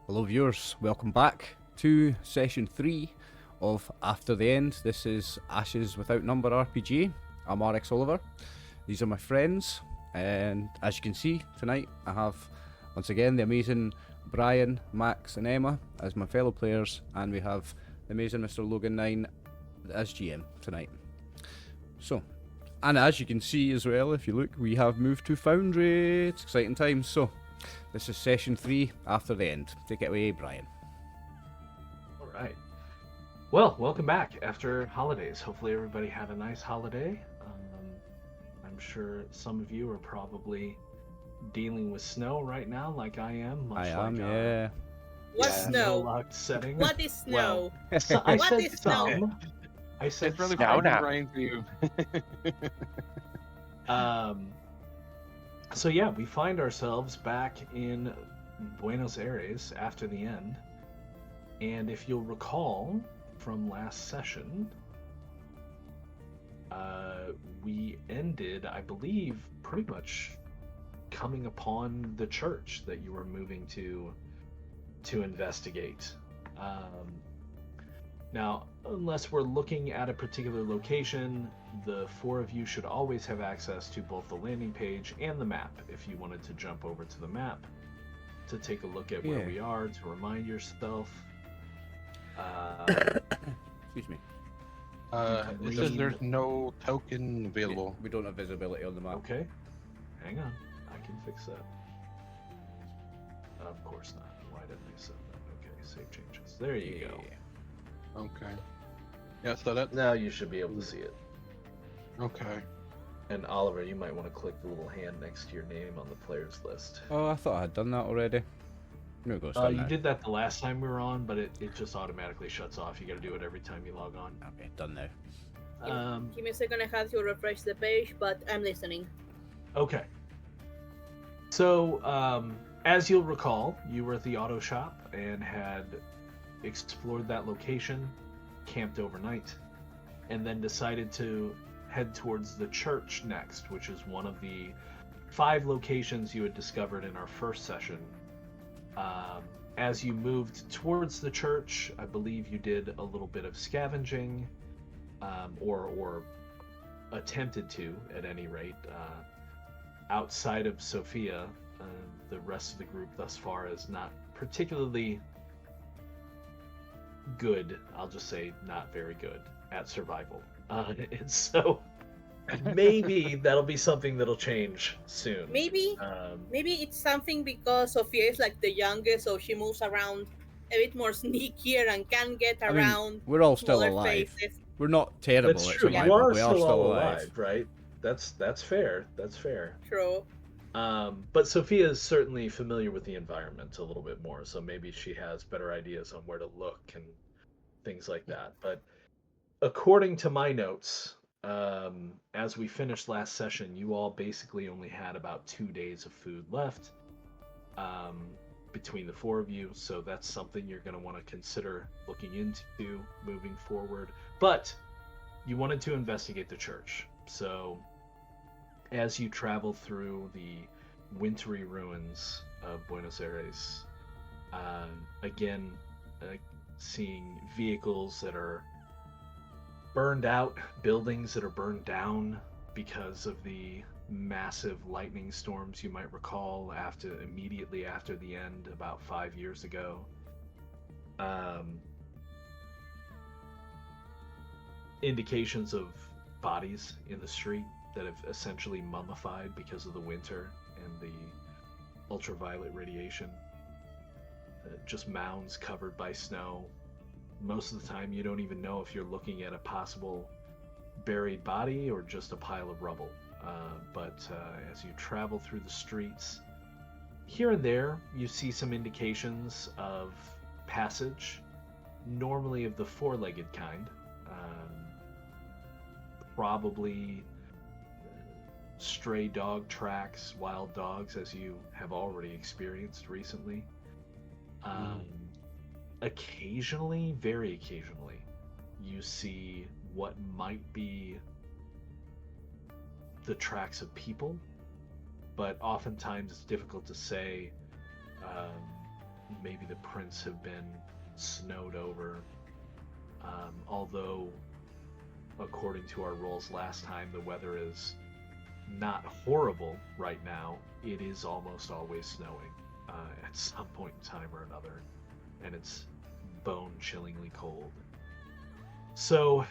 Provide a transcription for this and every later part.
Hello viewers, welcome back to session 3 of After the End. This is Ashes Without Number RPG. I'm RxOliver. These are my friends, and as you can see tonight I have once again the amazing Brian, Max and Emma as my fellow players, and we have the amazing Mr. Logan9 as GM tonight. So, and as you can see as well, if you look, we have moved to Foundry. It's exciting times. So this is session 3 After the End. Take it away, Brian. All right. Well, welcome back after holidays. Hopefully everybody had a nice holiday. I'm sure some of you are probably dealing with snow right now, like I am. Yeah. What snow? Locked setting. What is snow? Well, I What said is snow? some. I said It's really some. Brian for you. So yeah, we find ourselves back in Buenos Aires after the end. And if you'll recall from last session, we ended, I believe, pretty much coming upon the church that you were moving to investigate. Now, unless we're looking at a particular location, the four of you should always have access to both the landing page and the map if you wanted to jump over to the map to take a look at where we are, to remind yourself. Excuse me. It says there's no token available. We don't have visibility on the map. Okay, hang on. I can fix that. Of course not. Why didn't I set that? Okay, save changes. There you go. Okay. Yeah, so that. Now you should be able to see it. Okay. And Oliver, you might want to click the little hand next to your name on the players list. Oh, I thought I had done that already. Here it goes. You did that the last time we were on, but it just automatically shuts off. You got to do it every time you log on. Okay, done now. Give me a second, I have to refresh the page, but I'm listening. Okay. So, as you'll recall, you were at the auto shop and had explored that location, camped overnight, and then decided to head towards the church next, which is one of the 5 locations you had discovered in our first session. As you moved towards the church, I believe you did a little bit of scavenging, or attempted to, at any rate. Outside of Sophia, the rest of the group thus far is not particularly good. I'll just say not very good at survival. And so maybe that'll be something that'll change soon. Maybe it's something because Sophia is like the youngest, so she moves around a bit more sneakier and can get around. We're all still smaller alive. faces. We're not terrible That's at true. survival. You are We are still still all alive. alive, right? That's fair. That's fair. True. But Sophia is certainly familiar with the environment a little bit more, so maybe she has better ideas on where to look and things like that. But according to my notes, as we finished last session, you all basically only had about 2 days of food left between the 4 of you, so that's something you're going to want to consider looking into moving forward. But you wanted to investigate the church, so as you travel through the wintry ruins of Buenos Aires, again, seeing vehicles that are burned out, buildings that are burned down because of the massive lightning storms you might recall immediately after the end about 5 years ago. Indications of bodies in the street that have essentially mummified because of the winter and the ultraviolet radiation. Just mounds covered by snow. Most of the time you don't even know if you're looking at a possible buried body or just a pile of rubble. But as you travel through the streets, here and there you see some indications of passage, normally of the 4-legged kind. Probably stray dog tracks, wild dogs, as you have already experienced recently. Occasionally, very occasionally, you see what might be the tracks of people, but oftentimes it's difficult to say maybe the prints have been snowed over. Although, according to our rolls last time, the weather is not horrible right now. It is almost always snowing at some point in time or another, and it's bone-chillingly cold. So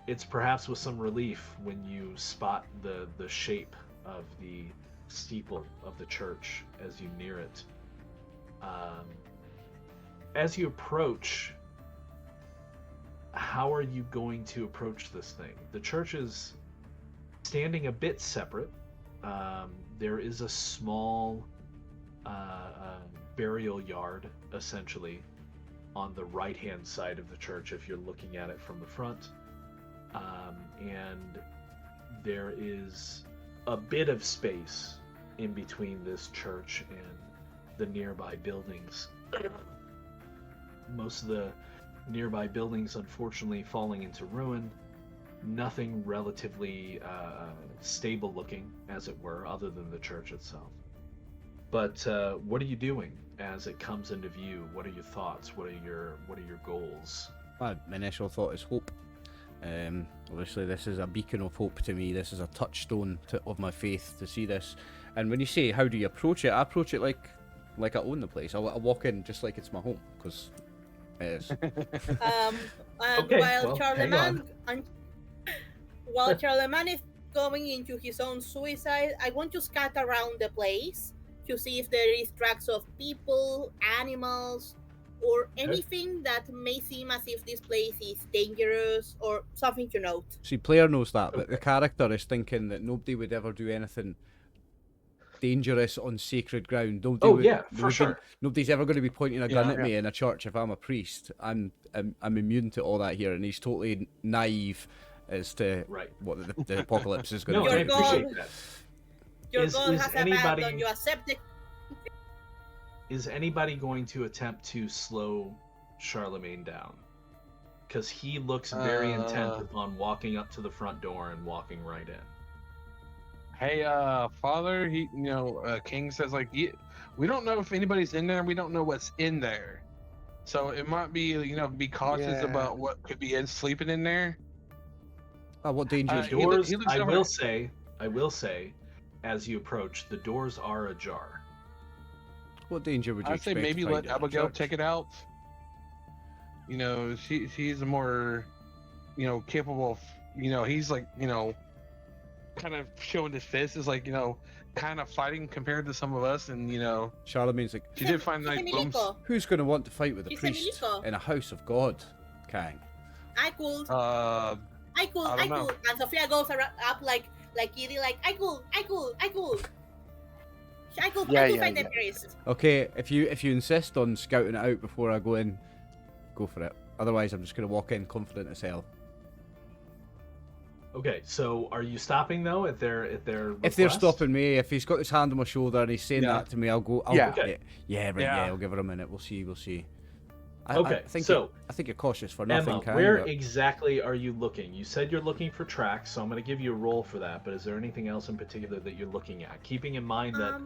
it's perhaps with some relief when you spot the shape of the steeple of the church as you near it. As you approach, how are you going to approach this thing? The church is standing a bit separate. There is a small burial yard, essentially, on the right-hand side of the church if you're looking at it from the front. And there is a bit of space in between this church and the nearby buildings. Most of the nearby buildings, unfortunately, falling into ruin. Nothing relatively stable looking, as it were, other than the church itself. But what are you doing as it comes into view? What are your thoughts? What are your goals? My initial thought is hope. Obviously, this is a beacon of hope to me. This is a touchstone of my faith to see this. And when you say how do you approach it, I approach it like I own the place. I walk in just like it's my home, because it is. Okay, while Charlemagne is going into his own suicide, I want to scatter around the place to see if there is tracks of people, animals, or anything that may seem as if this place is dangerous or something to note. See, player knows that, but the character is thinking that nobody would ever do anything dangerous on sacred ground. Nobody's ever going to be pointing a gun at me in a church if I'm a priest. I'm immune to all that here, and he's totally naive as to what the apocalypse is going to do. do. I appreciate that. Your God has abandoned you. Accept it. Is anybody going to attempt to slow Charlemagne down? Because he looks very intent upon walking up to the front door and walking right in. Hey, Father, King says, like, we don't know if anybody's in there. We don't know what's in there. So it might be, be cautious about what could be sleeping in there. What danger? Doors, I will say, as you approach, the doors are ajar. What danger would you I'd say expect maybe to find let in a Abigail church? check it out. She's more, capable of, he's like, kind of showing his fist is like, kind of fighting compared to some of us, and Charlemagne's like, she did find like booms. who's going to want to fight with a He's a priest milico. in a house of God, Kang? I could. I don't know. And Sophia goes up like Edie, like I could find the priest. Okay, if you insist on scouting it out before I go in, go for it. Otherwise, I'm just going to walk in confident as hell. Okay, so are you stopping though at their request? If they're stopping me, if he's got his hand on my shoulder and he's saying that to me, I'll go. Okay. I'll give her a minute. We'll see. I think you're cautious for nothing, Emma, Kang, where but... exactly are you looking? You said you're looking for tracks, so I'm going to give you a roll for that. But is there anything else in particular that you're looking at? Keeping in mind that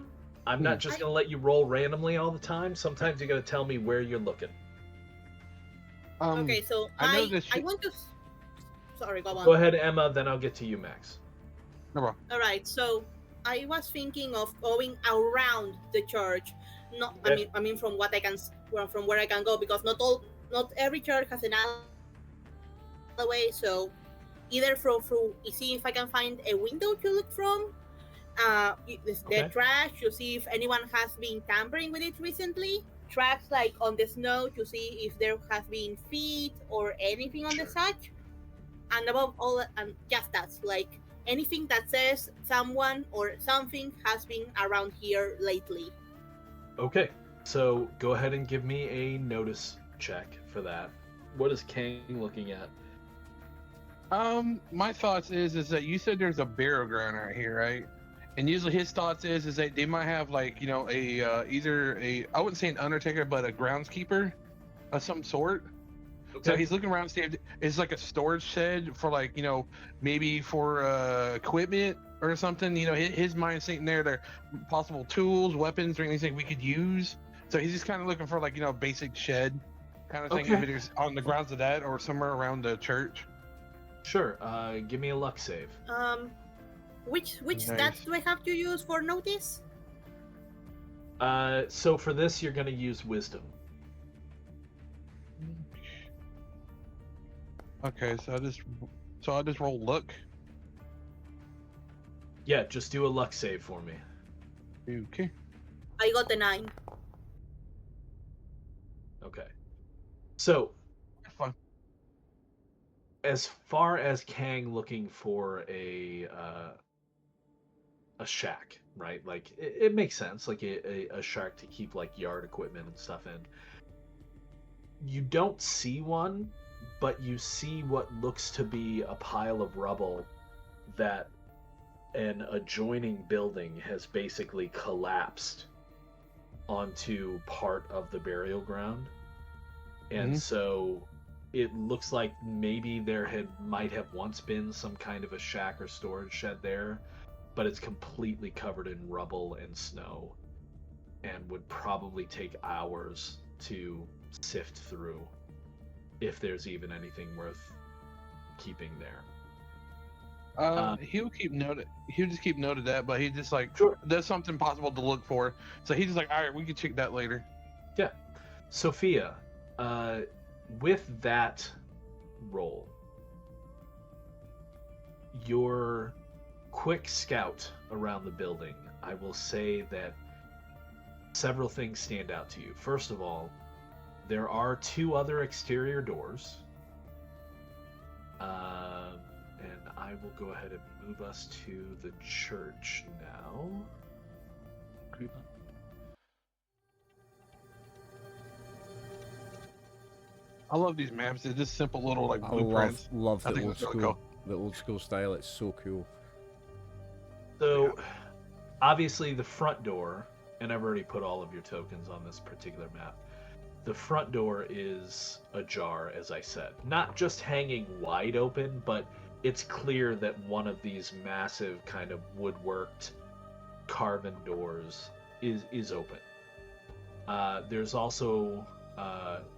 I'm not just going to let you roll randomly all the time. Sometimes you got to tell me where you're looking. Okay, so I want to. Sorry, go on. Go ahead, Emma. Then I'll get to you, Max. No problem. All right, so I was thinking of going around the church. I mean, from where I can go, because not every church has an alleyway. So either through see if I can find a window to look from. The trash to see if anyone has been tampering with it recently. Tracks like on the snow to see if there has been feet or anything on the such. And above all, and just that, like anything that says someone or something has been around here lately. Okay, so go ahead and give me a notice check for that. What is Kang looking at? My thoughts is that you said there's a burial ground right here, right? And usually his thoughts is that they might have like, either I wouldn't say an undertaker, but a groundskeeper of some sort. Okay. So he's looking around to see if it's like a storage shed for like, maybe for equipment or something. His mind's thinking there are possible tools, weapons, or anything we could use So he's just kind of looking for like basic shed kind of thing. Okay. If it is on the grounds of that or somewhere around the church. Sure. Give me a luck save. Which Nice. stats do I have to use for notice? So for this, you're going to use wisdom. Okay, so I'll just roll luck. Yeah, just do a luck save for me. Okay. I got the 9. Okay. So, That's fine. as far as Kang looking for a shack, right? Like it makes sense, like a shack to keep like yard equipment and stuff in. You don't see one, but you see what looks to be a pile of rubble that an adjoining building has basically collapsed onto part of the burial ground. And so it looks like maybe there might have once been some kind of a shack or storage shed there, but it's completely covered in rubble and snow and would probably take hours to sift through if there's even anything worth keeping there. He'll just keep note of that, but he just like Sure. there's something possible to look for. So he's just like, all right, we can check that later. Yeah. Sophia, with that roll, your quick scout around the building, I will say that several things stand out to you. First of all, there are 2 other exterior doors. And I will go ahead and move us to the church now. I love these maps. They're just simple little like I blueprints. love I the think old it's really school, cool. the old school style. It's so cool. So, obviously the front door, and I've already put all of your tokens on this particular map. The front door is ajar, as I said. Not just hanging wide open, but it's clear that one of these massive kind of woodworked carven doors is open. There's also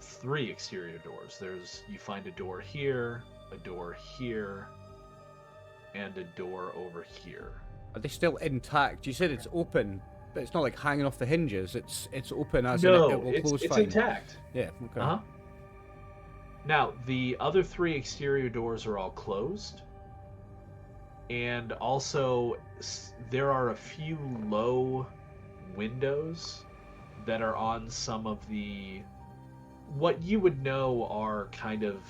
3 exterior doors. You find a door here, a door here, and a door over here. Are they still intact? You said it's open, but it's not like hanging off the hinges. It's open as No, in it will close it's fine. intact. Yeah. Okay. Uh-huh. Now, the other 3 exterior doors are all closed. And also, there are a few low windows that are on some of what you would know are kind of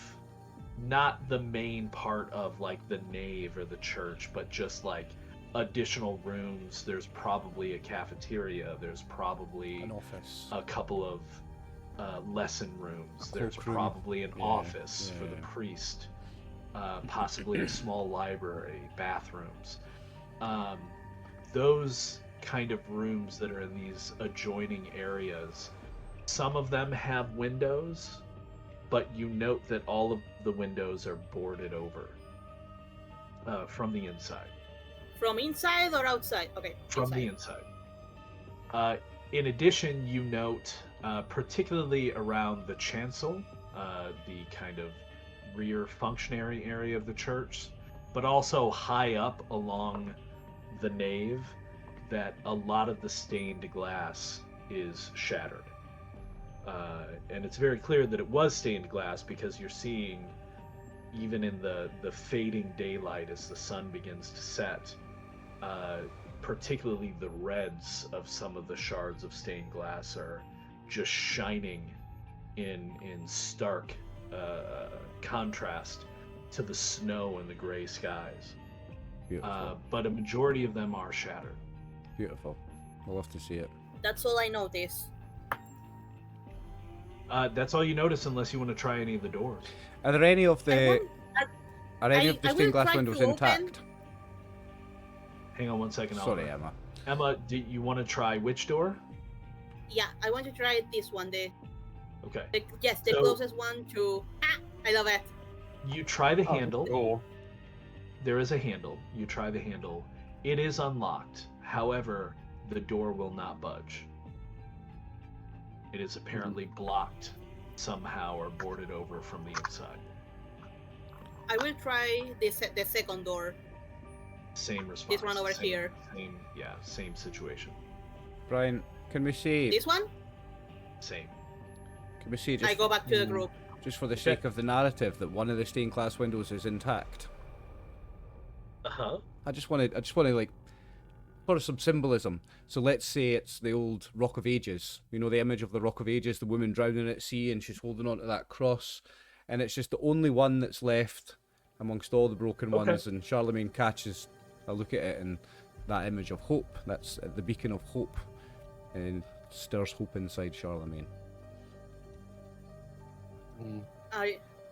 not the main part of like the nave or the church, but just like additional rooms. There's probably a cafeteria. There's probably An office. a couple of lesson rooms. There's cloakroom. probably an Yeah, office for yeah. the priest. Possibly a small library, bathrooms. Those kind of rooms that are in these adjoining areas, some of them have windows, but you note that all of the windows are boarded over from the inside. From inside or outside? Okay. From the inside. In addition, you note, particularly around the chancel, the kind of rear functionary area of the church, but also high up along the nave, that a lot of the stained glass is shattered. And it's very clear that it was stained glass because you're seeing, even in the fading daylight as the sun begins to set, particularly the reds of some of the shards of stained glass are just shining in stark contrast to the snow and the gray skies. Beautiful. But a majority of them are shattered. Beautiful. I'll love to see it. That's all I noticed. That's all you notice, unless you want to try any of the doors. Are there any of I the want- are any of the I will stained glass try to windows open- intact? Hang on one second. Sorry, Oliver. Emma. Emma, do you want to try which door? Yeah, I want to try this one. Okay. The So- closest one to. I love it. You try the Oh, handle. Cool. There is a handle. You try the handle. It is unlocked. However, the door will not budge. It is apparently blocked somehow or boarded over from the inside. I will try the second door. Same response. This one over here. Same situation. Brian, can we say... This one? Same. Can we say just... I go back to the group. Just for the sake of the narrative, that one of the stained glass windows is intact. Uh-huh. I just want to like, for some symbolism. So let's say it's the old Rock of Ages. You know, the image of the Rock of Ages, the woman drowning at sea, and she's holding on to that cross, and it's just the only one that's left amongst all the broken ones. And Charlemagne catches a look at it, and that image of hope. That's the beacon of hope, and stirs hope inside Charlemagne.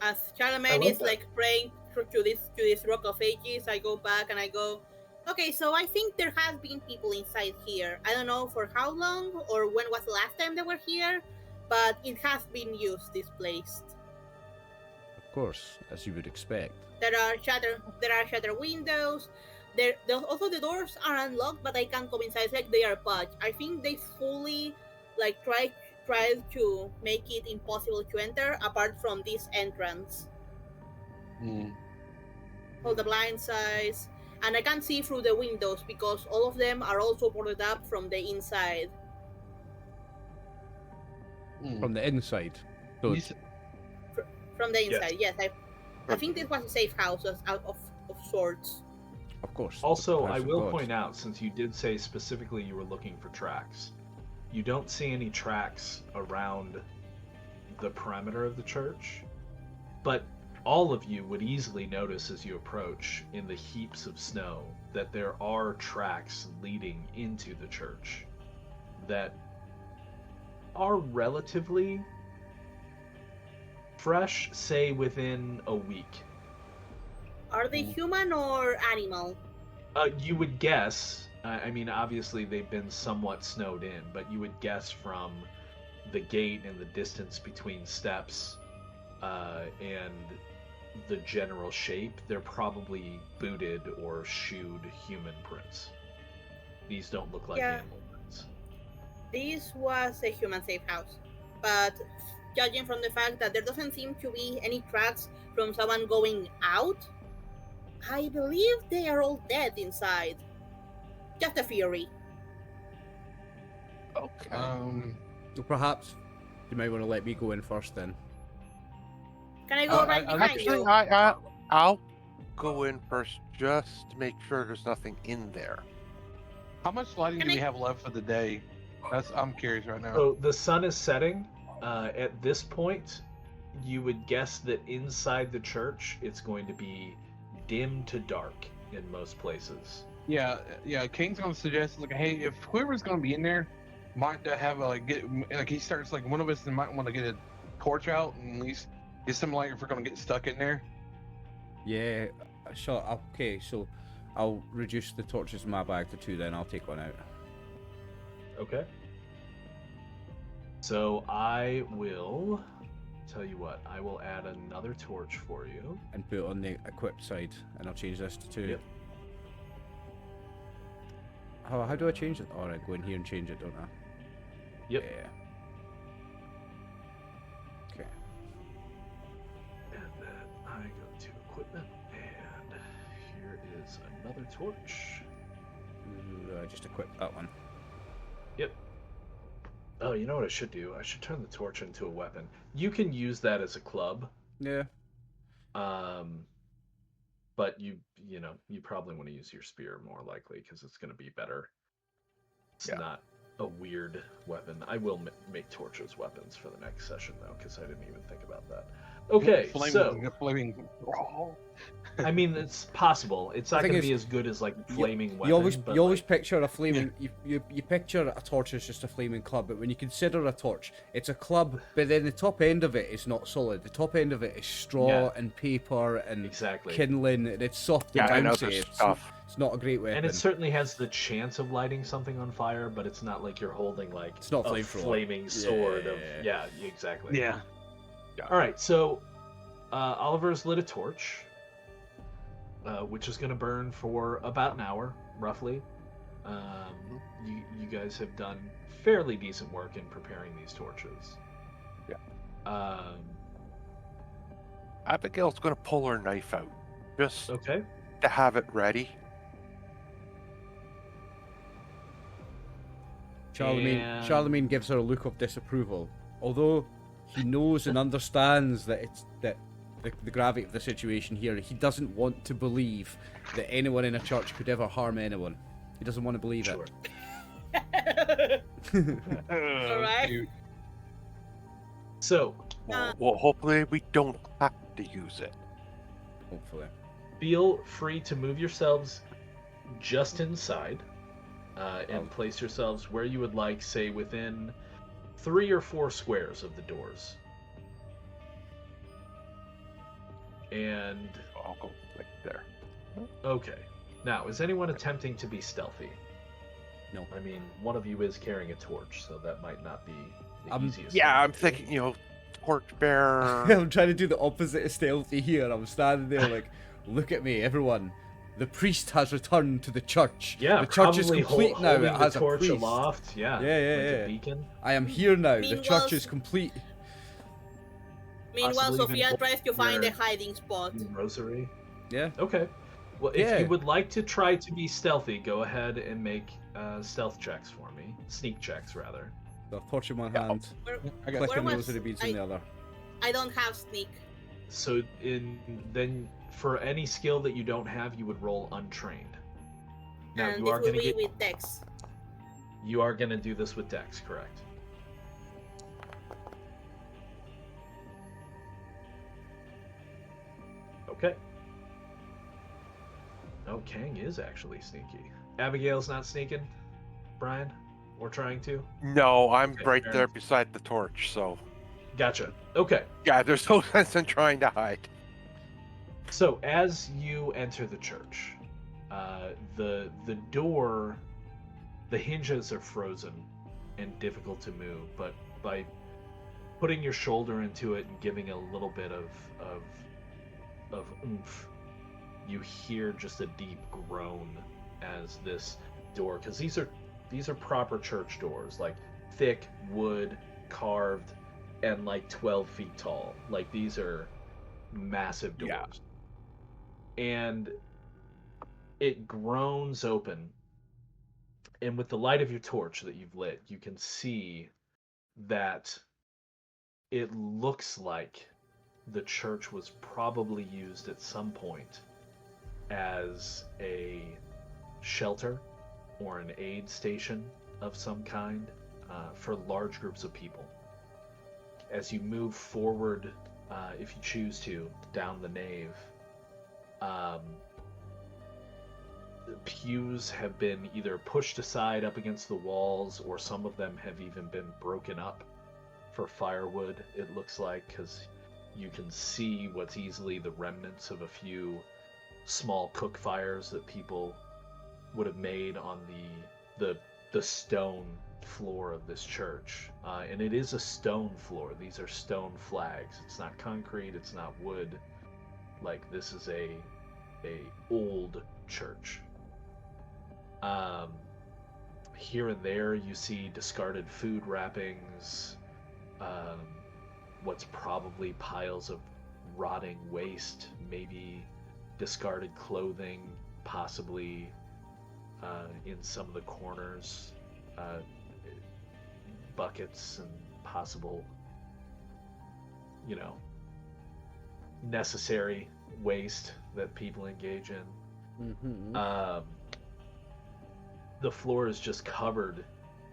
As Charlemagne is like praying to this Rock of Ages, I go back and I go, okay, so I think there has been people inside here. I don't know for how long or when was the last time they were here, but it has been used, this place. Of course, as you would expect. There are shattered windows. Also the doors are unlocked, but I can't go inside. It's like they are patched. I think they fully like tried to make it impossible to enter apart from this entrance. All the blind sides, and I can't see through the windows because all of them are also boarded up from the inside. From the inside. So from the inside, yes. I think this was a safe house out of sorts. Of course. Also, I will point out, since you did say specifically you were looking for tracks, you don't see any tracks around the perimeter of the church, but all of you would easily notice as you approach in the heaps of snow that there are tracks leading into the church that are relatively fresh, say within a week. Are they human or animal? You would guess. I mean, obviously they've been somewhat snowed in, but you would guess from the gate and the distance between steps and the general shape, they're probably booted or shoed human prints. These don't look like animal prints. This was a human safe house, but judging from the fact that there doesn't seem to be any tracks from someone going out, I believe they are all dead inside. Just a theory. Okay. So perhaps you might want to let me go in first then. Can I go right behind you? I'll go in first just to make sure there's nothing in there. How much lighting do we have left for the day? I'm curious right now. So the sun is setting. At this point, you would guess that inside the church, it's going to be dim to dark in most places. Yeah. King's gonna suggest like, hey, if whoever's gonna be in there might have he starts like one of us might want to get a torch out and at least get some light if we're gonna get stuck in there. Yeah, sure. Okay, so I'll reduce the torches in my bag to 2 then. I'll take one out. Okay. So I will tell you what, I will add another torch for you. And put it on the equipped side, and I'll change this to 2. Yep. How do I change it? Alright, go in here and change it, don't I? Yep. Yeah. Okay. And then I go to equipment, and here is another torch. Just equip that one. Yep. Oh, you know what I should do? I should turn the torch into a weapon. You can use that as a club. Yeah. But you probably want to use your spear more likely because it's going to be better. It's not a weird weapon. I will make torches weapons for the next session though, because I didn't even think about that. Okay, flaming. I mean, it's possible. It's not going to be as good as like flaming weapon. You always picture a flaming. You picture a torch as just a flaming club, but when you consider a torch, it's a club. But then the top end of it is not solid. The top end of it is straw and paper and kindling, and it's soft and bouncy. It's not a great weapon. And it certainly has the chance of lighting something on fire, but it's not like you're holding like it's not a flaming sword. Yeah. Exactly. Yeah. All right, so Oliver's lit a torch, which is going to burn for about an hour, roughly. You guys have done fairly decent work in preparing these torches. Yeah. Abigail's gonna pull her knife out, just Okay. to have it ready. Charlemagne gives her a look of disapproval, although he knows and understands that it's the gravity of the situation here. He doesn't want to believe that anyone in a church could ever harm anyone. He doesn't want to believe Sure. it. All right. Cute. So, Well, hopefully we don't have to use it. Hopefully. feel free to move yourselves just inside and place yourselves where you would like, say within 3 or 4 squares of the doors. And I'll go right there. okay, now is anyone attempting to be stealthy? No. I mean, one of you is carrying a torch, so that might not be the easiest. Yeah, thing I'm to do. thinking, torchbearer. I'm trying to do the opposite of stealthy here. I'm standing there like, look at me, everyone. The priest has returned to the church. Yeah, the church is probably complete now. holding It has the a torch priest. aloft. Yeah, Yeah, like yeah. a beacon. I am here now. The Meanwhile, church is complete. Meanwhile, Possibly even Sophia hold tries to find a your- hiding spot. Rosary. Yeah. Okay. Well, if Yeah. you would like to try to be stealthy, go ahead and make stealth checks for me. Sneak checks, rather. The torch in one hand, Where, I got Where clicking was- rosary beads in the other. I don't have sneak. So, then for any skill that you don't have, you would roll untrained. Now And you this are will going to be get. with Dex. You are going to do this with Dex, correct? Okay. Oh, Kang is actually sneaky. Abigail's not sneaking, Brian? Or trying to? No, I'm Okay, right fair there enough. beside the torch, so Gotcha. Okay. yeah, there's no sense in trying to hide. So as you enter the church, the door, the hinges are frozen and difficult to move, but by putting your shoulder into it and giving a little bit of oomph, you hear just a deep groan as this door, because these are proper church doors, like thick wood, carved, and like 12 feet tall. Like these are massive doors. Yeah. And it groans open, and with the light of your torch that you've lit, you can see that it looks like the church was probably used at some point as a shelter or an aid station of some kind for large groups of people. As you move forward, if you choose to, down the nave, the pews have been either pushed aside up against the walls, or some of them have even been broken up for firewood, it looks like, because you can see what's easily the remnants of a few small cook fires that people would have made on the stone floor of this church. And it is a stone floor. These are stone flags. It's not concrete, it's not wood. Like, this is a old church. Here and there you see discarded food wrappings, what's probably piles of rotting waste, maybe discarded clothing, possibly in some of the corners, buckets and possible, necessary waste that people engage in. Mm-hmm. The floor is just covered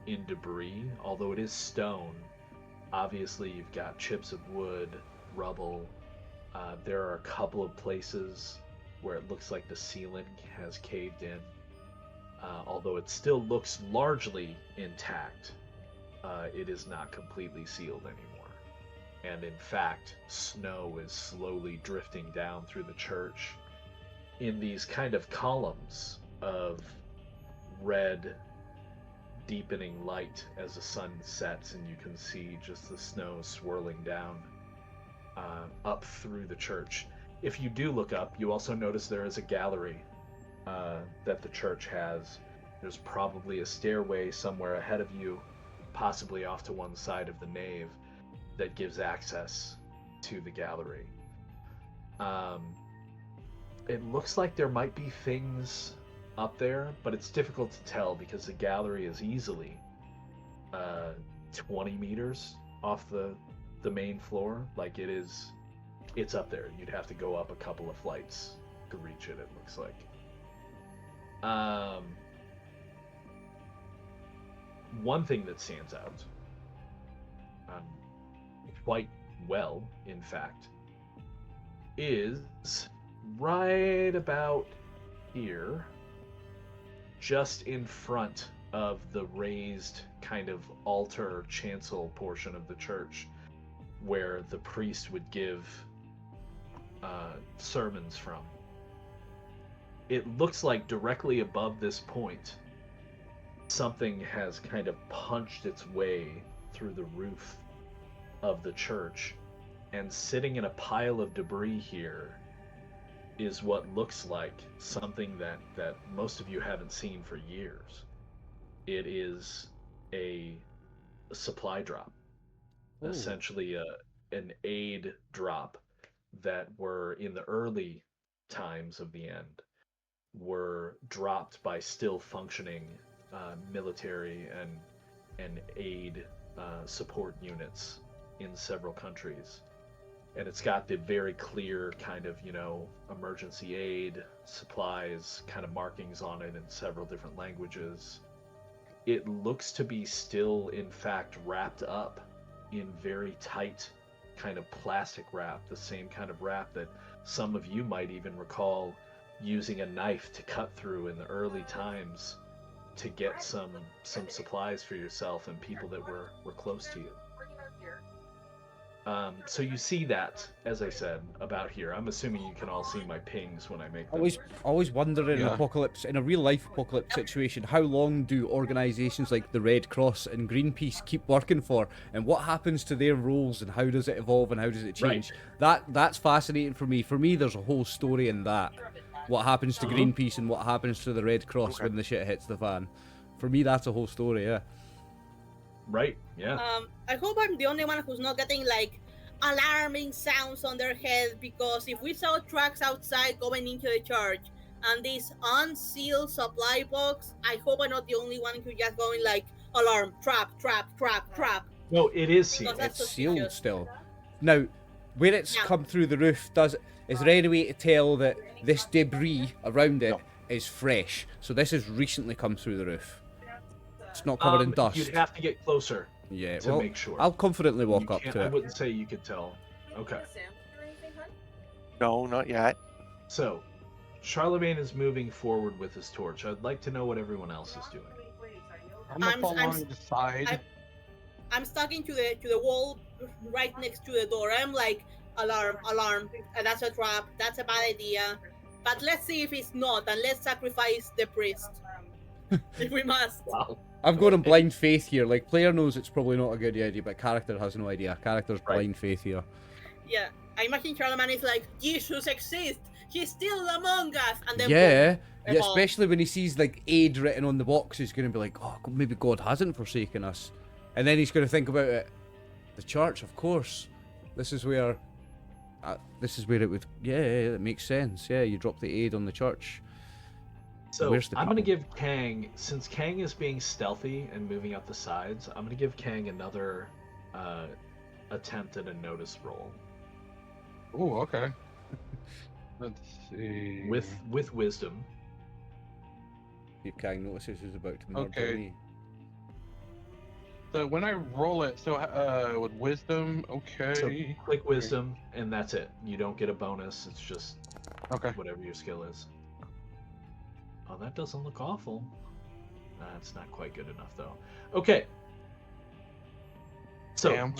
in debris, although it is stone. Obviously, you've got chips of wood, rubble. There are a couple of places where it looks like the ceiling has caved in, although it still looks largely intact. It is not completely sealed anymore. And in fact, snow is slowly drifting down through the church in these kind of columns of red deepening light as the sun sets, and you can see just the snow swirling down up through the church. If you do look up, you also notice there is a gallery that the church has, There's probably a stairway somewhere ahead of you, possibly off to one side of the nave, that gives access to the gallery. It looks like there might be things up there, but it's difficult to tell because the gallery is easily 20 meters off the main floor. Like it's up there. You'd have to go up a couple of flights to reach it looks like. One thing that stands out quite well, in fact, is right about here, just in front of the raised kind of altar chancel portion of the church, where the priest would give sermons from. It looks like directly above this point, something has kind of punched its way through the roof of the church, and sitting in a pile of debris here is what looks like something that most of you haven't seen for years. It is a supply drop. Ooh. Essentially an aid drop that were, in the early times of the end, were dropped by still functioning military and aid support units in several countries. And it's got the very clear kind of, emergency aid, supplies, kind of markings on it in several different languages. It looks to be still, in fact, wrapped up in very tight kind of plastic wrap, the same kind of wrap that some of you might even recall using a knife to cut through in the early times to get some supplies for yourself and people that were close to you. So you see that, as I said, about here. I'm assuming you can all see my pings when I make them. Always wonder in apocalypse, in a real life apocalypse situation, how long do organisations like the Red Cross and Greenpeace keep working for, and what happens to their roles, and how does it evolve, and how does it change? Right. That's fascinating for me. For me, there's a whole story in that. What happens to Greenpeace and what happens to the Red Cross when the shit hits the fan. For me, that's a whole story, yeah. Right, yeah. I hope I'm the only one who's not getting like alarming sounds on their head, because if we saw trucks outside going into the church and this unsealed supply box, I hope I'm not the only one who's just going like, alarm, trap. No, it is sealed. It's sealed still. Now, where it's come through the roof, is there any way to tell that this debris around it is fresh? So this has recently come through the roof. It's not covered in dust. You'd have to get closer to make sure. I'll confidently walk up to it. I wouldn't say you could tell. Okay. No, not yet. So, Charlemagne is moving forward with his torch. I'd like to know what everyone else is doing. I'm gonna follow on the side. I'm sticking to the wall right next to the door. I'm like, alarm, that's a trap, that's a bad idea. But let's see if it's not, and let's sacrifice the priest. If we must. Wow. I'm going on blind faith here. Like, player knows it's probably not a good idea, but character has no idea. Character's blind faith here. Yeah, I imagine Charlemagne is like, Jesus exists, he's still among us, and then yeah, especially when he sees like aid written on the box, he's going to be like, oh, maybe God hasn't forsaken us. And then he's going to think about it. The church, of course. This is where it would. Yeah, that makes sense. Yeah, you drop the aid on the church. So I'm going to give Kang, since Kang is being stealthy and moving up the sides, I'm going to give Kang another attempt at a notice roll. Oh, okay. Let's see. With wisdom. If Kang notices who's about to murder me. So when I roll it, with wisdom, okay. So click wisdom, and that's it. You don't get a bonus. It's just whatever your skill is. Oh, that doesn't look awful. That's not quite good enough, though. Okay. So,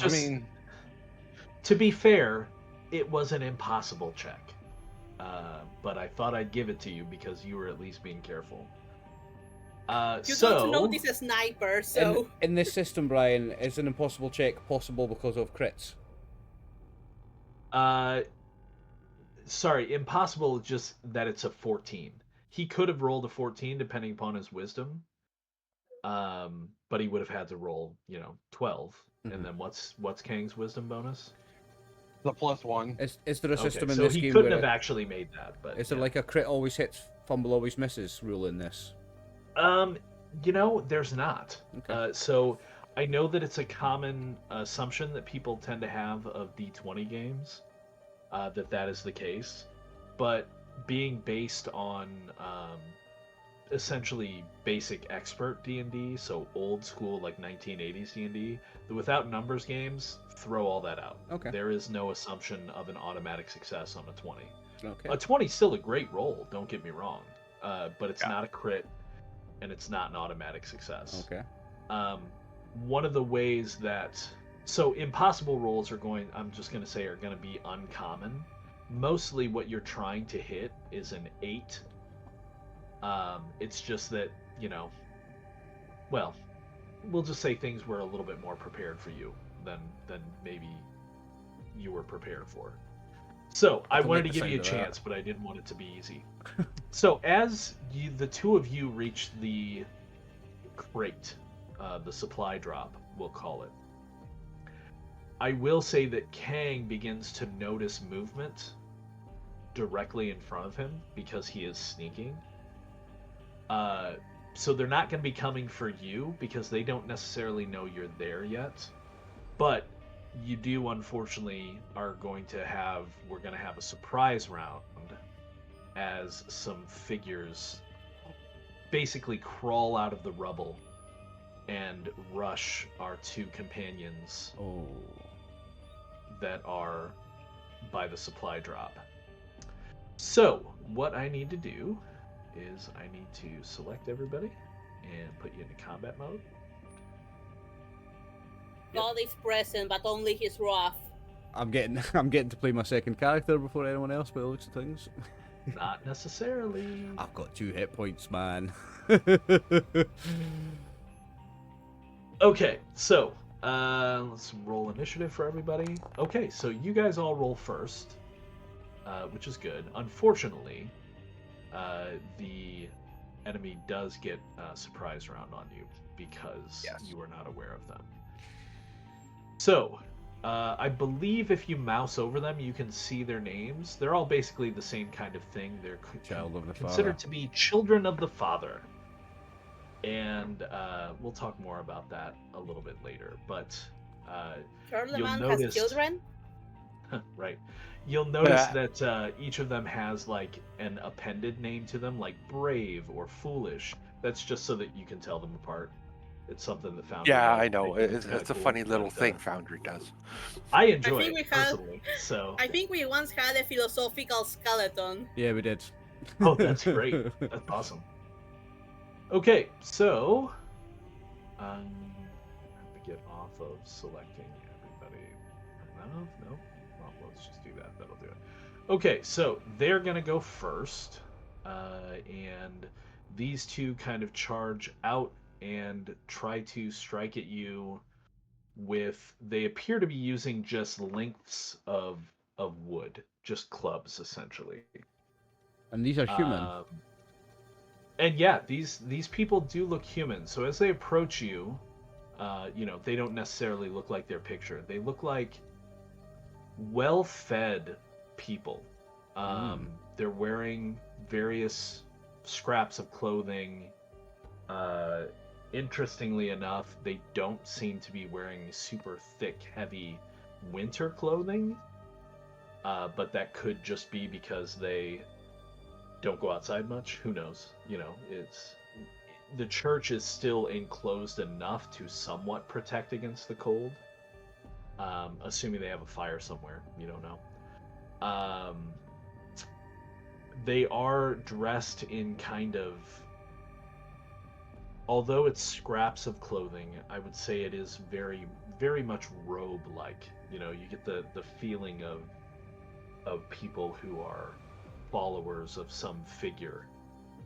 to be fair, it was an impossible check. But I thought I'd give it to you because you were at least being careful. You don't notice a sniper, so... In this system, Brian, is an impossible check possible because of crits? Sorry, impossible, just that it's a 14. He could have rolled a 14 depending upon his wisdom. But he would have had to roll, 12. Mhm. And then what's Kang's wisdom bonus? The +1. Is there a system Okay, in so this he game couldn't where have actually made that, but is there yeah. like a crit always hits, fumble always misses rule in this? There's not. Okay. So I know that it's a common assumption that people tend to have of D20 games, that is the case. But being based on essentially basic expert D&D, so old school like 1980s D&D, the without numbers games throw all that out. Okay. There is no assumption of an automatic success on a 20. Okay. A 20 is still a great roll, don't get me wrong, but it's not a crit, and it's not an automatic success. Okay. One of the ways that so impossible rolls are going to be uncommon. Mostly what you're trying to hit is an 8. It's just that, well, we'll just say things were a little bit more prepared for you than maybe you were prepared for. So I wanted to give you a chance, but I didn't want it to be easy. So as the two of you reach the crate, the supply drop, we'll call it, I will say that Kang begins to notice movement directly in front of him because he is sneaking. So they're not going to be coming for you because they don't necessarily know you're there yet. But you do, unfortunately, we're going to have a surprise round as some figures basically crawl out of the rubble and rush our two companions that are by the supply drop. So what I need to do is I need to select everybody and put you into combat mode. God is present, but only his wrath. I'm getting to play my second character before anyone else by the looks of things. Not necessarily. I've got 2 hit points, man. Okay, so let's roll initiative for everybody. Okay, so you guys all roll first, which is good. Unfortunately, the enemy does get a surprise round on you because you are not aware of them. So, I believe if you mouse over them, you can see their names. They're all basically the same kind of thing. They're considered to be children of the Father. And we'll talk more about that a little bit later. But Charlemagne has children? Right. You'll notice that each of them has like an appended name to them, like Brave or Foolish. That's just so that you can tell them apart. It's something that Foundry Yeah, does. I know. It's a cool, funny little but, thing Foundry does. I enjoy it personally. So I think we once had a philosophical skeleton. Yeah, we did. Oh, that's great. That's awesome. Okay, so I have to get off of selecting everybody. No. Well, let's just do that. That'll do it. Okay, so they're gonna go first, and these two kind of charge out and try to strike at you with. They appear to be using just lengths of wood, just clubs essentially. And these are human. And yeah, these people do look human. So as they approach you, they don't necessarily look like their picture. They look like well-fed people. They're wearing various scraps of clothing. Interestingly enough, they don't seem to be wearing super thick, heavy winter clothing. But that could just be because they don't go outside much. Who knows? The church is still enclosed enough to somewhat protect against the cold. Assuming they have a fire somewhere. You don't know. They are dressed in kind of, although it's scraps of clothing, I would say it is very, very much robe-like. You get the feeling of people who are followers of some figure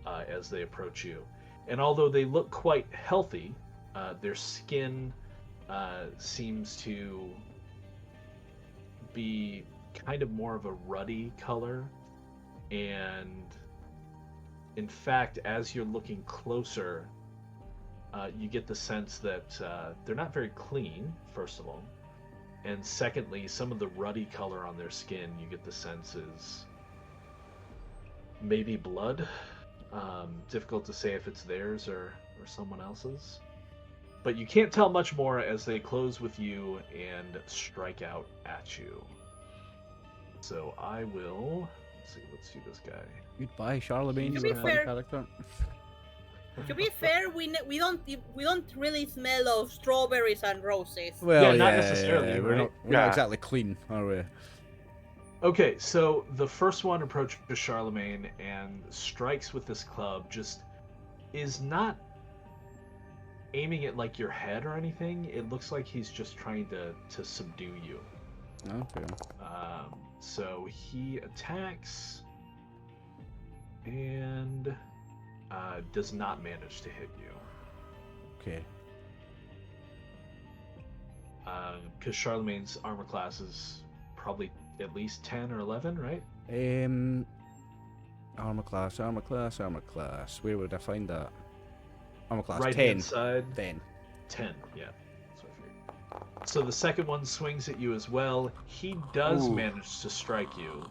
as they approach you. And although they look quite healthy, their skin seems to be kind of more of a ruddy color, and in fact, as you're looking closer, you get the sense that they're not very clean, first of all. And secondly, some of the ruddy color on their skin, you get the sense is maybe blood. Difficult to say if it's theirs or someone else's. But you can't tell much more as they close with you and strike out at you. So I will... Let's see this guy. Goodbye, Charlemagne. To You were be a funny fair- character. To be fair, we don't really smell of strawberries and roses. Well, Yeah, not necessarily, We're right? not Yeah. exactly clean, are we? Okay, so the first one approaches Charlemagne and strikes with this club. Just is not aiming at like your head or anything. It looks like he's just trying to subdue you. Okay. So he attacks and does not manage to hit you. Okay. Because Charlemagne's armor class is probably at least 10 or 11, right? Armor class. Where would I find that? Armor class Right 10. hand side, 10. 10, yeah. That's what I figured. So the second one swings at you as well. He does Ooh. manage to strike you.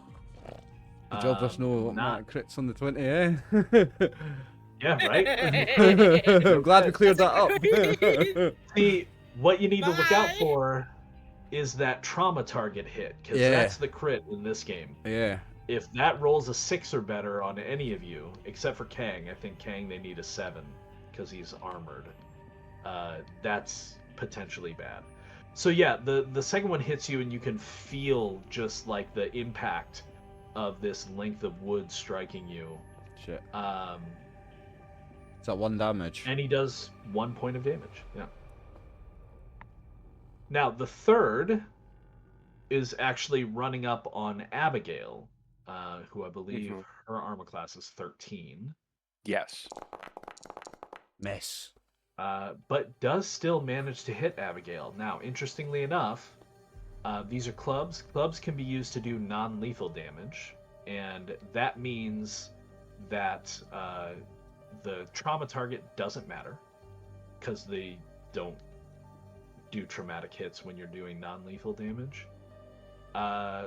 Good job there's no not... crits on the 20, eh? Yeah, right? I'm glad we cleared that up. See, what you need to look out Bye. for is that trauma target hit, because Yeah. that's the crit in this game. Yeah. If that rolls a 6 or better on any of you, except for Kang, I think Kang they need a 7 because he's armored. That's potentially bad. So yeah, the second one hits you and you can feel just like the impact of this length of wood striking you. Shit. Is that 1 damage? And he does 1 point of damage. Yeah. Now the third is actually running up on Abigail, who I believe her armor class is 13. Yes. Miss. But does still manage to hit Abigail. Now, interestingly enough, these are clubs. Clubs can be used to do non-lethal damage, and that means that the trauma target doesn't matter, because they don't do traumatic hits when you're doing non-lethal damage.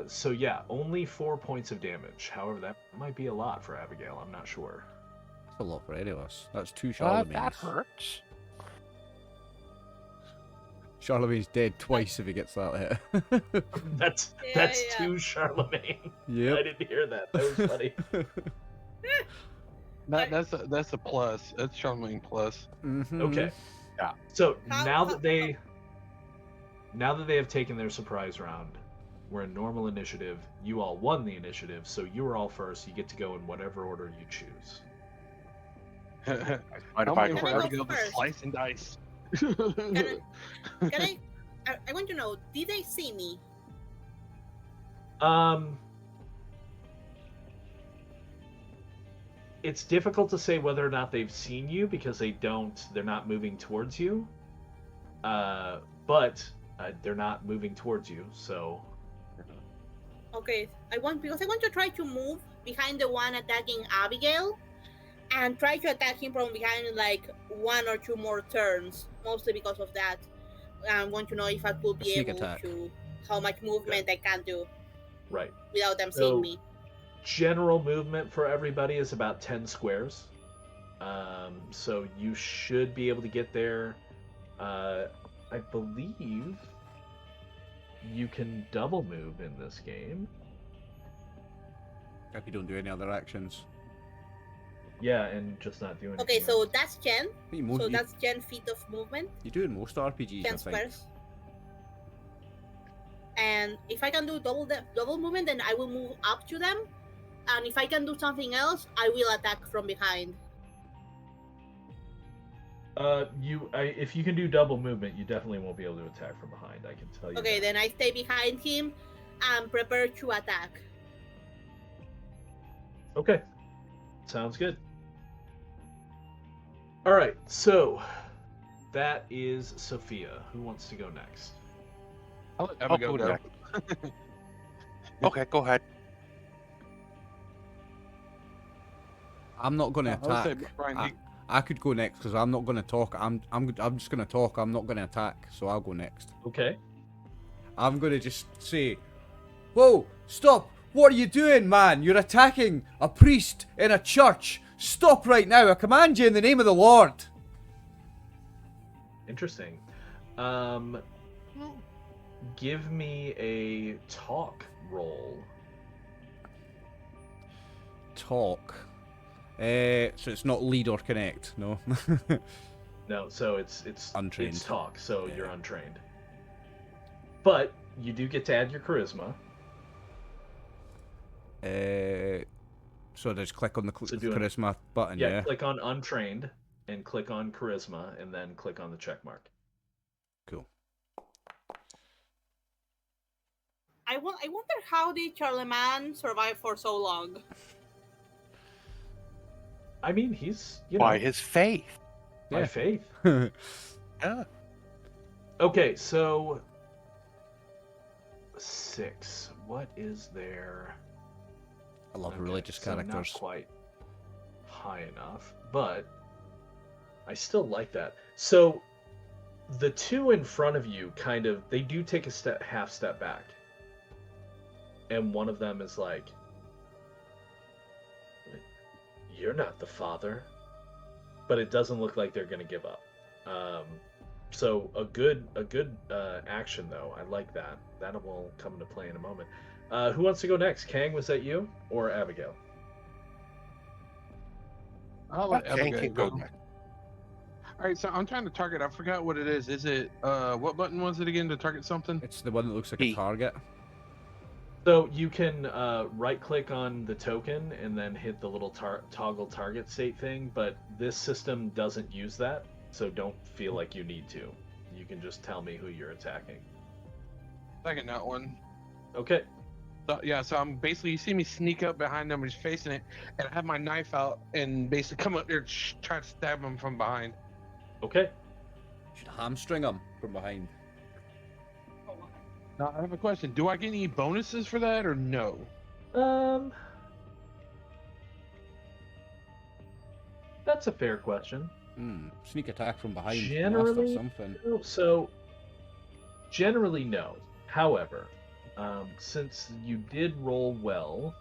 So yeah, only 4 points of damage. However, that might be a lot for Abigail. I'm not sure. That's a lot for any of us. That's 2 Charlemagnes. That hurts. Charlemagne's dead twice if he gets that hit. That's Yeah. 2 Charlemagne. Yep. I didn't hear that. That was funny. That's a plus. That's Charlemagne plus. Mhm. Okay. Yeah. So How- now how- that they have taken their surprise round, we're in normal initiative. You all won the initiative, so you are all first. You get to go in whatever order you choose. Mind I'm if I waiting go for Can I go Abigail to first? slice and dice. Can I want to know, did they see me? It's difficult to say whether or not they've seen you because they're not moving towards you. But they're not moving towards you, so Okay, I want to try to move behind the one attacking Abigail, and try to attack him from behind in like 1 or 2 more turns. Mostly because of that, I want to know if I could be Sneak able attack. to how much movement I can do right. without them So- seeing me. General movement for everybody is about 10 squares. So you should be able to get there. I believe you can double move in this game. If you don't do any other actions. Yeah, and just not do anything. Okay, so else. that's 10. So You that's 10 feet of movement, you do in most RPGs, 10 I think. squares. And if I can do double movement, then I will move up to them. And if I can do something else, I will attack from behind. If you can do double movement, you definitely won't be able to attack from behind. I can tell you. Okay, that. then I stay behind him and prepare to attack. Okay, sounds good. All right, so that is Sophia. Who wants to go next? I'll let I'll Abigail go go. next. Okay, go ahead. I'm not going to I would say attack. Brian, I could go next because I'm not going to talk. I'm just going to talk. I'm not going to attack. So I'll go next. Okay. I'm going to just say, "Whoa! Stop! What are you doing, man? You're attacking a priest in a church. Stop right now! I command you in the name of the Lord." Interesting. Give me a talk roll. Talk. So it's not lead or connect, no. No, so it's Untrained. It's talk, so Yeah. you're untrained. But you do get to add your charisma. So I just click on the So do it. charisma button, Yeah, yeah? click on untrained and click on charisma and then click on the check mark. Cool. I wonder how did Charlemagne survive for so long? I mean, he's, By his faith. by Yeah. faith. Yeah. Okay, so 6. What is there? I love Okay, religious so characters. Not quite high enough, but I still like that. So the two in front of you they do take a half step back. And one of them is like, "You're not the father." But it doesn't look like they're going to give up. So a good action though. I like that. That will come into play in a moment. Who wants to go next? Kang, was that you or Abigail? I'll let Kang Abigail can go. go next. All right, so I'm trying to target. I forgot what it is. Is it what button was it again to target something? It's the one that looks like a E. target. So you can right-click on the token and then hit the little toggle target state thing, but this system doesn't use that, so don't feel like you need to. You can just tell me who you're attacking. Second, that one. Okay. So, yeah, so I'm basically, you see me sneak up behind them and just facing it, and I have my knife out and basically come up there and try to stab them from behind. Okay. You should hamstring him from behind. Now, I have a question. Do I get any bonuses for that or no? That's a fair question. Sneak attack from behind. Generally, Or something. So, generally, no. However, since you did roll well,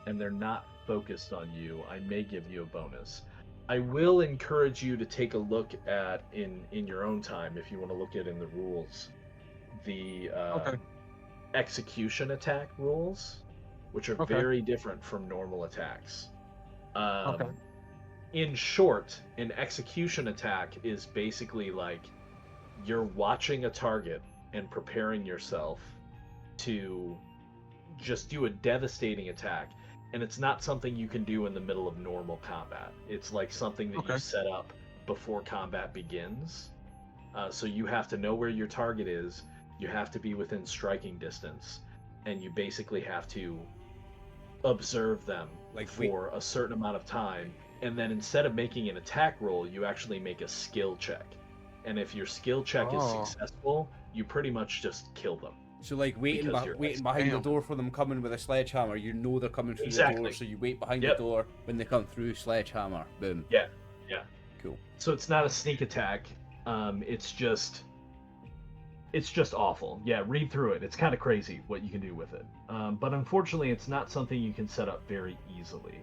and they're not focused on you, I may give you a bonus. I will encourage you to take a look at, in your own time, if you want to look at in the rules, the execution attack rules, which are very different from normal attacks. In short, an execution attack is basically like you're watching a target and preparing yourself to just do a devastating attack, and it's not something you can do in the middle of normal combat. It's like something that you set up before combat begins. So you have to know where your target is, you have to be within striking distance, and you basically have to observe them for a certain amount of time, and then instead of making an attack roll, you actually make a skill check. And if your skill check is successful, you pretty much just kill them. So like waiting behind the door for them coming with a sledgehammer, you know they're coming through the door, so you wait behind the door. When they come through, sledgehammer, boom. Yeah. Cool. So it's not a sneak attack. It's just awful. Yeah, read through it. It's kind of crazy what you can do with it. But unfortunately, it's not something you can set up very easily.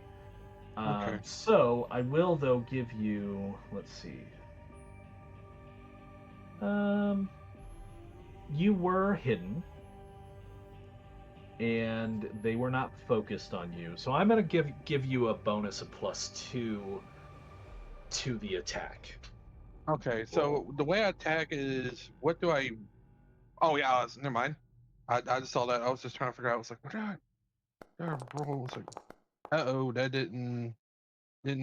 So I will though give you. Let's see. You were hidden, and they were not focused on you. So I'm gonna give you a bonus of +2 to the attack. Okay, so the way I attack is, what do I? Oh yeah, never mind. I just saw that. I was just trying to figure out. I was like, what did I roll? I was like, that didn't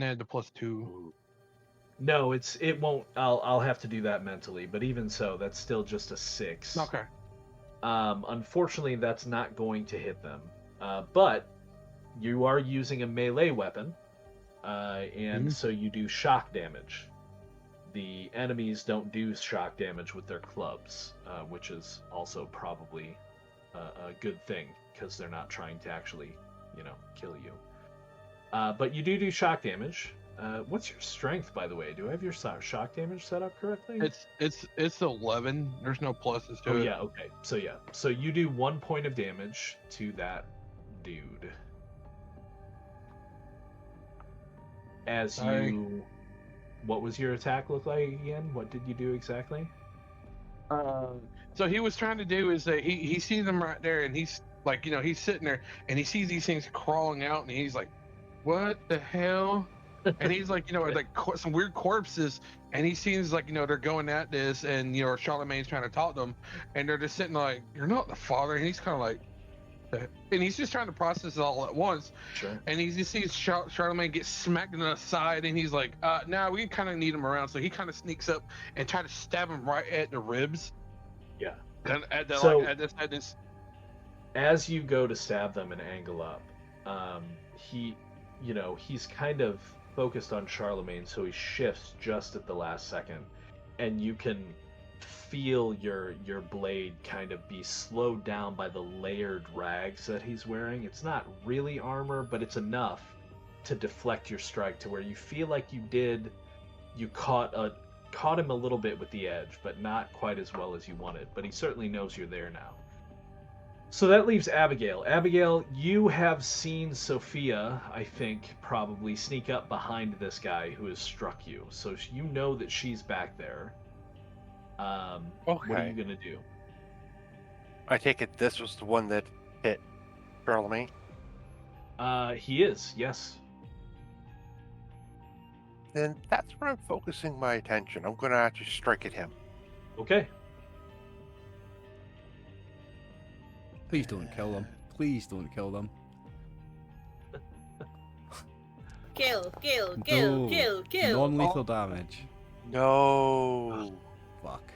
add the +2. No, it won't. I'll have to do that mentally. But even so, that's still just a 6. Okay. Unfortunately, that's not going to hit them. But you are using a melee weapon, and so you do shock damage. The enemies don't do shock damage with their clubs, which is also probably a good thing, because they're not trying to actually, kill you. But you do shock damage. What's your strength, by the way? Do I have your shock damage set up correctly? It's 11. There's no pluses to Oh it. yeah, okay. So you do 1 point of damage to that dude. As Sorry. you, what was your attack look like again? What did you do exactly? So he was trying to do is that he sees them right there, and he's like, he's sitting there, and he sees these things crawling out, and he's like, "What the hell?" And he's like, some weird corpses, and he sees like, they're going at this, and Charlemagne's trying to talk to them, and they're just sitting like, "You're not the father," and he's kind of like, and he's just trying to process it all at once. Sure. And he just sees Charlemagne get smacked in the side, and he's like, "Nah, we kind of need him around." So he kind of sneaks up and try to stab him right at the ribs. Yeah. And at this. As you go to stab them and angle up, he's kind of focused on Charlemagne, so he shifts just at the last second, and you can feel your blade kind of be slowed down by the layered rags that he's wearing. It's not really armor, but it's enough to deflect your strike to where you feel like you caught him a little bit with the edge, but not quite as well as you wanted. But he certainly knows you're there now. So that leaves Abigail. Abigail, you have seen Sophia, I think, probably sneak up behind this guy who has struck you. So you know that she's back there. Okay. What are you going to do? I take it this was the one that hit Charlemagne? He is, yes. Then that's where I'm focusing my attention. I'm going to actually strike at him. Okay. Please don't kill them. Please don't kill them. Kill. Non-lethal damage. No. Fuck.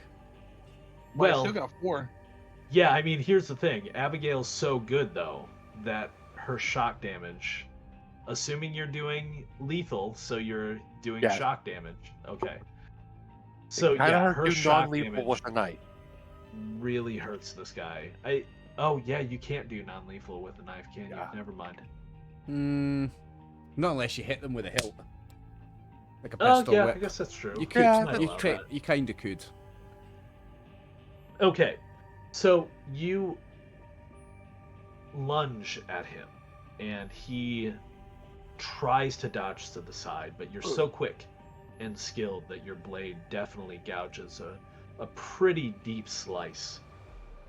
Well, I Well, still got 4. yeah, I mean, here's the thing. Abigail's so good, though, that her shock damage, assuming you're doing lethal, so you're doing Yeah. shock damage. Okay. So, I yeah, heard her do shock non-lethal damage with a knife. really hurts this guy. Oh, yeah, you can't do non-lethal with a knife, can you? Yeah. Never mind. Not unless you hit them with a hilt. Like a Oh, pistol yeah, whip. I guess that's true. You could. Yeah, You kind of could. Okay, so you lunge at him, and he tries to dodge to the side, but you're so quick and skilled that your blade definitely gouges a pretty deep slice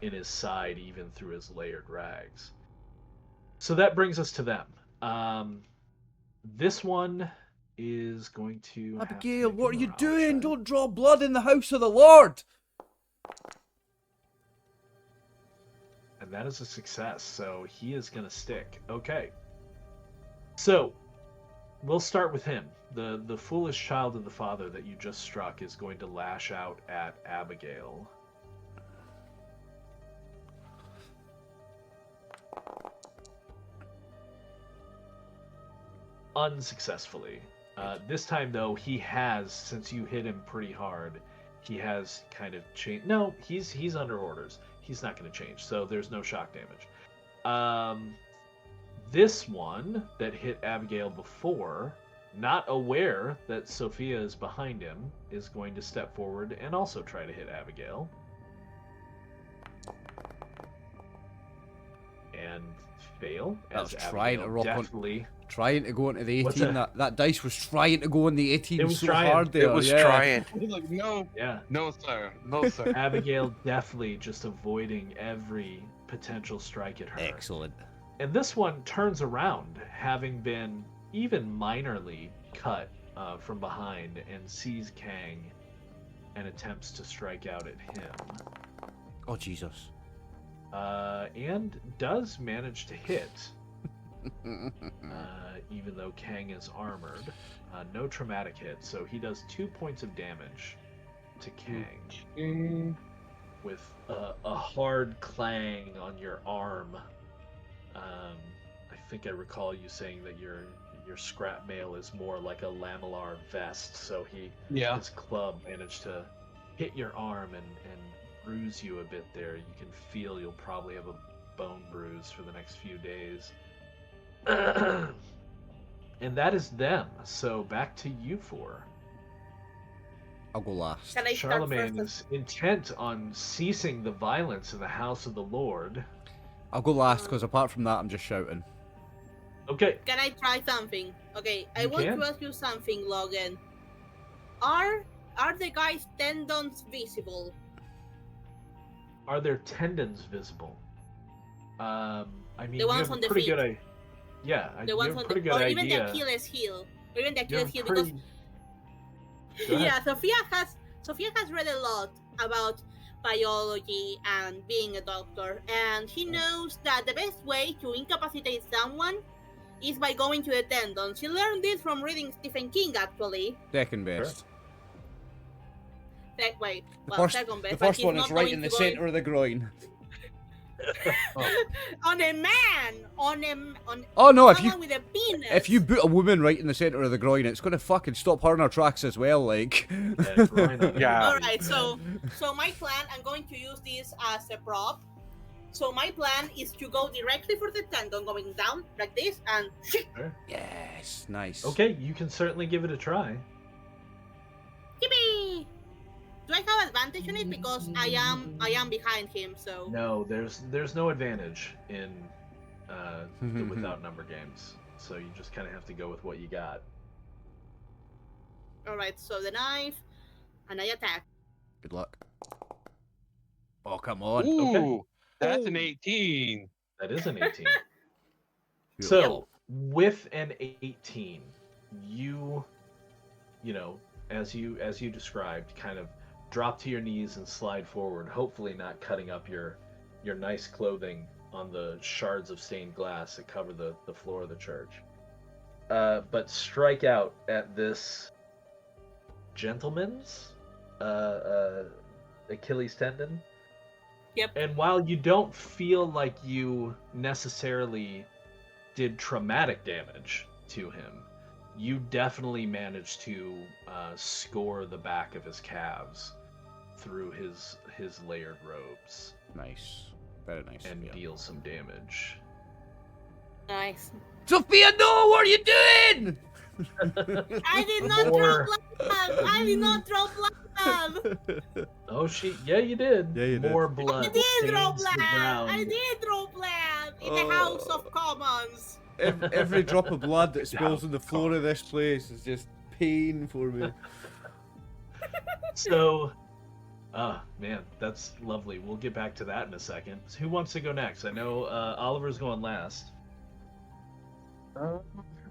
in his side, even through his layered rags. So that brings us to them. This one is going to have to Abigail, make a what are you morale doing? check. Don't draw blood in the house of the Lord! And that is a success, so he is going to stick. Okay. So, we'll start with him. The foolish child of the father that you just struck is going to lash out at Abigail. Unsuccessfully. This time, though, he has, since you hit him pretty hard, he has kind of changed. No, he's under orders. He's not going to change, so there's no shock damage. This one that hit Abigail before, not aware that Sophia is behind him, is going to step forward and also try to hit Abigail. And fail. That As was trying to Abigail rock on- definitely... Trying to go into the What's 18. That dice was trying to go in the 18 It was so trying. hard there. It was yeah. trying. He's like, no, Yeah. no, sir, no, sir. Abigail definitely just avoiding every potential strike at her. Excellent. And this one turns around, having been even minorly cut from behind, and sees Kang and attempts to strike out at him. Oh, Jesus. And does manage to hit, even though Kang is armored. No traumatic hit, so he does 2 points of damage to Kang. With a hard clang on your arm. I think I recall you saying that your scrap mail is more like a lamellar vest, so his club managed to hit your arm and bruise you a bit there. You can feel you'll probably have a bone bruise for the next few days. And that is them. So back to you four. I'll go last. Can I start Charlemagne first? is intent on ceasing the violence in the house of the Lord. I'll go last because apart from that, I'm just shouting. Okay. Can I try something? Okay, I You want can. to ask you something, Logan. Are the guy's tendons visible? Are there tendons visible? I mean, The ones you have on a the pretty feet. good yeah, The you ones have a on pretty the, good or even the idea. Achilles heel, or even the You have Achilles heel, a pretty... because Go ahead. yeah, Sophia has read a lot about biology and being a doctor, and she knows that the best way to incapacitate someone is by going to the tendon. She learned this from reading Stephen King, actually. Second best. Wait, The well, first, second best. the but first he's one not is right going in the to go center of the groin. on a man, on Oh no! If someone with a penis. you boot a woman right in the center of the groin, it's gonna fucking stop her in her tracks as well. Like. Yeah, groin on Yeah. All right, so my plan, I'm going to use this as a prop. So my plan is to go directly for the tendon, going down like this, and Yes, nice. Okay, you can certainly give it a try. yippee! Do I have advantage on it because I am behind him? So No, there's no advantage in the without number games. So you just kind of have to go with what you got. all right, so the knife, and I attack. Good luck. Oh come on. Ooh, that's an 18. That is an 18. Yep. So, with an 18, you know, as you described, kind of drop to your knees and slide forward, hopefully not cutting up your nice clothing on the shards of stained glass that cover the floor of the church. But strike out at this gentleman's Achilles tendon. Yep. And while you don't feel like you necessarily did traumatic damage to him, you definitely managed to score the back of his calves through his layered robes Nice. Very nice. and yeah. deal some damage. Nice. Sophia, no! What are you doing? I did not More- draw blood. I did not draw blood. Oh, yeah, you did. Yeah, you did. More I blood did draw stains blood. the ground. I did draw blood in the House of Commons. Every drop of blood that spills on the floor of this place is just pain for me. So, man, that's lovely. We'll get back to that in a second. So who wants to go next? I know Oliver's going last.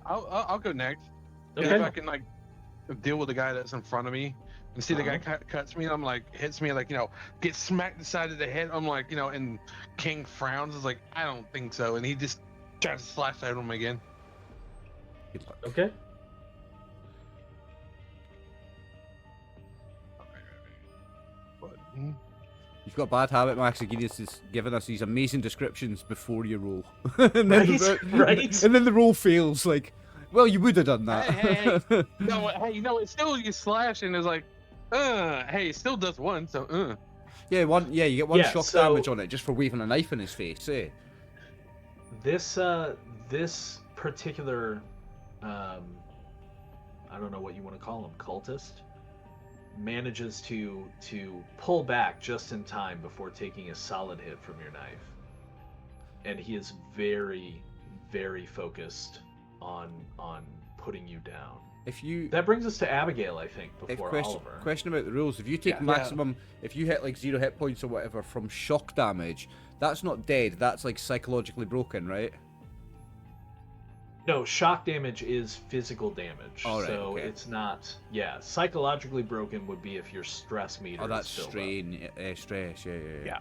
I'll go next. Okay. If I can like deal with the guy that's in front of me and see the guy cuts me, and I'm like hits me, like, you know, get smacked the side of the head. I'm like, you know, and King frowns. Is like, I don't think so, and he just tries to slash at him again. Good luck. Okay. You've got a bad habit, Max, of giving us these amazing descriptions before you roll. And then Right. And then the roll fails, like, well, you would have done that. Hey. No, hey, you know, it's still you slash, and it's like, hey, it still does one, so. Yeah, you get one Yeah, shock so- damage on it just for waving a knife in his face, eh? This particular, I don't know what you want to call him, cultist, manages to pull back just in time before taking a solid hit from your knife, and he is very, very focused on putting you down. That brings us to Abigail, I think, before Oliver. Question about the rules. If you take maximum, if you hit like 0 hit points or whatever from shock damage, that's not dead, that's like psychologically broken, right? No, shock damage is physical damage. All right, so okay. it's not, psychologically broken would be if your stress meter Oh, that's is still strain, stress, yeah.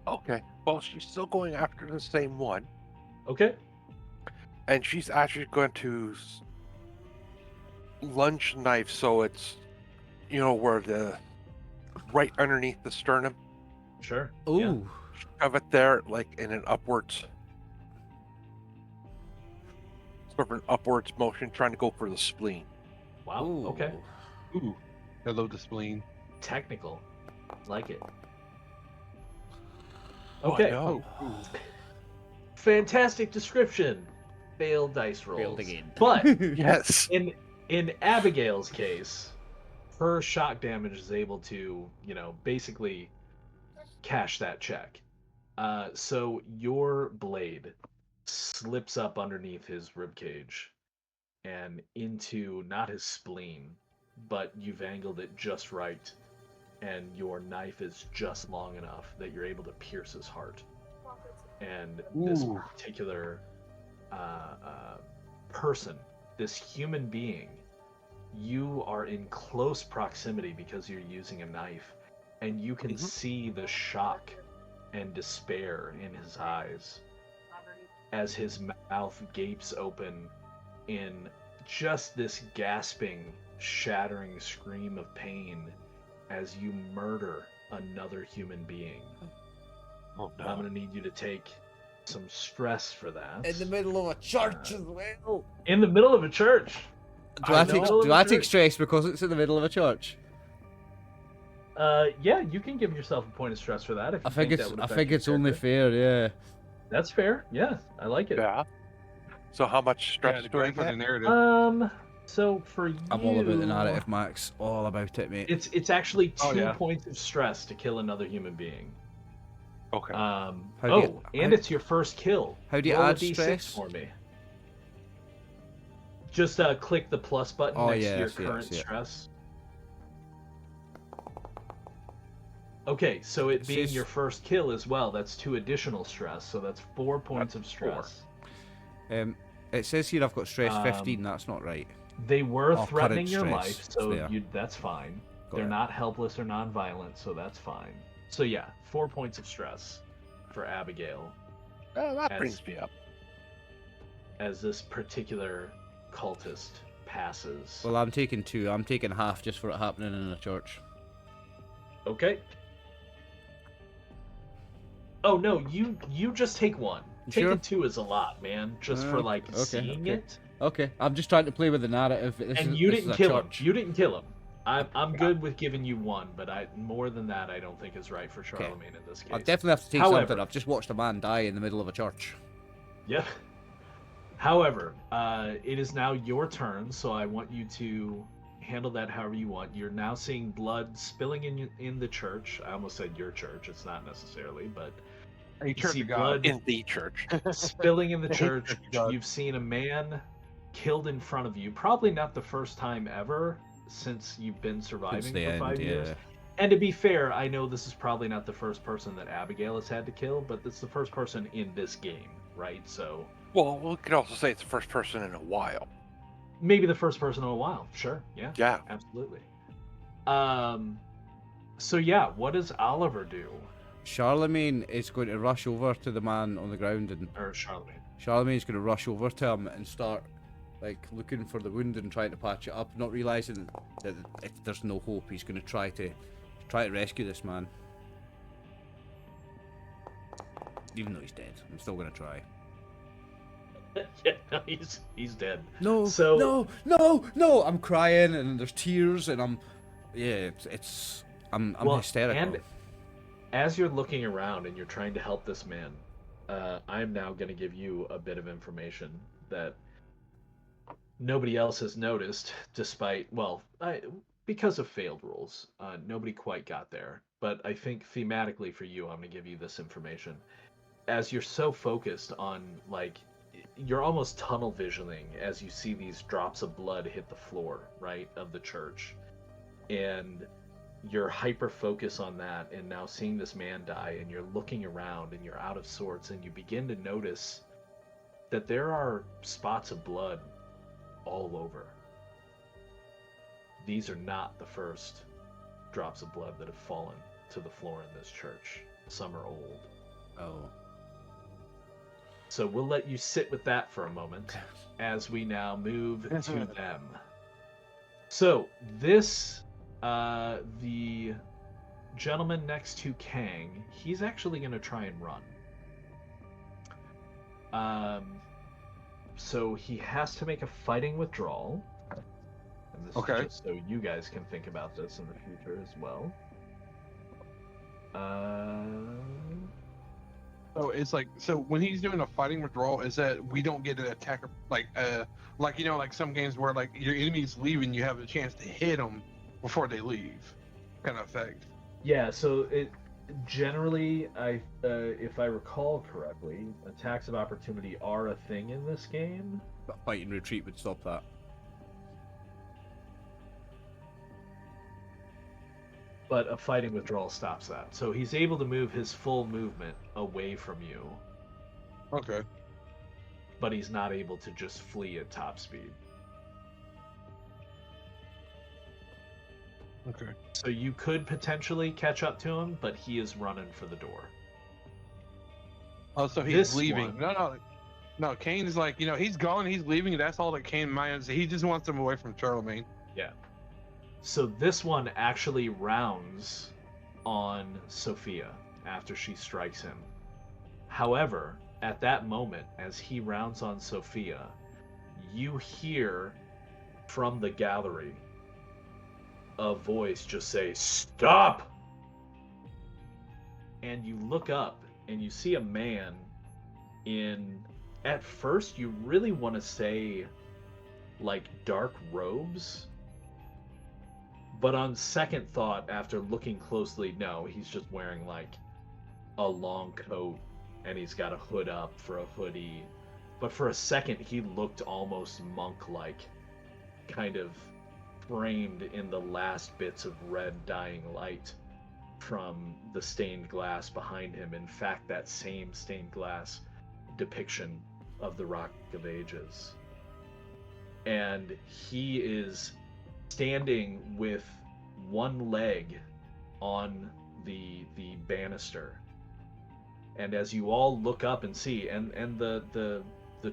Okay. Well, she's still going after the same one, Okay. and she's actually going to lunge knife, so it's, you know, where the right underneath the sternum. Sure. Ooh, Yeah. Shove it there, like in an upwards, sort of an upwards motion, trying to go for the spleen. Wow. Ooh. Okay. Ooh, hello, the spleen. Technical. Like it. Oh, Okay. no. Ooh. Fantastic description. failed dice rolls. Failed again. But Yes. in Abigail's case, her shock damage is able to, basically cash that check. So your blade slips up underneath his ribcage and into not his spleen, but you've angled it just right, and your knife is just long enough that you're able to pierce his heart. And this Ooh. particular person, this human being, you are in close proximity because you're using a knife, and you can see the shock and despair in his eyes as his mouth gapes open in just this gasping, shattering scream of pain as you murder another human being. Oh I'm going to need you to take some stress for that. In the middle of a church as well. In the middle of a church. Do I take stress because it's in the middle of a church? Yeah, you can give yourself a point of stress for that. If you I think it's only fair, yeah. That's fair. Yeah, I like it. Yeah. So how much stress do I for the get? narrative. So for you, I'm all about the narrative, Max. All about it, mate. It's actually 2 Oh, yeah. points of stress to kill another human being. Okay. It's your first kill. How do you Roll a add D6 stress? for me? Just click the plus button next to your current stress. Okay, so it being your first kill as well, that's 2 additional stress, so that's 4 points of stress. It says here I've got stress 15. That's not right. They were current threatening your stress. life, so It's there. that's fine. Got They're it. not helpless or non-violent, so that's fine. So yeah, 4 points of stress for Abigail That as- brings me up. as this particular cultist passes. Well, I'm taking 2. I'm taking half just for it happening in a church. Okay. Oh no, you just take 1. You Taking sure? 2 is a lot, man. Just for Okay, seeing okay. it. Okay, I'm just trying to play with the narrative. And you didn't kill him. You didn't kill him. I'm good with giving you 1, but more than that I don't think is right for Charlemagne in this case. I definitely have to take However- something. I've just watched a man die in the middle of a church. Yeah. However, it is now your turn, so I want you to handle that however you want. You're now seeing blood spilling in the church. I almost said your church. It's not necessarily, but A you church see of God. blood In the church. spilling in the church. Church of God. You've seen a man killed in front of you. Probably not the first time ever since you've been surviving Since the for end, 5 years. yeah. And to be fair, I know this is probably not the first person that Abigail has had to kill, but it's the first person in this game, right? So Well, we could also say it's the first person in a while. maybe the first person in a while. Sure. Yeah. Yeah. Absolutely. So yeah, what does Oliver do? Charlemagne is going to rush over to the man on the ground, and Or Charlemagne? Charlemagne's going to rush over to him and start looking for the wound and trying to patch it up, not realizing that if there's no hope. He's going to try to rescue this man, even though he's dead. I'm still going to try. Yeah, no, he's dead. No, So- no! I'm crying and there's tears and I'm hysterical. And as you're looking around and you're trying to help this man, I'm now going to give you a bit of information that nobody else has noticed, despite, because of failed rules. Nobody quite got there. But I think thematically for you, I'm going to give you this information. As you're so focused on, you're almost tunnel visioning as you see these drops of blood hit the floor, right, of the church. And you're hyper focused on that, and now seeing this man die, and you're looking around and you're out of sorts, and you begin to notice that there are spots of blood all over. These are not the first drops of blood that have fallen to the floor in this church. Some are old. Oh. So we'll let you sit with that for a moment as we now move to them. So this, the gentleman next to Kang, he's actually going to try and run. So he has to make a fighting withdrawal. And this is just so you guys can think about this in the future as well. So it's like, so when he's doing a fighting withdrawal, is that we don't get an attack, like you know, like some games where like your enemy's leaving, you have a chance to hit them before they leave, kind of effect. Yeah, so it generally, if I recall correctly, attacks of opportunity are a thing in this game. But fight and retreat would stop that. But a fighting withdrawal stops that. So he's able to move his full movement away from you, Okay. but he's not able to just flee at top speed. Okay. So you could potentially catch up to him, but he is running for the door. Oh, so he's This leaving. one- No. Kane is like, you know, he's gone, he's leaving. That's all that Kane minds. He just wants them away from Charlemagne. Yeah. So this one actually rounds on Sophia after she strikes him. However, at that moment, as he rounds on Sophia, you hear from the gallery a voice just say, "Stop!" And you look up and you see a man in, at first you really want to say like dark robes, but on second thought, after looking closely, no, he's just wearing like a long coat and he's got a hood up for a hoodie. But for a second, he looked almost monk-like, kind of framed in the last bits of red dying light from the stained glass behind him. In fact, that same stained glass depiction of the Rock of Ages. And he is standing with one leg on the banister. And as you all look up and see, and the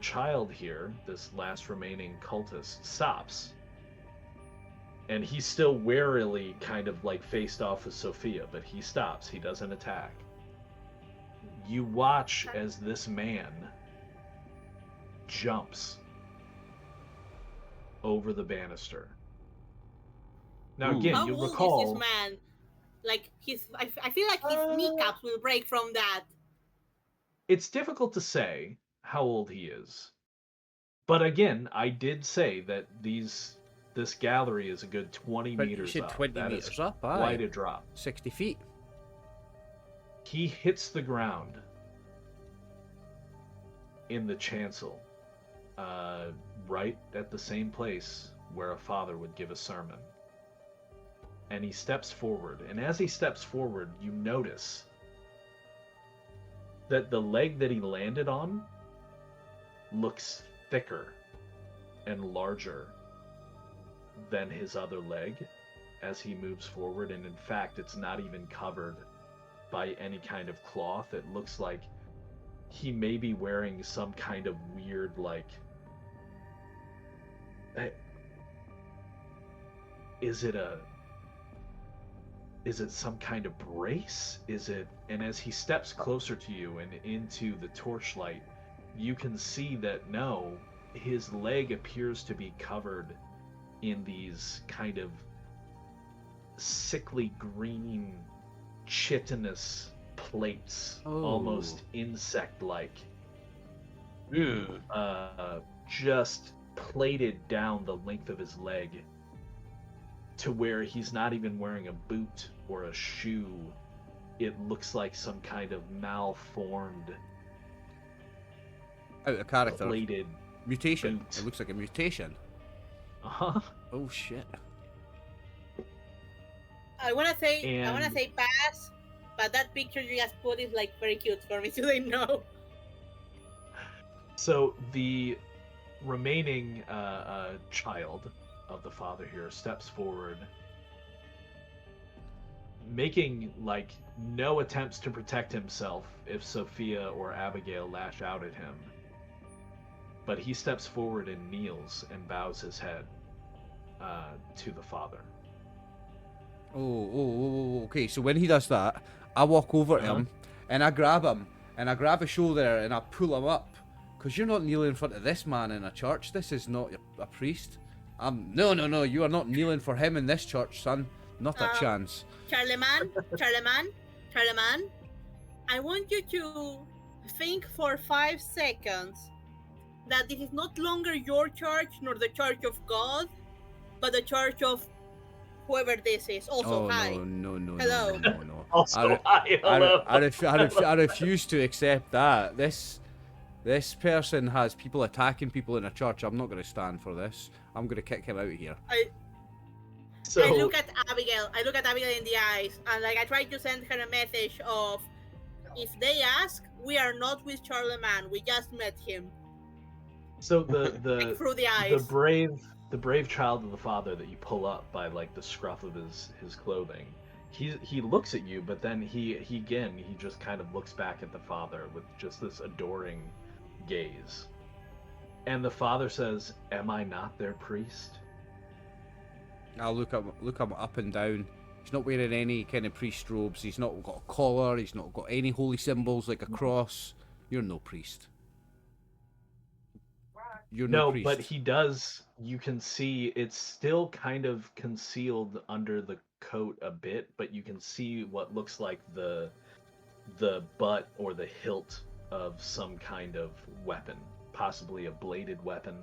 child here, this last remaining cultist, stops. And he's still warily kind of like faced off with Sophia, but he stops. He doesn't attack. You watch as this man jumps over the banister. Now Ooh. again, How you'll old recall is this man? Like I feel like his kneecaps will break from that. it's difficult to say how old he is. But again, I did say that this gallery is a good 20 But you meters said up. 20 That meters is up, aye. quite a drop. 60 feet. He hits the ground in the chancel, right at the same place where a father would give a sermon. And he steps forward, and as he steps forward, you notice that the leg that he landed on looks thicker and larger than his other leg as he moves forward, and in fact, it's not even covered by any kind of cloth. It looks like he may be wearing some kind of weird, like, is it some kind of brace? And as he steps closer to you and into the torchlight, you can see that no, his leg appears to be covered in these kind of sickly green chitinous plates, almost insect-like, Ew. just plated down the length of his leg to where he's not even wearing a boot or a shoe. It looks like some kind of malformed, Out of character. plated Mutation. boot. It looks like a mutation. Uh-huh. Oh shit. I wanna say And- pass, but that picture you just put is like very cute for me, so they know. So the remaining child of the father here steps forward, making like no attempts to protect himself if Sophia or Abigail lash out at him. But he steps forward and kneels and bows his head to the father. Okay. So when he does that, I walk over to Uh-huh. him and I grab him and I grab his shoulder and I pull him up. Because you're not kneeling in front of this man in a church. This is not a priest. No. You are not kneeling for him in this church, son. Not a chance. Charlemagne, I want you to think for 5 seconds that this is not longer your church nor the church of God, but the church of whoever this is. Also, Oh hi. no. Hello. No. Also, hi, hello. I refuse to accept that. This person has people attacking people in a church. I'm not going to stand for this. I'm going to kick him out of here. So, I look at Abigail. I look at Abigail in the eyes, and like I try to send her a message of, if they ask, we are not with Charlemagne. We just met him. so Like, through the eyes. the brave child of the father that you pull up by like the scruff of his clothing. He looks at you, but then he just kind of looks back at the father with just this adoring gaze. And the father says, "Am I not their priest?" I'll look him up and down. He's not wearing any kind of priest robes. He's not got a collar. He's not got any holy symbols like a cross. You're no priest. You're no priest. But he does. You can see it's still kind of concealed under the coat a bit, but you can see what looks like the butt or the hilt of some kind of weapon, possibly a bladed weapon.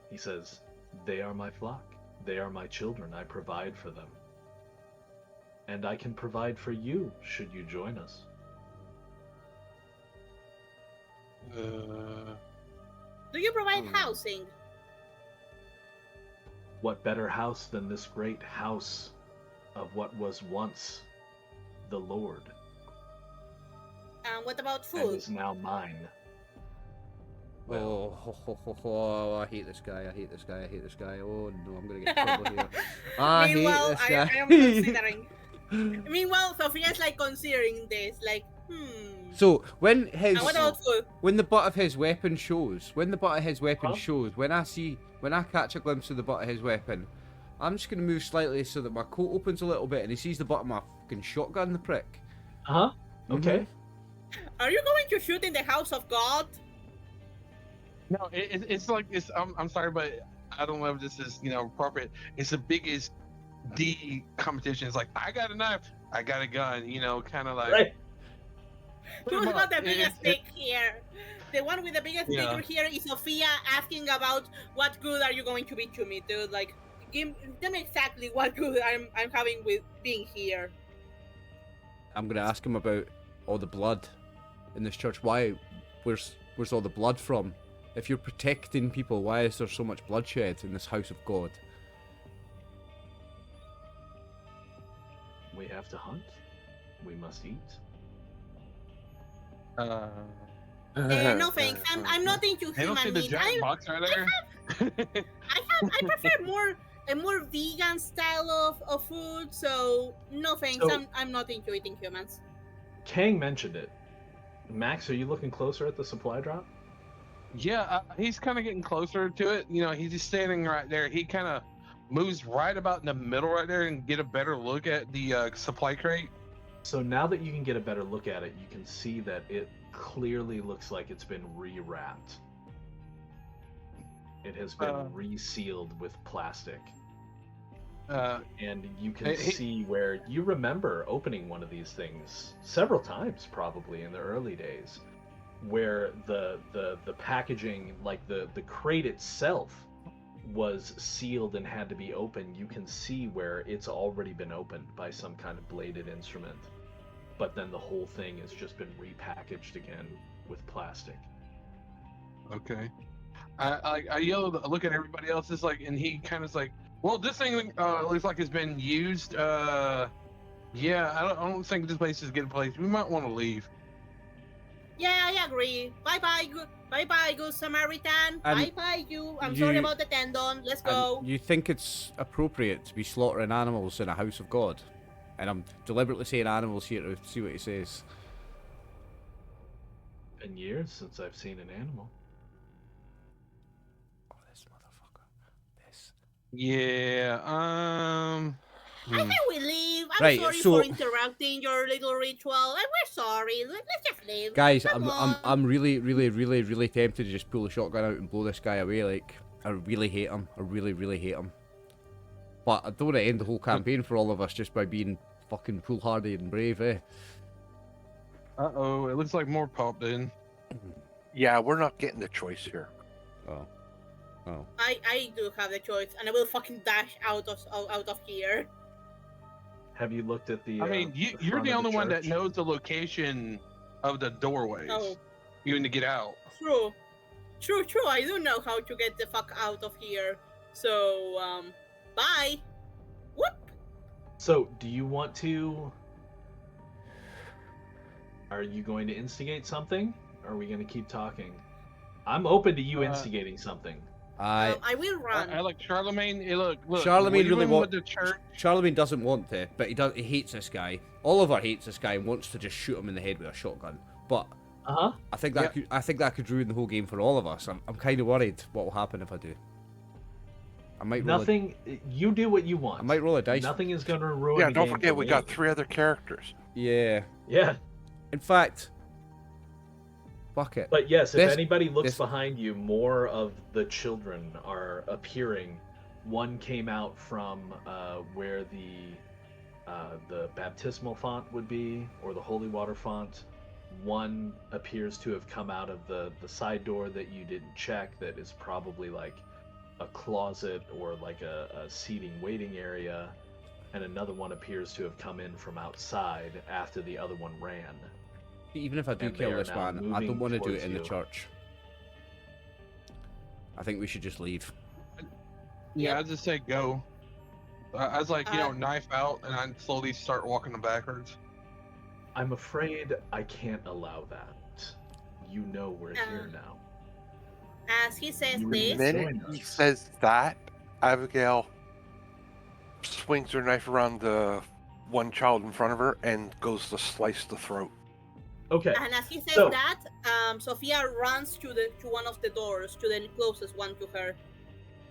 He says, "They are my flock. They are my children. I provide for them. And I can provide for you, should you join us." Do you provide housing? What better house than this great house of what was once the Lord, And what about and food? is now mine? I hate this guy. I hate this guy. Oh no, I'm gonna get in trouble here. I hate Meanwhile, this guy. I am considering. Meanwhile, Sophia's like considering this, like, So when And what about food? when the butt of his weapon shows, when I catch a glimpse of the butt of his weapon, I'm just gonna move slightly so that my coat opens a little bit and he sees the butt of my fucking shotgun, the prick. Huh? Okay. Are you going to shoot in the house of God? No, it's like it's. I'm sorry, but I don't know if this is appropriate. It's the biggest D competition. It's like, I got a knife, I got a gun. Kind of like. Right. Who's got the biggest dick here? The one with the biggest Yeah. dick here is Sophia asking about what good are you going to be to me, dude? Like, tell me exactly what good I'm having with being here. I'm gonna ask him about all the blood in this church. Where's all the blood from? If you're protecting people, why is there so much bloodshed in this house of God? We have to hunt. We must eat. No thanks. I'm not into I don't see human the meat. giant box right there. I prefer a more vegan style of food. So no thanks. So- I'm not into eating humans. Kang mentioned it. Max, are you looking closer at the supply drop? Yeah, he's kind of getting closer to it. He's just standing right there. He kind of moves right about in the middle right there and get a better look at the supply crate. So now that you can get a better look at it, you can see that it clearly looks like it's been rewrapped. It has been resealed with plastic. And you can see where you remember opening one of these things several times, probably in the early days, where the packaging, like the crate itself, was sealed and had to be opened. You can see where it's already been opened by some kind of bladed instrument, but then the whole thing has just been repackaged again with plastic. Okay. I yell, look at everybody else. It's like, and he kind of is like, well, this thing looks like it's been used. Yeah, I don't think this place is a good place. We might want to leave. Yeah, I agree. Bye bye, good Samaritan. And Bye you. I'm sorry about the tendon. Let's go. And you think it's appropriate to be slaughtering animals in a house of God? And I'm deliberately saying animals here to see what he says. Been years since I've seen an animal. Oh, this motherfucker. This. Yeah. I think we leave. I'm Right, sorry so- for interrupting your little ritual. And we're sorry. Let's just leave. Guys, Come on. I'm really tempted to just pull the shotgun out and blow this guy away. Like, I really hate him. I really hate him. But I don't want to end the whole campaign for all of us just by being Fucking foolhardy and brave, eh? Uh-oh, it looks like more popped in. Yeah, we're not getting the choice here. Oh. Oh. I do have the choice, and I will fucking dash out of here. Have you looked at the? I mean, the you're front the of only one that church? knows the location of the doorways, Oh, even to get out. true. I do know how to get the fuck out of here. So, bye. Whoop. So, do you want to? Are you going to instigate something? Or are we going to keep talking? I'm open to you instigating something. I will run. I like Charlemagne. Look, Charlemagne leave really him want- with the church. Charlemagne doesn't want to, but he hates this guy. Oliver hates this guy and wants to just shoot him in the head with a shotgun. But I think that could ruin the whole game for all of us. I'm kind of worried what will happen if I do. I might roll Nothing. You do what you want. I might roll a dice. Nothing is going to ruin. Yeah, the don't game forget for we me. got 3 other characters. Yeah. Yeah. In fact, fuck it. But yes, This- if anybody looks this- behind you, more of the children are appearing. One came out from where the baptismal font would be, or the holy water font. One appears to have come out of the side door that you didn't check. That is probably like a closet or like a seating waiting area. And another one appears to have come in from outside after the other one ran. Even if I do And kill they are this now man, I moving don't want to do it towards in the you. church. I think we should just leave. Yeah, I just say go. I was like, Uh, knife out, and I slowly start walking them backwards. I'm afraid I can't allow that. You know we're here now. As he says You were The this, minute Join he us. says that, Abigail swings her knife around the one child in front of her and goes to slice the throat. Okay. and as he says So- that, Sophia runs to one of the doors, to the closest one to her.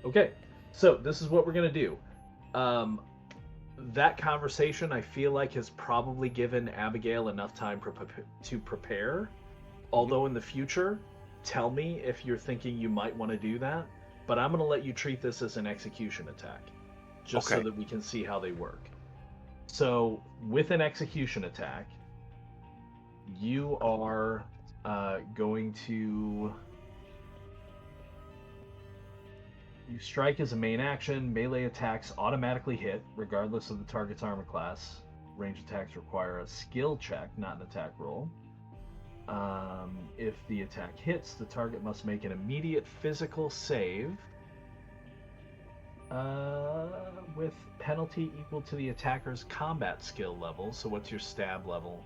Okay, so this is what we're gonna do. That conversation, I feel like, has probably given Abigail enough time to prepare. Although in the future, tell me if you're thinking you might want to do that. But I'm gonna let you treat this as an execution attack, just so Okay. that we can see how they work. So with an execution attack, you are going to. You strike as a main action. Melee attacks automatically hit, regardless of the target's armor class. Range attacks require a skill check, not an attack roll. If the attack hits, the target must make an immediate physical save with penalty equal to the attacker's combat skill level. So what's your stab level?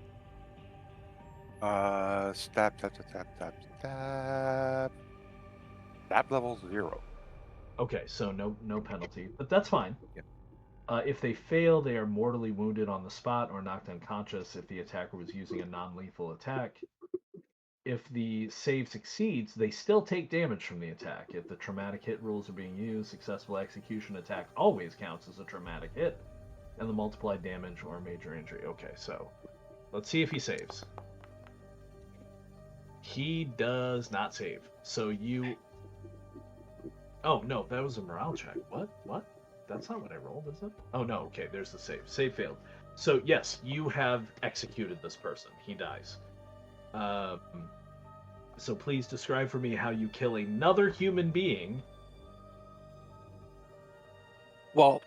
Stab. Stab level 0. Okay, so no penalty, but that's fine. Yep. If they fail, they are mortally wounded on the spot or knocked unconscious if the attacker was using a non-lethal attack. If the save succeeds, they still take damage from the attack. If the traumatic hit rules are being used, successful execution attack always counts as a traumatic hit, and the multiplied damage or major injury. Okay, so let's see if he saves. He does not save. So you... Oh, no, that was a morale check. What? That's not what I rolled, is it? Oh, no, okay, there's the save. Save failed. So, yes, you have executed this person. He dies. So please describe for me how you kill another human being. Well,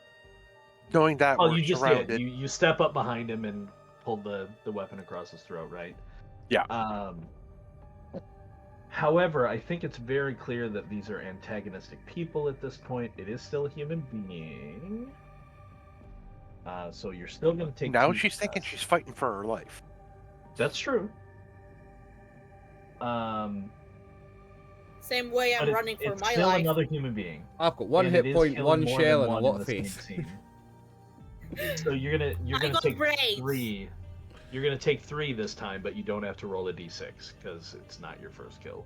knowing that Oh, we're you just surrounded. did. You step up behind him and pull the weapon across his throat, right? Yeah. However, I think it's very clear that these are antagonistic people at this point. It is still a human being. So you're still going to take... Now 2 she's thinking tests. she's fighting for her life. That's true. Same way I'm But running for it's my still life. another human being. I've got one And it hit is point, killing one more shell, than and a one lot of in the same faith. scene. So you're gonna I got take braids. 3. You're gonna take 3 this time, but you don't have to roll a d6 because it's not your first kill.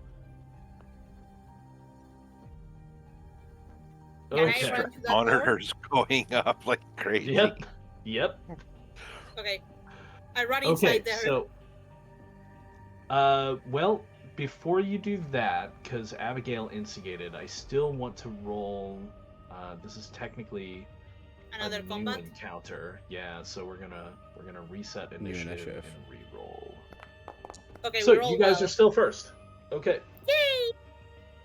Can I Okay. run to that door? Monitors going up like crazy. Yep. Okay. I run Okay. inside there. So, well, before you do that, because Abigail instigated, I still want to roll. This is technically Another a new combat. encounter. Yeah, so we're gonna reset New initiative initiative. and re-roll. Okay, So we roll you guys well. are still first. Okay. Yay!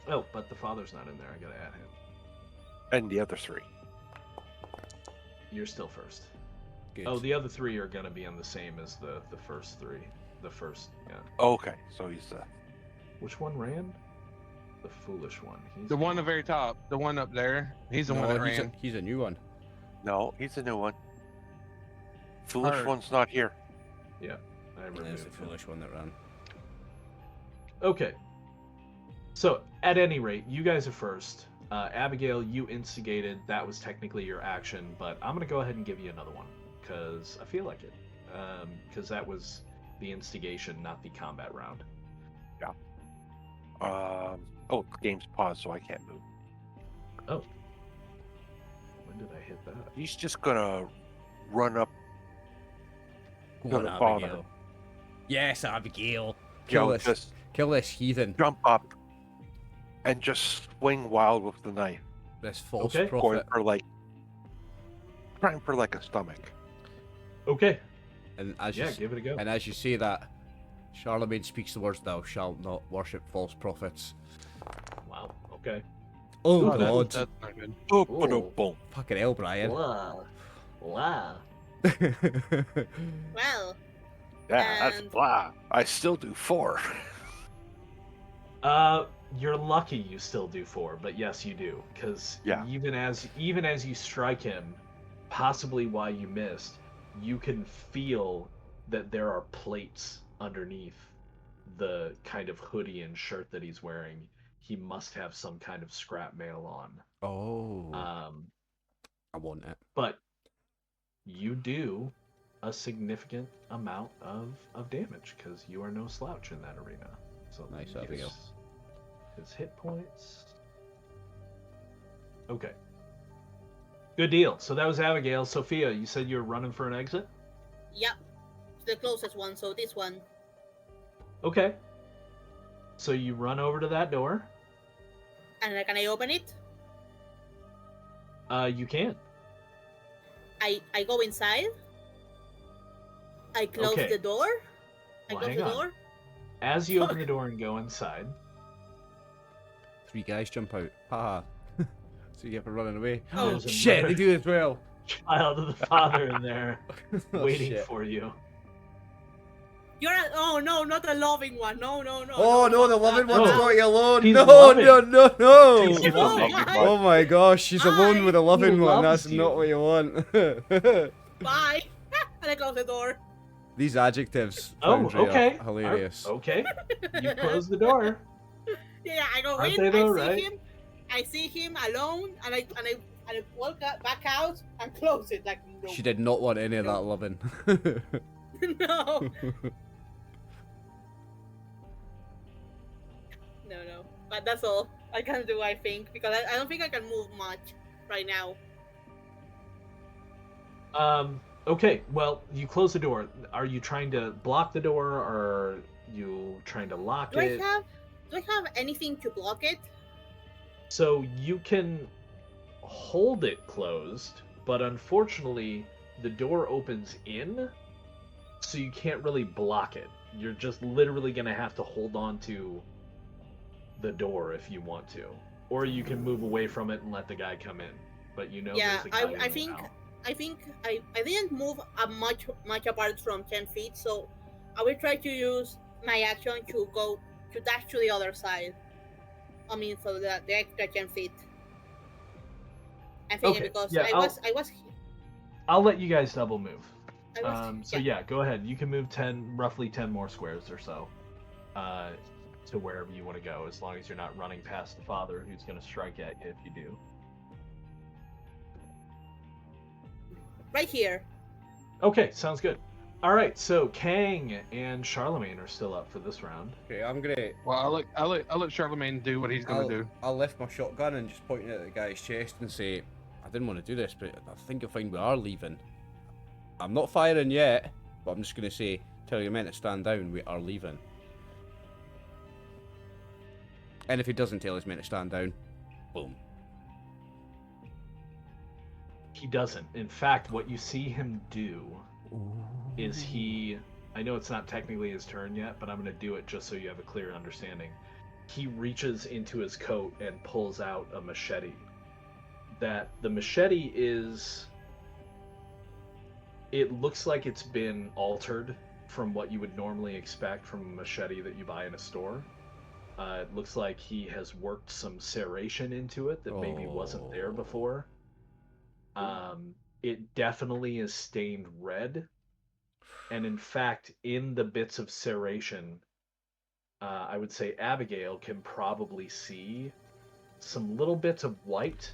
Oh, but the father's not in there. I gotta add him. And the other 3. You're still first. Good. Oh, the other 3 are gonna be on the same as the first 3. The first, yeah. Okay, so he's the. Which one ran? The foolish one. He's The one at the gone. very top, the one up there. He's the one No, that he's ran. he's a new one. No, he's a new one. Foolish Alright. one's not here. I There's removed the him. foolish one that ran. Okay. So, at any rate, you guys are first. Abigail, you instigated. That was technically your action, but I'm going to go ahead and give you another one, because I feel like it. Because that was the instigation, not the combat round. Oh, the game's paused, so I can't move. Oh. When did I hit that? He's just gonna run up Go to on, the father. Abigail. Yes, Abigail. You Kill know, this. just Kill this heathen. jump up and just swing wild with the knife, This false Okay. going prophet. trying for like a stomach. Okay. And as Yeah, you give it a go. and as you say that, Charlemagne speaks the words, "Thou shalt not worship false prophets." Wow. Okay. Oh Ooh, God! That's not good. Boom, Ooh. boom, boom. Fucking hell, Brian. Wow. Wow. Well, Yeah, that's And- blah. I still do 4. You're lucky you still do 4, but yes, you do, because Yeah. even as you strike him, possibly why you missed, you can feel that there are plates underneath the kind of hoodie and shirt that he's wearing. He must have some kind of scrap mail on. Oh, I I want it. But you do a significant amount of damage because you are no slouch in that arena. So Nice, let me Abigail. get his hit points. Okay. Good deal. So that was Abigail. Sophia, you said you were running for an exit? yep. The closest one, so this one. Okay. So you run over to that door. And can I open it? You can. I go inside. I close Okay. the door. I Well, close hang the on. door. As you open the door and go inside, 3 guys jump out. Haha. So you get for running away. Oh, there's a Shit! They murder do as well. child of the father in there Oh, waiting shit. for you. You're oh no, not a loving one. No. Oh no, the loving one's No. got you alone. He's No, loving. no. He's Oh, loving. bye. Oh my gosh, she's alone with a loving He one. loves That's you. not what you want. Bye. And I close the door. These adjectives, Oh, Foundry, are okay. hilarious. Okay. You close the door. Yeah, I go Aren't in. they though, I see right? him. I see him alone, and I walk back out and close it. Like no, She did not want any of that loving. no. No. But that's all I can do, I think, because I don't think I can move much right now. Okay, well, you close the door. Are you trying to block the door, or are you trying to lock Do it? I have anything to block it? So you can hold it closed, but unfortunately, the door opens in, so you can't really block it. You're just literally going to have to hold on to the door if you want to. Or you can move away from it and let the guy come in. But you know Yeah, there's a guy in I there think now. I didn't move much apart from 10 feet, so I will try to use my action to go to dash to the other side. I mean, so the extra 10 feet. I think Okay, because yeah, I was I'll let you guys double move. I was So yeah, go ahead. You can move roughly 10 more squares or so, to wherever you want to go, as long as you're not running past the father, who's going to strike at you if you do. right here. Okay, sounds good. All right, so Kang and Charlemagne are still up for this round. Okay, I'm gonna. Well, I'll let Charlemagne do what he's gonna do. I'll lift my shotgun and just point it at the guy's chest and say, I didn't want to do this, but I think you'll find we are leaving. I'm not firing yet, but I'm just gonna say, tell your men to stand down, we are leaving. And if he doesn't tell his men to stand down, boom. He doesn't. In fact, what you see him do is I know it's not technically his turn yet, but I'm going to do it just so you have a clear understanding. He reaches into his coat and pulls out a machete. The machete it looks like it's been altered from what you would normally expect from a machete that you buy in a store. It looks like he has worked some serration into it that maybe wasn't there before. It definitely is stained red. And in fact, in the bits of serration, I would say Abigail can probably see some little bits of white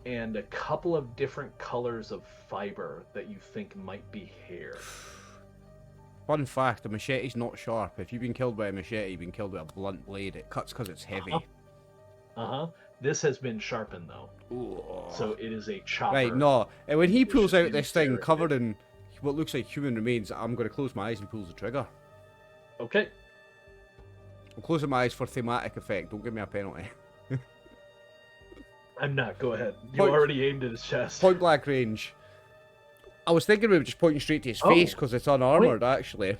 and a couple of different colors of fiber that you think might be hair. Fun fact, a machete's not sharp. If you've been killed by a machete, you've been killed with a blunt blade. It cuts because it's heavy. This has been sharpened, though. Ooh. So it is a chopper. Right, no. And when he pulls out been this thing serrated. covered in what looks like human remains, I'm going to close my eyes and pull the trigger. Okay. I'm closing my eyes for thematic effect. Don't give me a penalty. I'm not. Go ahead. You Point- already aimed at his chest. Point blank range. I was thinking about just pointing straight to his face because it's unarmored, actually.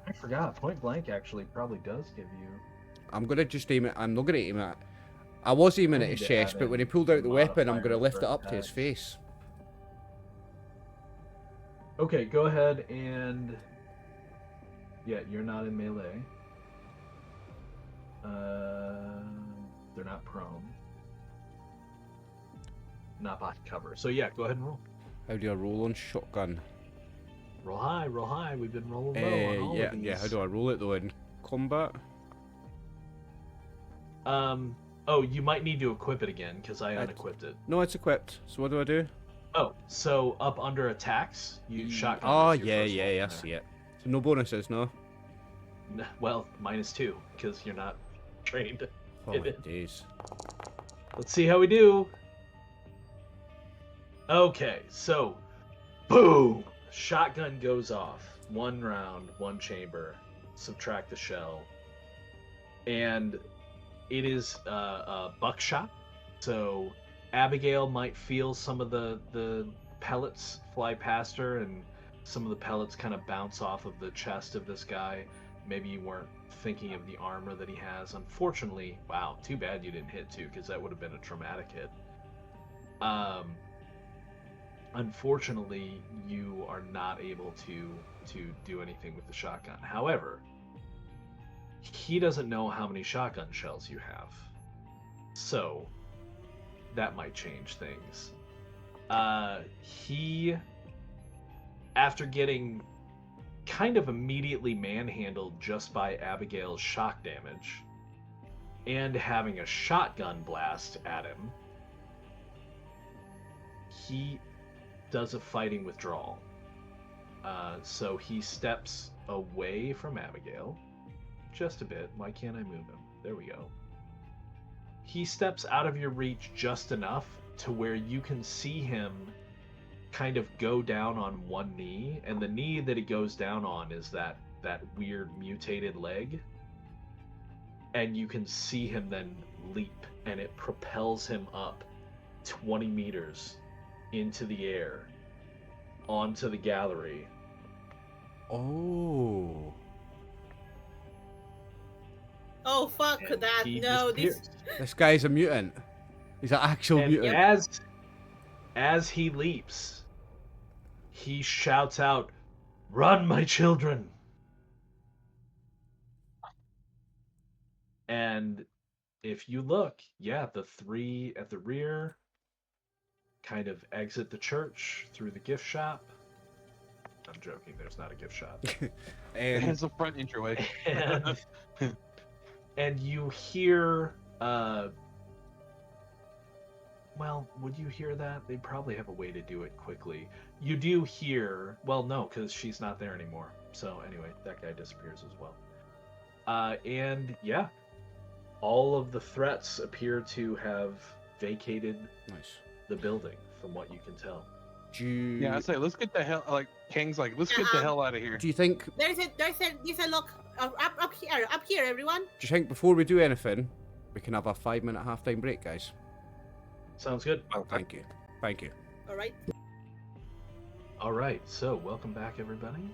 I forgot. Point blank actually probably does give you... I'm going to just aim it. I'm not going to aim at... I was aiming I at need his to chest, add but in when he pulled out the weapon, I'm going to modifiers lift for it up to his attacks. face. Okay, go ahead and... Yeah, you're not in melee. They're not prone. Not body cover. So yeah, go ahead and roll. How do I roll on shotgun? Roll high, roll high. We've been rolling low on all of these. Yeah. How do I roll it though in combat? Oh, you might need to equip it again because I unequipped it. No, it's equipped. So what do I do? Oh, so up under attacks, you shotgun. Oh is your yeah, first yeah, one I there. see it. So no bonuses, no. Well, -2 because you're not trained. Oh in my it. days. Let's see how we do. Okay, so boom! Shotgun goes off. 1 round, 1 chamber. Subtract the shell. And it is a buckshot. So Abigail might feel some of the pellets fly past her, and some of the pellets kind of bounce off of the chest of this guy. Maybe you weren't thinking of the armor that he has. Unfortunately, wow, too bad you didn't hit too, because that would have been a traumatic hit. Unfortunately, you are not able to do anything with the shotgun. However, he doesn't know how many shotgun shells you have, so that might change things. He, after getting kind of immediately manhandled just by Abigail's shock damage and having a shotgun blast at him, he does a fighting withdrawal. So he steps away from Abigail just a bit. Why can't I move him? There we go. He steps out of your reach just enough to where you can see him kind of go down on one knee, and the knee that he goes down on is that weird mutated leg, and you can see him then leap, and it propels him up 20 meters into the air onto the gallery. Oh. Oh fuck and that! he No, this. disappears. This guy's a mutant. He's an actual And mutant. as he leaps, he shouts out, "Run, my children!" And if you look, yeah, the 3 at the rear kind of exit the church through the gift shop. I'm joking, there's not a gift shop. And It's the front entryway. And you hear, well, would you hear that? They probably have a way to do it quickly. You do hear, well, no, because she's not there anymore. So anyway, that guy disappears as well. And yeah, all of the threats appear to have vacated nice. the building, from what you can tell. Do you, Yeah, I say let's get the hell. Like Kang's like, let's get the hell out of here. do you think There's a lock up here, everyone. do you think before we do anything, we can have a 5-minute halftime break, guys? Sounds good. Thank you. Thank you. All right. All right, so welcome back, everybody.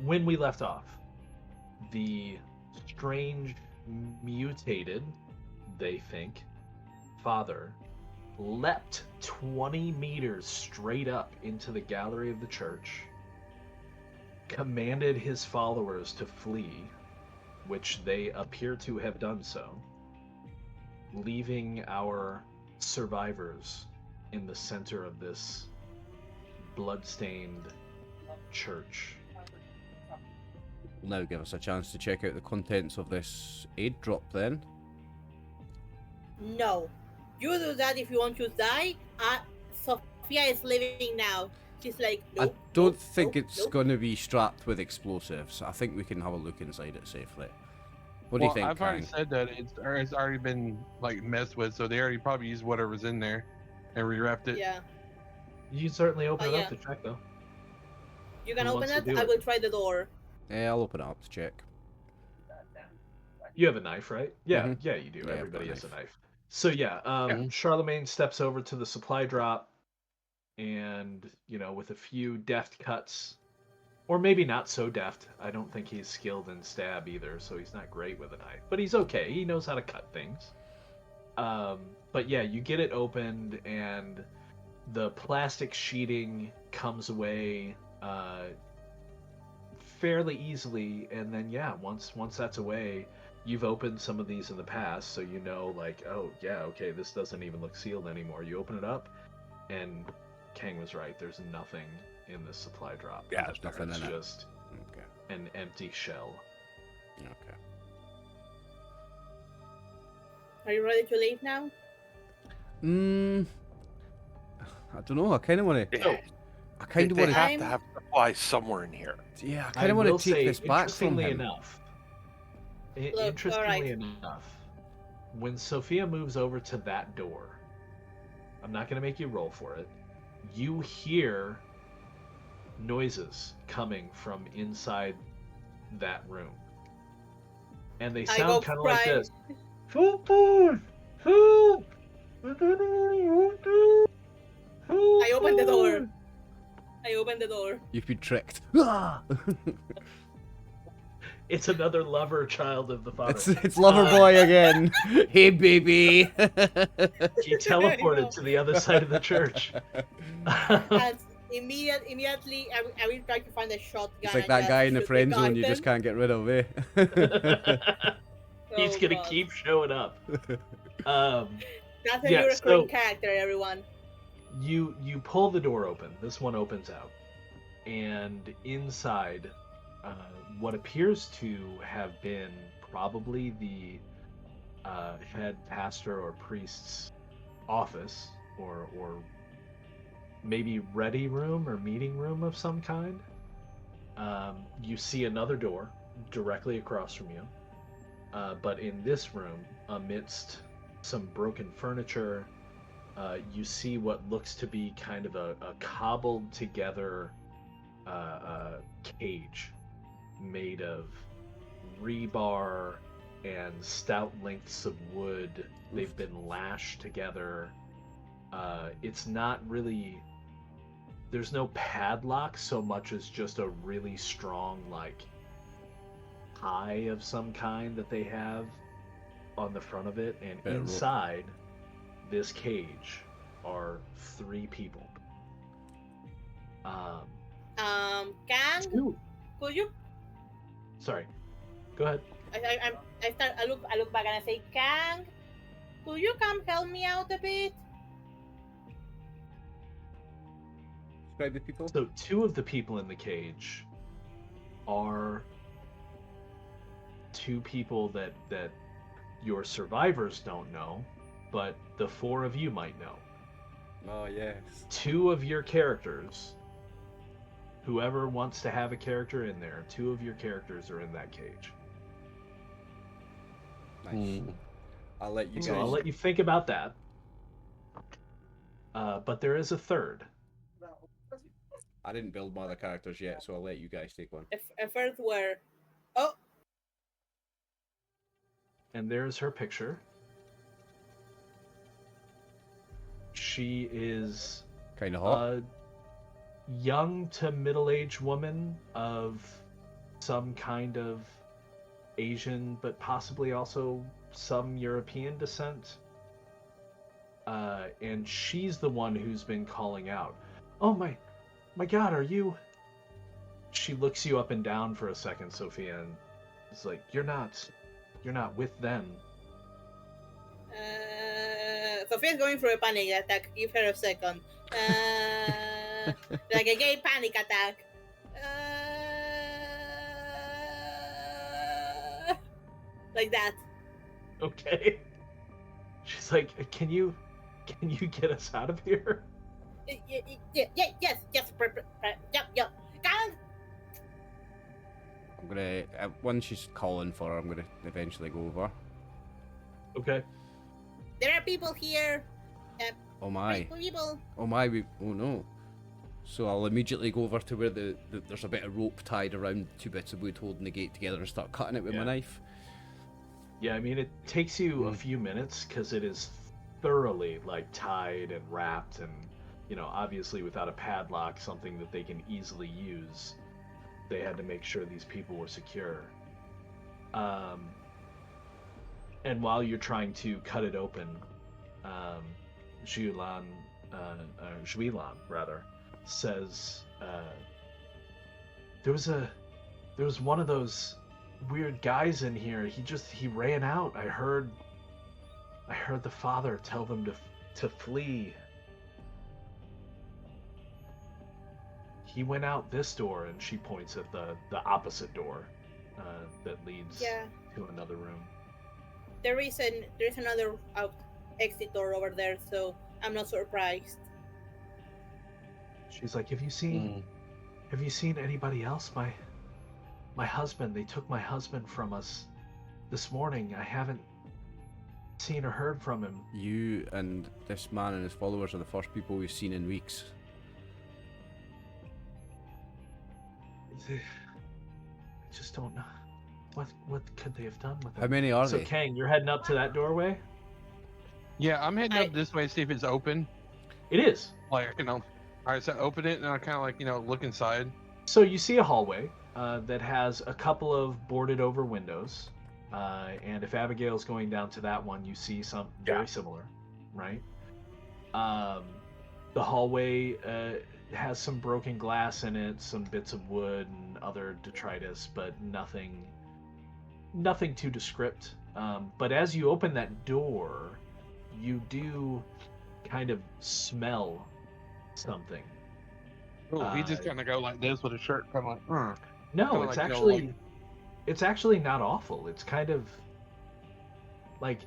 When we left off, the strange, mutated, they think, father leapt 20 meters straight up into the gallery of the church, commanded his followers to flee, which they appear to have done so, leaving our survivors in the center of this bloodstained church. Now give us a chance to check out the contents of this aid drop then. No, you do that if you want to die. Sophia is leaving now. She's like, I nope, don't nope, think nope, it's nope. going to be strapped with explosives. I think we can have a look inside it safely. What do you think, I've already Kang? said that it's already been like messed with, so they already probably used whatever's in there and rewrapped it. Yeah, You can certainly open it yeah. up to check, though. you can Who open wants to it. do I it? will try the door. Yeah, I'll open it up to check. You have a knife, right? Yeah, Mhm. yeah, you do. Yeah, I've Everybody got a has a knife. So yeah, Yeah. Charlemagne steps over to the supply drop, and with a few deft cuts, or maybe not so deft. I don't think he's skilled in stab either, so he's not great with a knife, but he's okay. He knows how to cut things. But yeah, you get it opened, and the plastic sheeting comes away fairly easily, and then once that's away, you've opened some of these in the past, so like, oh yeah, okay, this doesn't even look sealed anymore. You open it up, and Kang was right. There's nothing in the supply drop. Yeah, there's nothing It's in it. just Okay. an empty shell. Okay. Are you ready to leave now? I don't know. I kind of want to. Yeah, I kind of they want to. have to have supplies somewhere in here. Yeah, I kind of want to take this back from interestingly him. enough, Look, interestingly alright. enough, when Sophia moves over to that door, I'm not going to make you roll for it. You hear noises coming from inside that room, and they I go sound kind of like cry. this. Food! Food! I open the door. I open the door. You've been tricked. It's another lover child of the father. It's Loverboy again. Hey, baby. He teleported to the other side of the church. And immediately, I will try to find a shotgun. It's like and that just guy in the shoot friend zone you garden. just can't get rid of, eh? He's Oh, gonna God. keep showing up. That's a Yeah, new recurring so- character, everyone. You pull the door open. This one opens out, and inside, what appears to have been probably the head pastor or priest's office, or maybe ready room or meeting room of some kind. You see another door directly across from you, but in this room, amidst some broken furniture, you see what looks to be kind of a cobbled together cage made of rebar and stout lengths of wood. They've been lashed together. It's not really, there's no padlock so much as just a really strong like tie of some kind that they have on the front of it, and Bit of rope. inside this cage are 3 people. Kang, Two. could you? Sorry, go ahead. I look back and I say, Kang, could you come help me out a bit? Describe the people. So 2 of the people in the cage are 2 people that your survivors don't know, but the 4 of you might know. Oh, yes. 2 of your characters, whoever wants to have a character in there, 2 of your characters are in that cage. Nice. I'll let you guys. So I'll let you think about that. But there is a third. I didn't build my other characters yet, so I'll let you guys take one. A first where? Oh, And there's her picture. She is Kind of hot. a young to middle-aged woman of some kind of Asian, but possibly also some European descent. And she's the one who's been calling out, "Oh my God, are you?" She looks you up and down for a second, Sophia, and it's like, you're not with them. Sophia's going through a panic attack. Give her a second. Like a gay panic attack. Like that. Okay. She's like, can you get us out of here? Yes. Yep. Can't. I'm gonna when she's calling for her, I'm gonna eventually go over. Okay. There are people here. Oh my! People. Oh my! Oh no! So I'll immediately go over to where there's a bit of rope tied around 2 bits of wood holding the gate together and start cutting it with my knife. Yeah, I mean, it takes you a few minutes because it is thoroughly like tied and wrapped, and obviously without a padlock, something that they can easily use. They had to make sure these people were secure. And while you're trying to cut it open, Zhuilan rather, says, there was one of those weird guys in here. He ran out. I heard the father tell them to flee. He went out this door, and she points at the opposite door that leads to another room. There's another exit door over there, so I'm not surprised. She's like, have you seen anybody else? My husband, they took my husband from us this morning. I haven't seen or heard from him. You and this man and his followers are the first people we've seen in weeks. I just don't know. What could they have done with him? How many are So they? Kang, you're heading up to that doorway? Yeah, I'm heading up this way to see if it's open. It is. Like, alright, so open it and I kind of like, look inside. So you see a hallway that has a couple of boarded over windows. And if Abigail's going down to that one, you see some very similar, right? The hallway has some broken glass in it, some bits of wood and other detritus, but nothing too descript. But as you open that door, you do kind of smell something. Oh, he just kind of go like this with a shirt, kind of like. No, it's like, it's actually not awful. It's kind of like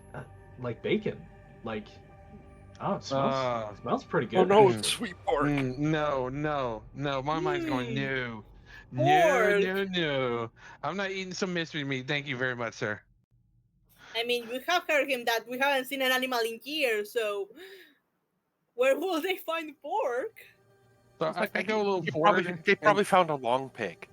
bacon. Like, it smells pretty good. Oh no, it's sweet pork. No. My mind's going no. Pork. No. I'm not eating some mystery meat. Thank you very much, sir. I mean, we have heard him that we haven't seen an animal in years, so where will they find pork? So I go a little forward. They probably found a long pig.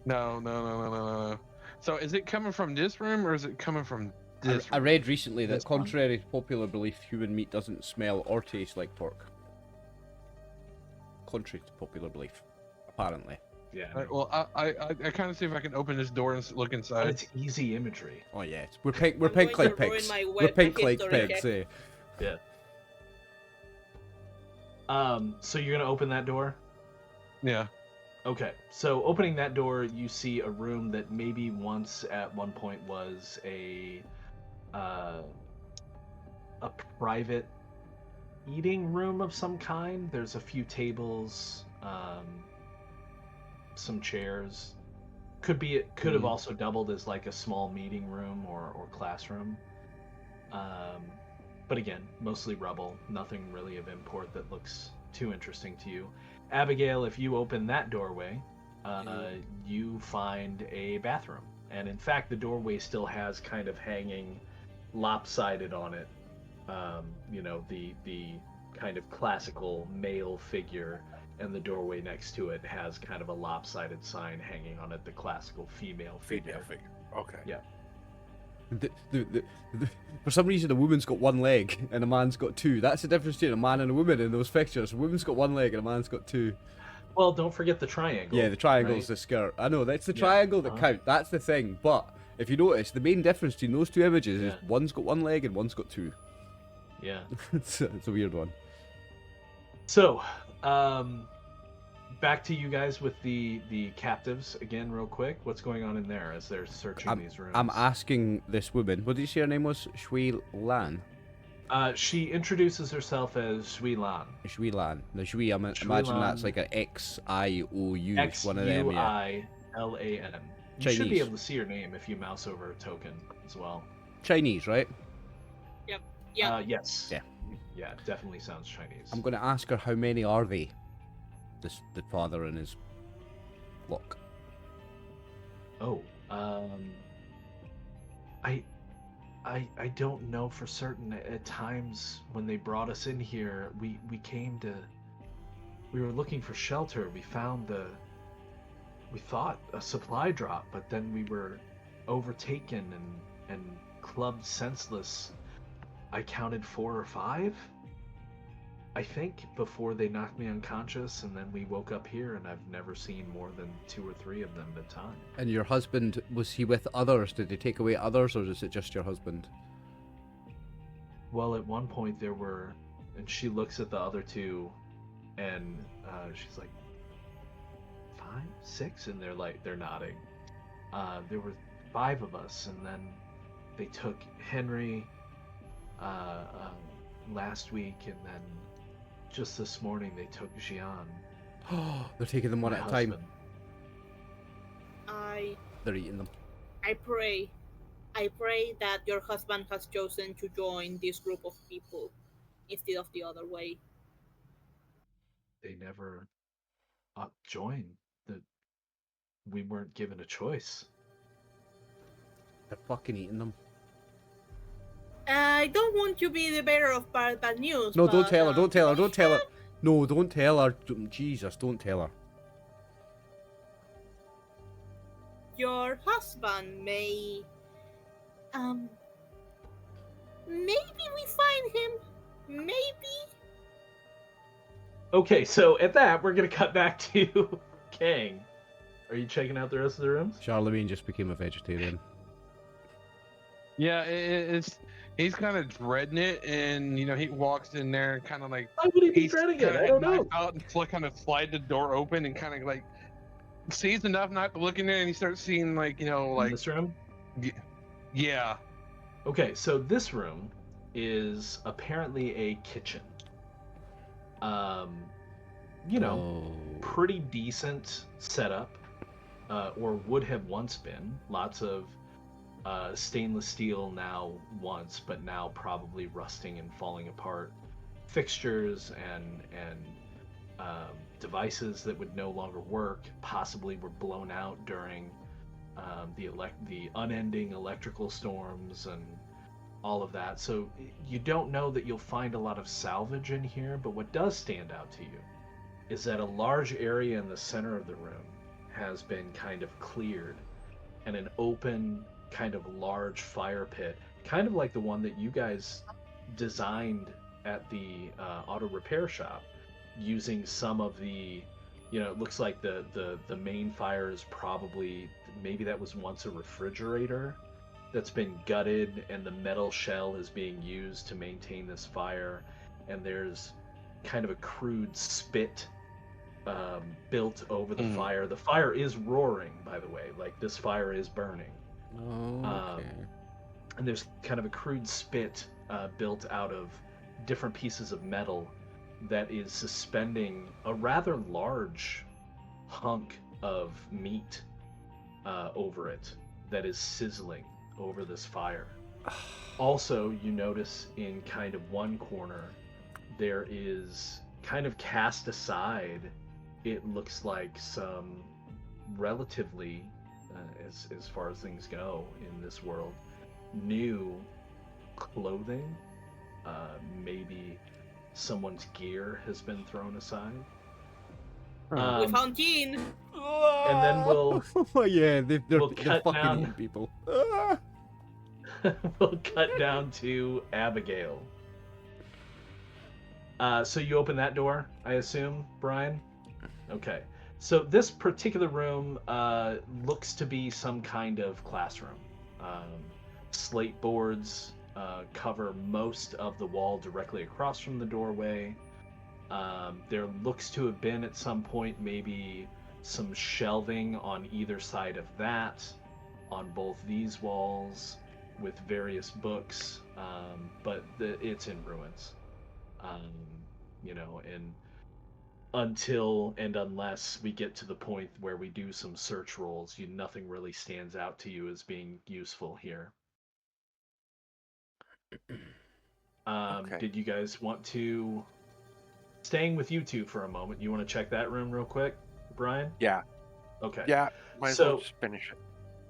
No. So is it coming from this room or is it coming from this I room? read recently that This one? contrary to popular belief, human meat doesn't smell or taste like pork. Contrary to popular belief, apparently. Yeah. Alright, well, I kind of see if I can open this door and look inside. It's easy imagery. Oh yeah, we're pink going like to ruin pigs. my We're pink like history pigs, check. eh? Yeah. So you're gonna open that door? Yeah. Okay, so opening that door, you see a room that maybe once at one point was a private eating room of some kind. There's a few tables, some chairs. Could have also doubled as like a small meeting room or classroom. But again, mostly rubble. Nothing really of import that looks too interesting to you. Abigail, if you open that doorway, you find a bathroom. And in fact, the doorway still has kind of hanging lopsided on it. The kind of classical male figure, and the doorway next to it has kind of a lopsided sign hanging on it, the classical female figure. Okay. Yeah. For some reason, a woman's got one leg and a man's got two. That's the difference between a man and a woman in those pictures. A woman's got one leg and a man's got two. Well, don't forget the triangle. Yeah, the triangle's right? the skirt. I know, that's the Yeah, triangle that counts. That's the thing. But if you notice, the main difference between those two images is Yeah. one's got one leg and one's got two. Yeah. it's a weird one. So, back to you guys with the captives again, real quick. What's going on in there as they're searching these rooms? I'm asking this woman, what did you say her name was? Shui Lan? She introduces herself as Shui Lan. Shui Lan. The Shui, imagine that's like an X-I-O-U. One of them, yeah. X-U-I-L-A-N. You should be Chinese. able to see her name if you mouse over a token as well. Chinese, right? Yeah. Yes. Yeah. Yeah, it definitely sounds Chinese. I'm going to ask her how many are they? The father and his flock. Oh, I don't know for certain. At times when they brought us in here, we were looking for shelter. We thought a supply drop, but then we were overtaken and clubbed senseless. I counted 4 or 5, I think, before they knocked me unconscious, and then we woke up here, and I've never seen more than 2 or 3 of them at a time. And your husband, was he with others? Did they take away others, or is it just your husband? Well, at one point there were, and she looks at the other 2, and she's like, 5, 6, and they're nodding. There were 5 of us, and then they took Henry last week, and then just this morning they took Jian. They're taking them one my at a time. husband. They're eating them. I pray that your husband has chosen to join this group of people instead of the other way. They never joined. We weren't given a choice. They're fucking eating them. I don't want to be the bearer of bad news. No, don't but, tell her, don't tell her, we don't tell her. have- No, don't tell her. Jesus, don't tell her. Your husband may. Maybe we find him. Maybe. Okay, so at that, we're gonna cut back to Kang. Are you checking out the rest of the rooms? Charlemagne just became a vegetarian. Yeah, he's kind of dreading it, and he walks in there and kind of like Why would he be he's dreading it? kinda I don't know. knocked out and kind of slide the door open and kind of like sees enough not to look in there, and he starts seeing like In this room? yeah. Okay, so this room is apparently a kitchen. Oh. Pretty decent setup, or would have once been. Lots of stainless steel now once, but now probably rusting and falling apart. Fixtures and devices that would no longer work, possibly were blown out during the unending electrical storms and all of that. So you don't know that you'll find a lot of salvage in here, but what does stand out to you is that a large area in the center of the room has been kind of cleared, and an open kind of large fire pit, kind of like the one that you guys designed at the auto repair shop, using some of the, it looks like the main fire is probably, maybe that was once a refrigerator that's been gutted, and the metal shell is being used to maintain this fire, and there's kind of a crude spit built over the fire. The fire is roaring, by the way, like this fire is burning. Oh, okay. And there's kind of a crude spit built out of different pieces of metal that is suspending a rather large hunk of meat over it that is sizzling over this fire. Also, you notice in kind of one corner there is kind of cast aside, it looks like some relatively, as far as things go in this world, new clothing. Maybe someone's gear has been thrown aside. We found Jean. And then we'll Oh yeah, they're we'll cut fucking down. eating people. we'll cut down to Abigail. So you open that door, I assume, Brian? Okay. So this particular room looks to be some kind of classroom. Slate boards cover most of the wall directly across from the doorway. There looks to have been at some point maybe some shelving on either side of that, on both these walls, with various books, but it's in ruins. And until and unless we get to the point where we do some search rolls, nothing really stands out to you as being useful here. Okay. Did you guys want to, staying with you two for a moment, you want to check that room real quick, Brian? Yeah. Okay. Yeah. Might as well just finish it.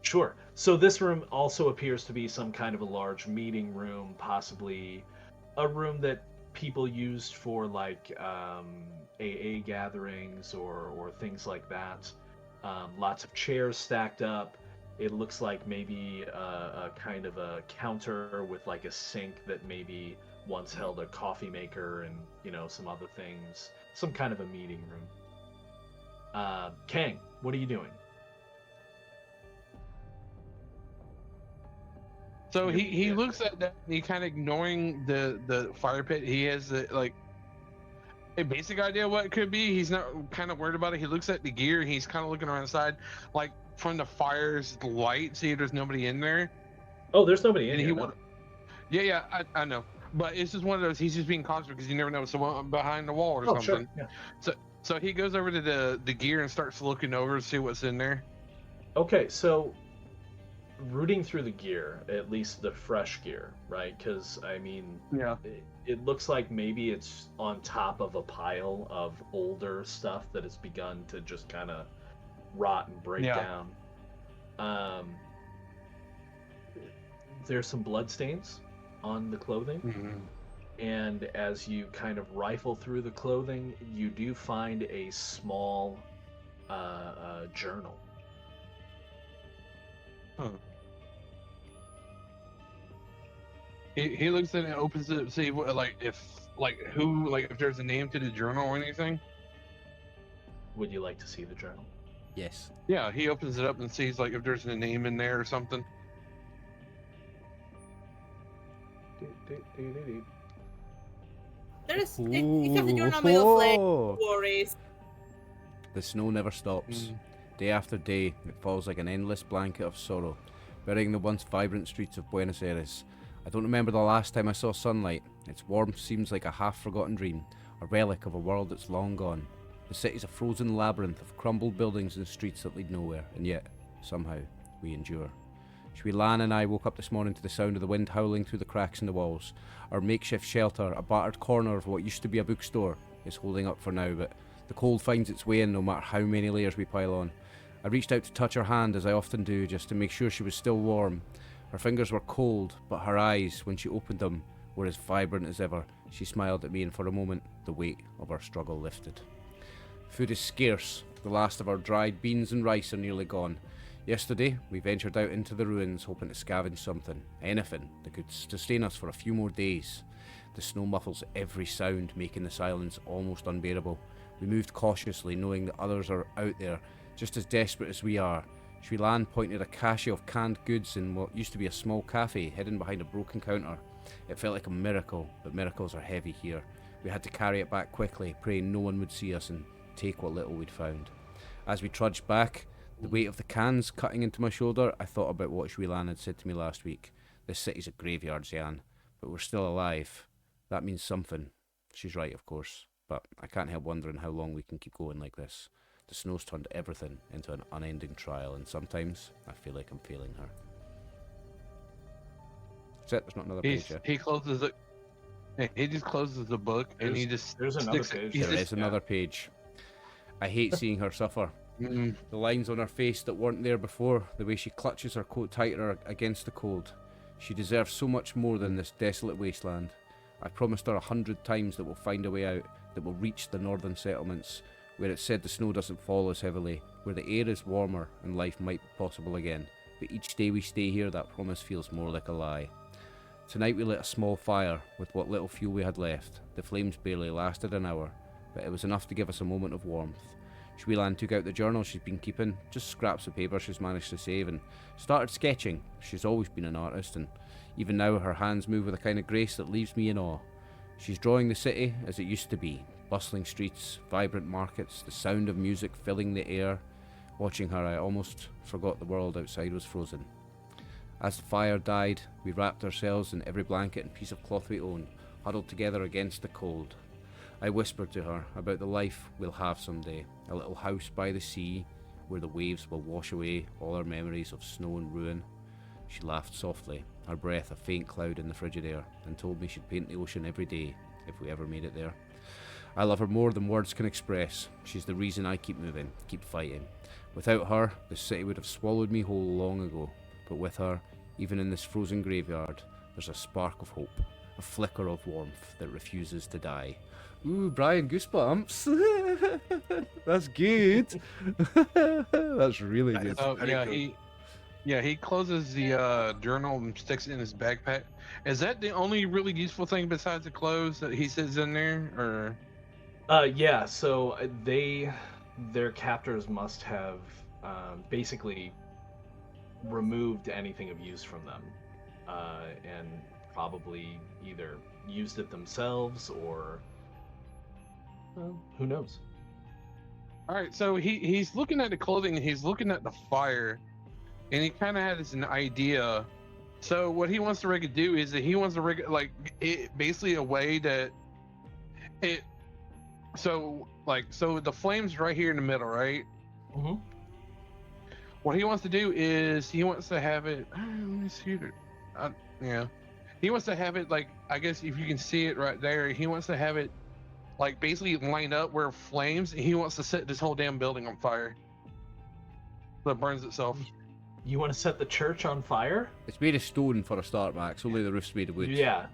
Sure. So this room also appears to be some kind of a large meeting room, possibly a room that people used for like AA gatherings or things like that. Lots of chairs stacked up. It looks like maybe a kind of a counter with like a sink that maybe once held a coffee maker and some other things. Some kind of a meeting room. Kang, what are you doing? So he looks at that and he kind of ignoring the fire pit. He has like a basic idea what it could be. He's not kind of worried about it. He looks at the gear and he's kind of looking around the side, like from the fire's light, see if there's nobody in there. Oh, there's nobody in And here. he Yeah, I know, but it's just one of those. He's just being cautious because you never know someone behind the wall or something. Sure. Yeah. So he goes over to the gear and starts looking over to see what's in there. Okay, so rooting through the gear, at least the fresh gear, right? Because I mean, Yeah. it looks like maybe it's on top of a pile of older stuff that has begun to just kind of rot and break down. There's some blood stains on the clothing. Mm-hmm. And as you kind of rifle through the clothing, you do find a small journal. Huh. He looks at it, opens it, see what if there's a name to the journal or anything. Would you like to see the journal? Yes. Yeah, he opens it up and sees like if there's a name in there or something. It has a journal made of like worries. The snow never stops. Day after day, it falls like an endless blanket of sorrow, burying the once vibrant streets of Buenos Aires. I don't remember the last time I saw sunlight. Its warmth seems like a half-forgotten dream, a relic of a world that's long gone. The city's a frozen labyrinth of crumbled buildings and streets that lead nowhere, and yet, somehow, we endure. Shui Lan and I woke up this morning to the sound of the wind howling through the cracks in the walls. Our makeshift shelter, a battered corner of what used to be a bookstore, is holding up for now, but the cold finds its way in no matter how many layers we pile on. I reached out to touch her hand, as I often do, just to make sure she was still warm. Her fingers were cold, but her eyes, when she opened them, were as vibrant as ever. She smiled at me, and for a moment, the weight of our struggle lifted. Food is scarce. The last of our dried beans and rice are nearly gone. Yesterday, we ventured out into the ruins, hoping to scavenge something, anything, that could sustain us for a few more days. The snow muffles every sound, making the silence almost unbearable. We moved cautiously, knowing that others are out there, just as desperate as we are. Shui Lan pointed a cache of canned goods in what used to be a small cafe, hidden behind a broken counter. It felt like a miracle, but miracles are heavy here. We had to carry it back quickly, praying no one would see us and take what little we'd found. As we trudged back, the weight of the cans cutting into my shoulder, I thought about what Shui Lan had said to me last week. This city's a graveyard, Xian, but we're still alive. That means something. She's right, of course, but I can't help wondering how long we can keep going like this. The snow's turned everything into an unending trial, and sometimes I feel like I'm failing her. That's it, there's not another page. He closes it. He just closes the book and he just there's another sticks page. There is another page. I hate seeing her suffer. The lines on her face that weren't there before, the way she clutches her coat tighter against the cold. She deserves so much more than this desolate wasteland. I promised her 100 times that we'll find a way out, that we'll reach the northern settlements, where it's said the snow doesn't fall as heavily, where the air is warmer and life might be possible again. but each day we stay here, that promise feels more like a lie. Tonight we lit a small fire with what little fuel we had left. The flames barely lasted an hour, but it was enough to give us a moment of warmth. Shwelan took out the journal she's been keeping, just scraps of paper she's managed to save, and started sketching. She's always been an artist, and even now her hands move with a kind of grace that leaves me in awe. She's drawing the city as it used to be, bustling streets, vibrant markets, the sound of music filling the air. Watching her, I almost forgot the world outside was frozen. As the fire died, we wrapped ourselves in every blanket and piece of cloth we owned, huddled together against the cold. I whispered to her about the life we'll have someday, a little house by the sea, where the waves will wash away all our memories of snow and ruin. She laughed softly, her breath a faint cloud in the frigid air, and told me she'd paint the ocean every day, if we ever made it there. I love her more than words can express. She's the reason I keep moving, keep fighting. Without her, the city would have swallowed me whole long ago. But with her, even in this frozen graveyard, there's a spark of hope, a flicker of warmth that refuses to die. Ooh, Brian, goosebumps. That's good. That's really good. Oh yeah, he closes the journal and sticks it in his backpack. Is that the only really useful thing besides the clothes that he says in there, or? Yeah. So their captors must have basically removed anything of use from them, and probably either used it themselves or, well, who knows. All right, so he's looking at the clothing and he's looking at the fire, and he kind of has an idea. So what he wants to do is that he wants to like it basically a way that it. So the flames right here in the middle, right? Mm-hmm. What he wants to do is he wants to have it. Let me see it. Yeah, he wants to have it like, I guess if you can see it right there, he wants to have it like basically line up where flames, and he wants to set this whole damn building on fire so it burns itself. You want to set the church on fire? It's made of stone for a start, Max. Only the roof's made of wood. Yeah.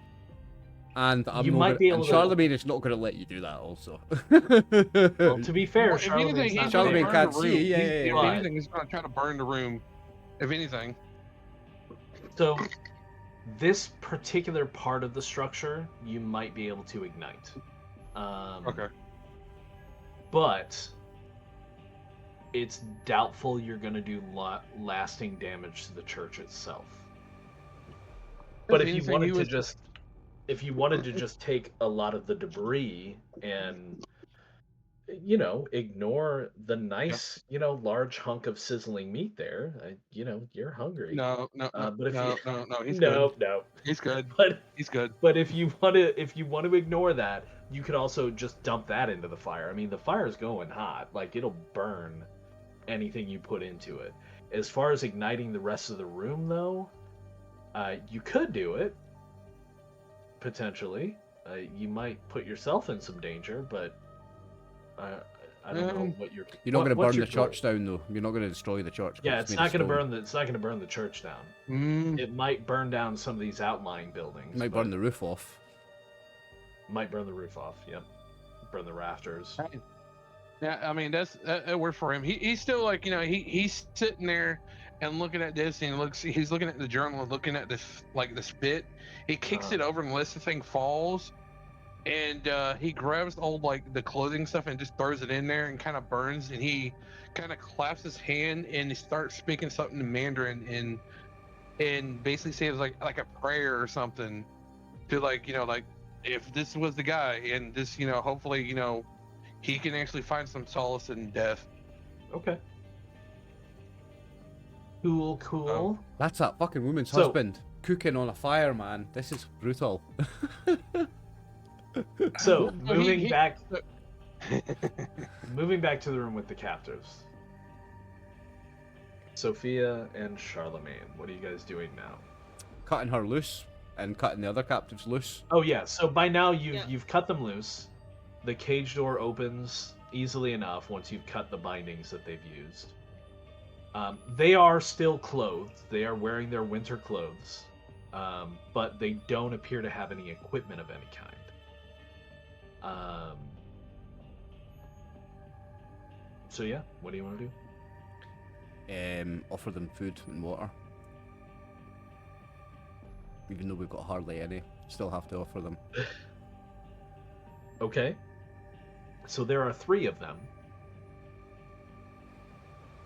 And You might be able to- Charlemagne is not going to let you do that. Also. Well, to be fair, Well, if anything, Charlemagne's not Charlemagne there. can't burn the room. see, yeah, If yeah. anything, he's going to try to burn the room. If anything. So, this particular part of the structure, you might be able to ignite. Okay. But it's doubtful you're going to do lasting damage to the church itself. But if you wanted to just take a lot of the debris and, ignore the nice, large hunk of sizzling meat there, you're hungry. No. But if no. He's no, good. no. He's good. But He's good. But if you want to ignore that, you could also just dump that into the fire. I mean, the fire's going hot. Like, it'll burn anything you put into it. As far as igniting the rest of the room, though, you could do it, potentially. You might put yourself in some danger, but I don't know what you're. You're not going to burn the goal? church down, though. You're not going to destroy the church. Yeah, it's it's made not of going to stone. burn it's not going to burn the church down. Mm. It might burn down some of these outlying buildings. It might burn the roof off. Might burn the roof off. Yep. Burn the rafters. Yeah, I mean that worked for him. He's still like, he's sitting there and looking at this, and he's looking at the journal and looking at this bit. He kicks it over and lets the thing falls, and he grabs all the clothing stuff and just throws it in there and kind of burns, and he kind of claps his hand and he starts speaking something in Mandarin and basically says like a prayer or something to if this was the guy, and this hopefully he can actually find some solace in death. Okay. Cool. Oh. That's that fucking woman's So- husband cooking on a fire, man. This is brutal. So Well, moving back to the room with the captives. Sophia and Charlemagne, what are you guys doing now? Cutting her loose and cutting the other captives loose. Oh yeah, so by now Yeah. you've cut them loose. The cage door opens easily enough once you've cut the bindings that they've used. They are still clothed. They are wearing their winter clothes, but they don't appear to have any equipment of any kind. So yeah, what do you want to do? offer them food and water. Even though we've got hardly any, still have to offer them. Okay. So there are 3 of them.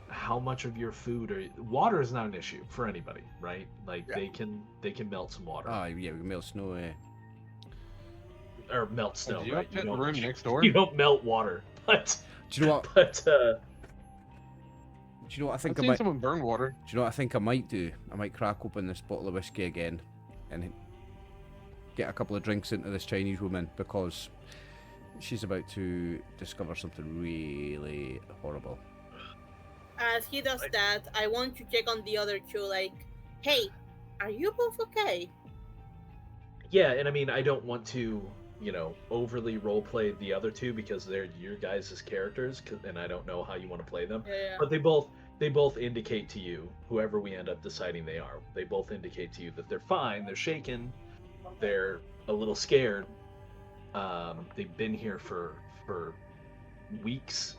How much of your food water is not an issue for anybody, right? Like they can melt some water. Ah, yeah, we can melt snow. Or melt snow, Do you right? have the room next door? You don't melt water, but Do you know what? but Do you know what I think I've I seen might? someone burn water. Do you know what I think I might do? I might crack open this bottle of whiskey again, and get a couple of drinks into this Chinese woman because she's about to discover something really horrible. As he does that, I want to check on the other 2, like, hey, are you both okay? yeah, and I mean I don't want to, overly roleplay the other 2 because they're your guys' characters, and I don't know how you want to play them. Yeah. But they both indicate to you, whoever we end up deciding they are, they both indicate to you that they're fine, they're shaken, they're a little scared. They've been here for weeks.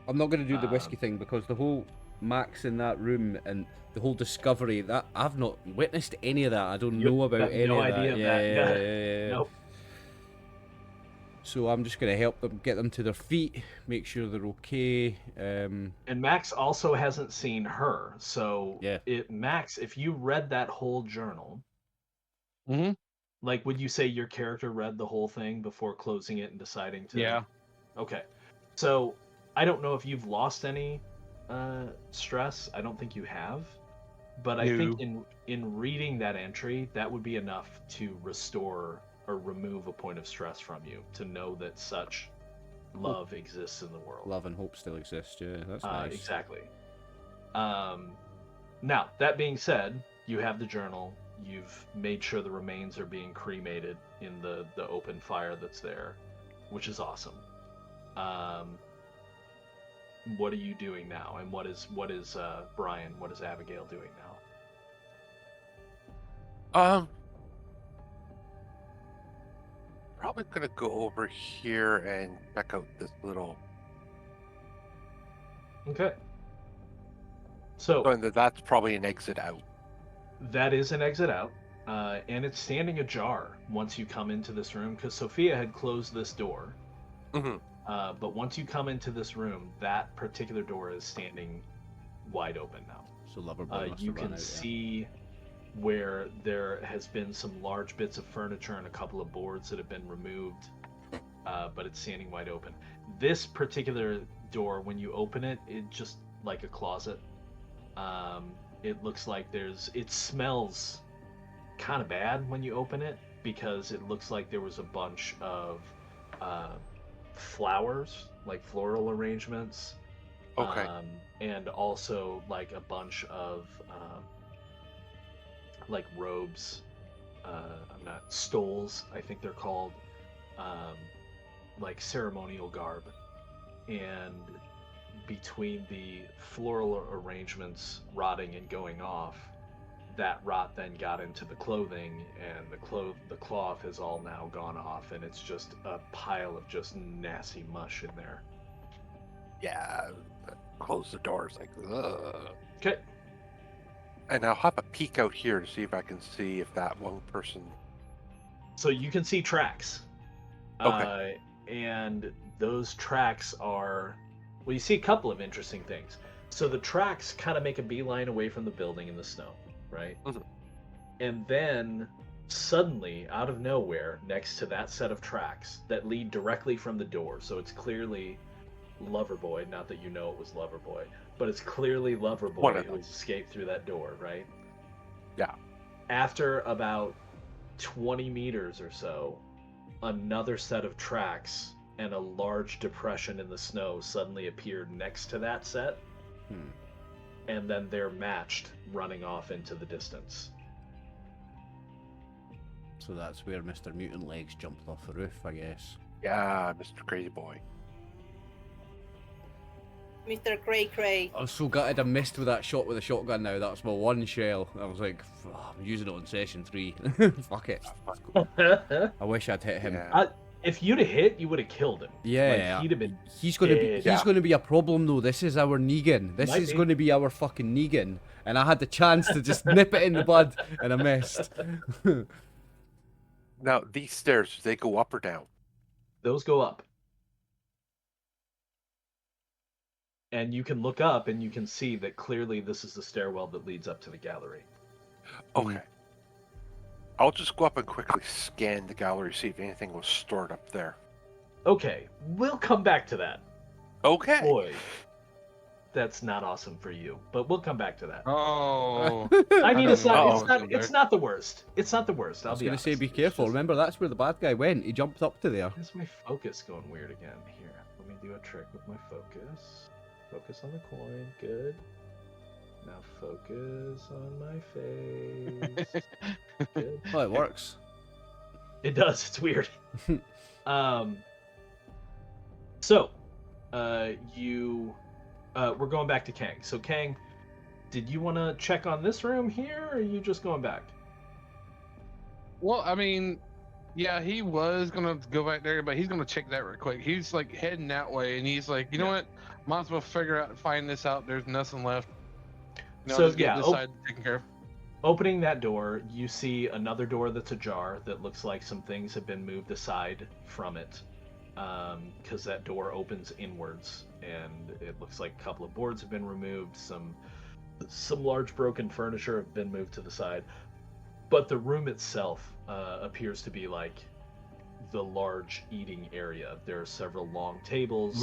I'm not going to do the whiskey thing because the whole Max in that room and the whole discovery that I've not witnessed any of that. I don't know about any no of idea that. of Yeah. that. Nope. So I'm just going to help them, get them to their feet, make sure they're okay. And Max also hasn't seen her, so Yeah. Max, if you read that whole journal, Mm-hmm. like, would you say your character read the whole thing before closing it and deciding to? Yeah. Okay. So I don't know if you've lost any stress. I don't think you have, but I think in reading that entry, that would be enough to restore or remove a point of stress from you, to know that such love exists in the world. Love and hope still exist. Yeah, that's nice. Exactly. Now, that being said, you have the journal. You've made sure the remains are being cremated in the open fire that's there, which is awesome. What are you doing now? And what is Brian? What is Abigail doing now? Probably gonna go over here and check out this little. Okay. So That's probably an exit out. that is an exit out, and it's standing ajar once you come into this room because Sophia had closed this door. Mm-hmm. But once you come into this room, that particular door is standing wide open now. So Loverboy must You have run can out, see where there has been some large bits of furniture and a couple of boards that have been removed, but it's standing wide open. This particular door, when you open it, it just like a closet. It looks like it smells kind of bad when you open it because it looks like there was a bunch of flowers, like floral arrangements. Okay. And also like a bunch of like robes, stoles, I think they're called, like ceremonial garb. And between the floral arrangements rotting and going off, that rot then got into the clothing, and the cloth has all now gone off, and it's just a pile of just nasty mush in there. Yeah. Close the doors like. Ugh. Okay. And I'll have a peek out here to see if I can see if that one person. So you can see tracks. Okay. And those tracks are, well, you see a couple of interesting things. So the tracks kind of make a beeline away from the building in the snow, right? Mhm. And then suddenly, out of nowhere, next to that set of tracks that lead directly from the door, so it's clearly Loverboy, not that you know it was Loverboy, but it's clearly Loverboy who has escaped through that door, right? Yeah. After about 20 meters or so, another set of tracks and a large depression in the snow suddenly appeared next to that set. And then they're matched, running off into the distance. So that's where Mr. Mutant Legs jumped off the roof, I guess. Yeah, Mr. Crazy Boy. Mr. Cray Cray. I was so gutted I missed with that shot with a shotgun now. That's my one shell. I was like, I'm using it on session 3. Fuck it. I wish I'd hit him. Yeah. If you'd have hit, you would have killed him. Yeah, like, he'd have been. he's gonna be. dead. He's gonna be a problem though. This is our Negan. This Might is be. gonna be our fucking Negan. And I had the chance to just nip it in the bud, and I missed. Now, these stairs, they go up or down? Those go up. And you can look up and you can see that clearly this is the stairwell that leads up to the gallery. Okay. I'll just go up and quickly scan the gallery, see if anything was stored up there. Okay, we'll come back to that. Okay. Boy, that's not awesome for you, but we'll come back to that. Oh. I mean, it's don't not. know. It's not the worst. It's not the worst. I I'll was be gonna honest. say, be It's careful. just- Remember, that's where the bad guy went. He jumped up to there. Why is my focus going weird again? Here, let me do a trick with my focus. Focus on the coin. Good. Now focus on my face. Good. Oh, it works. It does. It's weird. So, we're going back to Kang. So, Kang, did you want to check on this room here, or are you just going back? Well, I mean, yeah, he was gonna go back there, but he's gonna check that real quick. He's like heading that way, and he's like, you know what? Might as well find this out. There's nothing left. No, So, just get yeah, this side taken care of. Opening that door, you see another door that's ajar that looks like some things have been moved aside from it, because that door opens inwards, and it looks like a couple of boards have been removed, some large broken furniture have been moved to the side, but the room itself appears to be like the large eating area. There are several long tables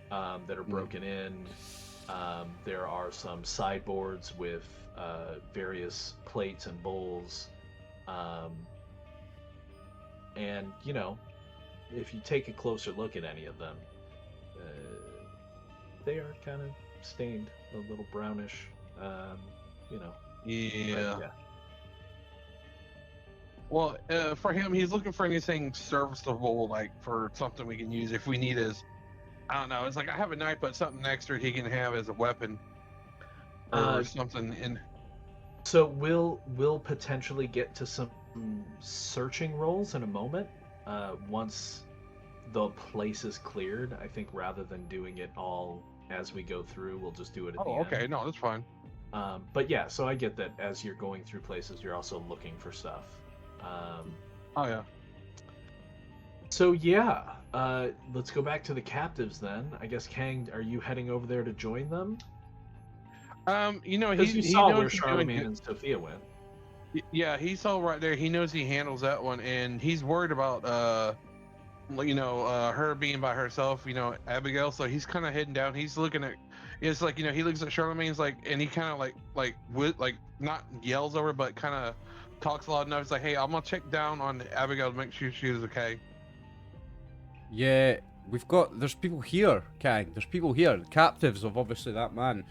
that are broken in. There are some sideboards with various plates and bowls. And, you know, if you take a closer look at any of them, they are kind of stained, a little brownish, you know. Yeah. But, yeah. Well, for him, he's looking for anything serviceable, like for something we can use if we need his. I don't know. It's like I have a knife, but something extra he can have as a weapon or something. And so we'll potentially get to some searching rolls in a moment. Once the place is cleared, I think rather than doing it all as we go through, we'll just do it at the end. okay, no, that's fine. But yeah, so I get that as you're going through places, you're also looking for stuff. Oh yeah. So yeah, let's go back to the captives then. I guess Kang, are you heading over there to join them? You know, Because you he saw knows where he's doing Charlemagne and Sophia went. Yeah, he saw right there. He knows he handles that one, and he's worried about her being by herself. You know, Abigail. So he's kind of heading down. He's looking at. It's like, you know, he looks at Charlemagne's like, and he kind of like not yells over, but kind of talks loud enough. It's like, hey, I'm gonna check down on Abigail to make sure she is okay. Yeah, there's people here, Kang. There's people here, captives of obviously that man.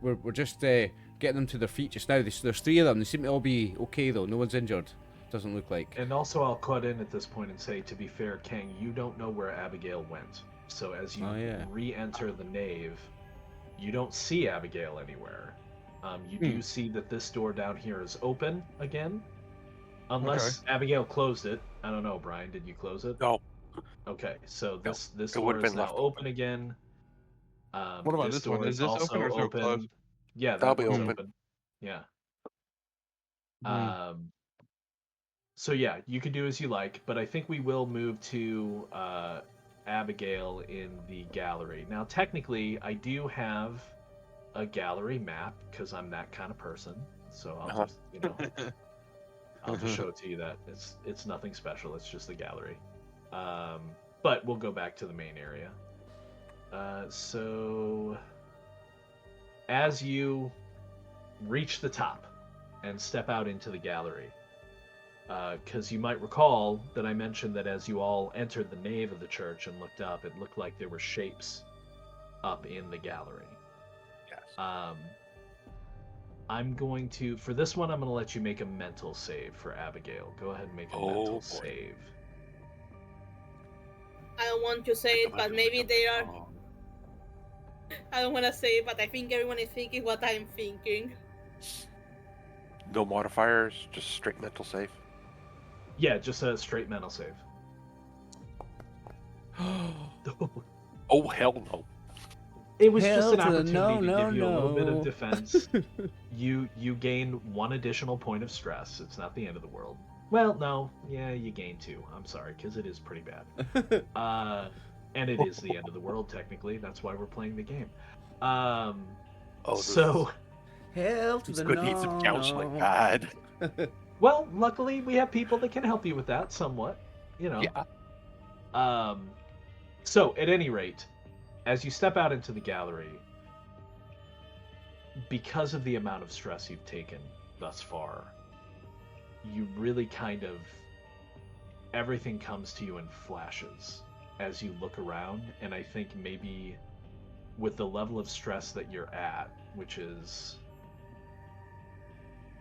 We're just getting them to their feet just now. There's three of them. They seem to all be okay though. No one's injured. Doesn't look like. And also, I'll cut in at this point and say, to be fair, Kang, you don't know where Abigail went. So as you re-enter the Nave, you don't see Abigail anywhere. You do see that this door down here is open again, unless Abigail closed it. I don't know, Brian. Did you close it? No. Okay, so this it door would've is been now left open again. What about this one? door Is this also open or is it closed? Yeah, That'll that be one's open. Yeah. So yeah, you can do as you like, but I think we will move to Abigail in the gallery. Now, technically, I do have a gallery map because I'm that kind of person. So I'll just, I'll just show it to you that it's nothing special. It's just the gallery. But we'll go back to the main area. So as you reach the top and step out into the gallery, because you might recall that I mentioned that as you all entered the nave of the church and looked up, it looked like there were shapes up in the gallery. Yes. I'm going to, for this one, I'm going to let you make a mental save for Abigail. Go ahead and make a mental save. I don't want to say it, but maybe they are. I don't want to say it, but I think everyone is thinking what I'm thinking. No modifiers, just straight mental save. Yeah, just a straight mental save. Oh, hell no. It was Hell just an to the opportunity no, to give you a little bit no. of defense. You gain 1 additional point of stress. It's not the end of the world. Well, no, yeah, you gain 2. I'm sorry, because it is pretty bad. And it is the end of the world technically. That's why we're playing the game. Oh, So, Hell to he's the gonna no, need some counseling. no. God. well, luckily we have people that can help you with that somewhat. You know. Yeah. So at any rate, as you step out into the gallery, because of the amount of stress you've taken thus far, you really kind of everything comes to you in flashes as you look around, and I think maybe with the level of stress that you're at, which is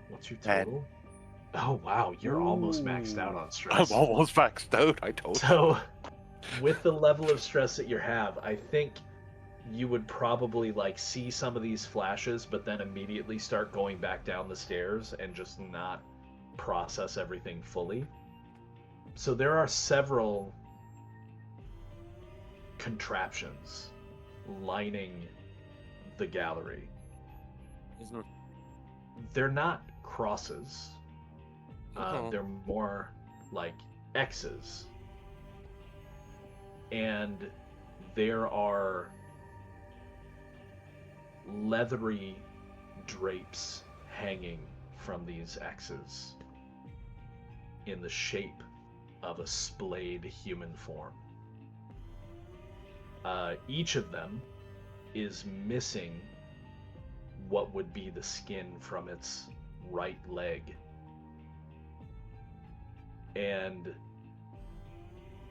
what's your total? Oh wow, you're almost maxed out on I'm stress. almost maxed out, I told you. So with the level of stress that you have, I think you would probably like see some of these flashes, but then immediately start going back down the stairs and just not process everything fully. So there are several contraptions lining the gallery. They're not crosses. They're more like X's. And there are leathery drapes hanging from these X's in the shape of a splayed human form. Each of them is missing what would be the skin from its right leg. And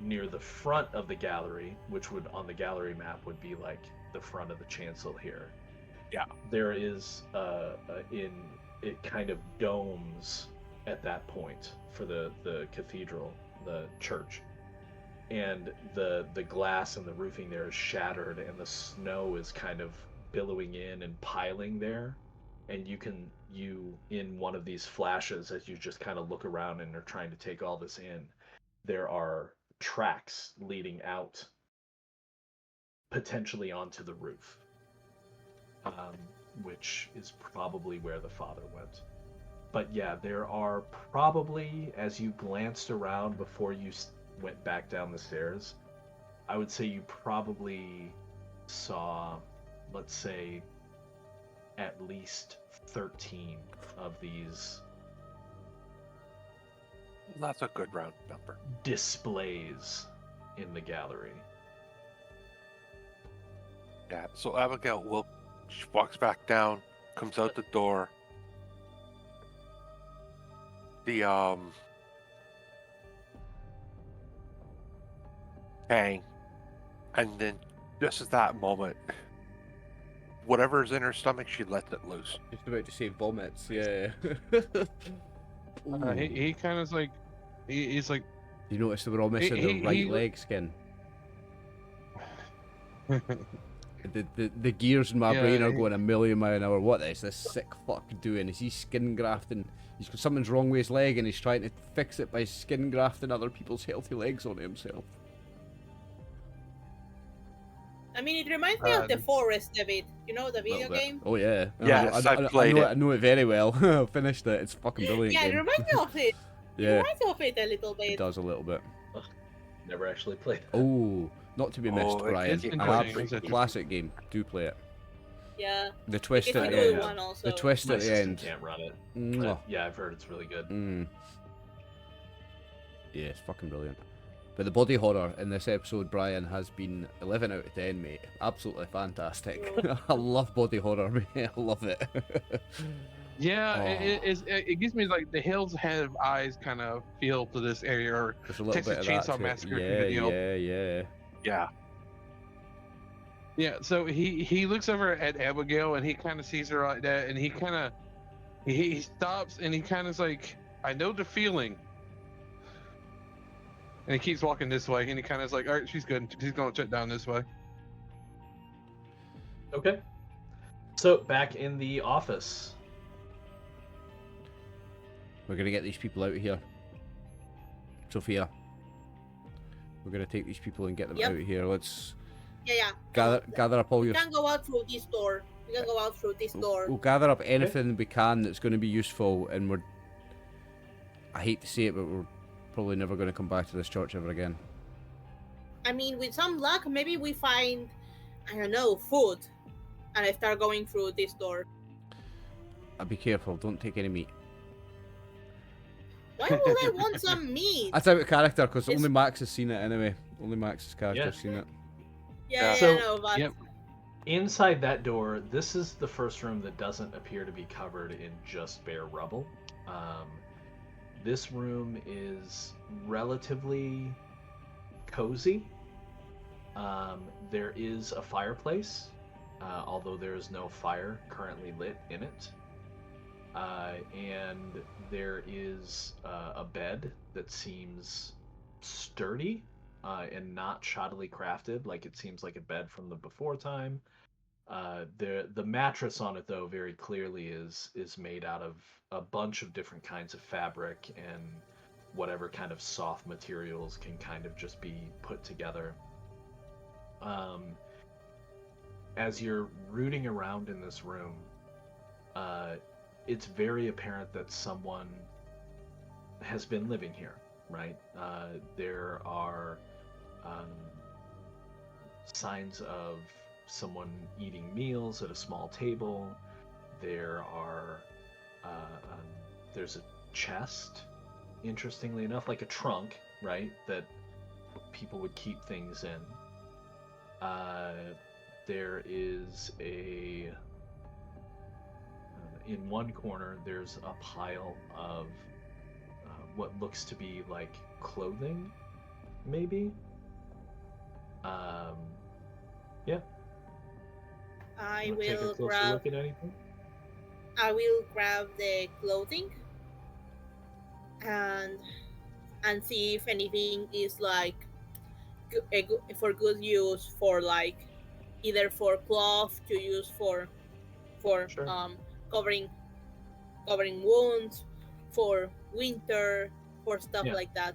near the front of the gallery, which would on the gallery map would be like the front of the chancel here. Yeah. There is it kind of domes at that point for the cathedral, the church. And the glass and the roofing there is shattered, and the snow is kind of billowing in and piling there. And you in one of these flashes, as you just kind of look around and are trying to take all this in, there are tracks leading out potentially onto the roof, which is probably where the father went. But yeah, there are probably, as you glanced around before you went back down the stairs, I would say you probably saw, let's say, at least 13 of these That's a good round number. displays in the gallery. Yeah, so Abigail she walks back down, comes out the door. The bang, and then just at that moment, whatever's in her stomach, she lets it loose. Just about to say vomits, yeah. He kind of like, he's like, You notice that we're all missing the right leg skin. The gears in my brain are going a million mile an hour. What is this sick fuck doing? Is he skin grafting? Something's wrong with his leg and he's trying to fix it by skin grafting other people's healthy legs onto himself. I mean, it reminds me of The Forest a bit. You know the video game? Oh yeah. Yes, I played it. I know it very well. I finished it. It's a fucking brilliant Yeah, game. it reminds me of it. Yeah. It reminds me of it a little bit. It does a little bit. Never actually played that. Oh, not to be missed, Brian. it's An interesting. absolute classic game. Do play it. Yeah. The twist It's at a the good end. one also. The twist My at the system end. can't run it. Mwah. But yeah, I've heard it's really good. Yeah, it's fucking brilliant. But the body horror in this episode, Brian, has been 11 out of 10, mate. Absolutely fantastic. I love body horror, mate. I love it. yeah, it gives me like the Hills Have Eyes kind of feel to this area, or There's a little Texas bit of that Chainsaw to it. Massacre Yeah, kind of deal. yeah. Yeah. Yeah, so he looks over at Abigail and he kind of sees her like that, and he kind of he stops and he kind of like, I know the feeling, and he keeps walking this way, and he kind of is like, all right, she's good, she's gonna shut down this way. Okay. So back in the office. We're gonna get these people out of here. Sophia, We're gonna take these people and get them Yep. out of here. Let's Yeah. gather up all We your. can go out through this door. We can go out through this door. We'll gather up anything we can that's going to be useful, and we're. I hate to say it, but we're probably never going to come back to this church ever again. I mean, with some luck, maybe we find, I don't know, food, and I start going through this door. Be careful. Don't take any meat. Why would I want some meat? That's out of character because It's- only Max has seen it anyway. Only Max's character's seen it. Yeah, So- no, but Yep. Inside that door, this is the first room that doesn't appear to be covered in just bare rubble. This room is relatively cozy. There is a fireplace, although there is no fire currently lit in it. And there is a bed that seems sturdy and not shoddily crafted, like it seems like a bed from the before time. The mattress on it, though, very clearly is made out of a bunch of different kinds of fabric and whatever kind of soft materials can kind of just be put together. As you're rooting around in this room, it's very apparent that someone has been living here, right? There are signs of someone eating meals at a small table. There are there's a chest, interestingly enough, like a trunk, right, that people would keep things in. There is in one corner there's a pile of what looks to be like clothing, maybe. Yeah. I Wanna take a will closer grab. look at anything? I will grab the clothing and see if anything is like for good use, for like either for cloth to use for Sure. covering wounds, for winter, for stuff Yeah. like that.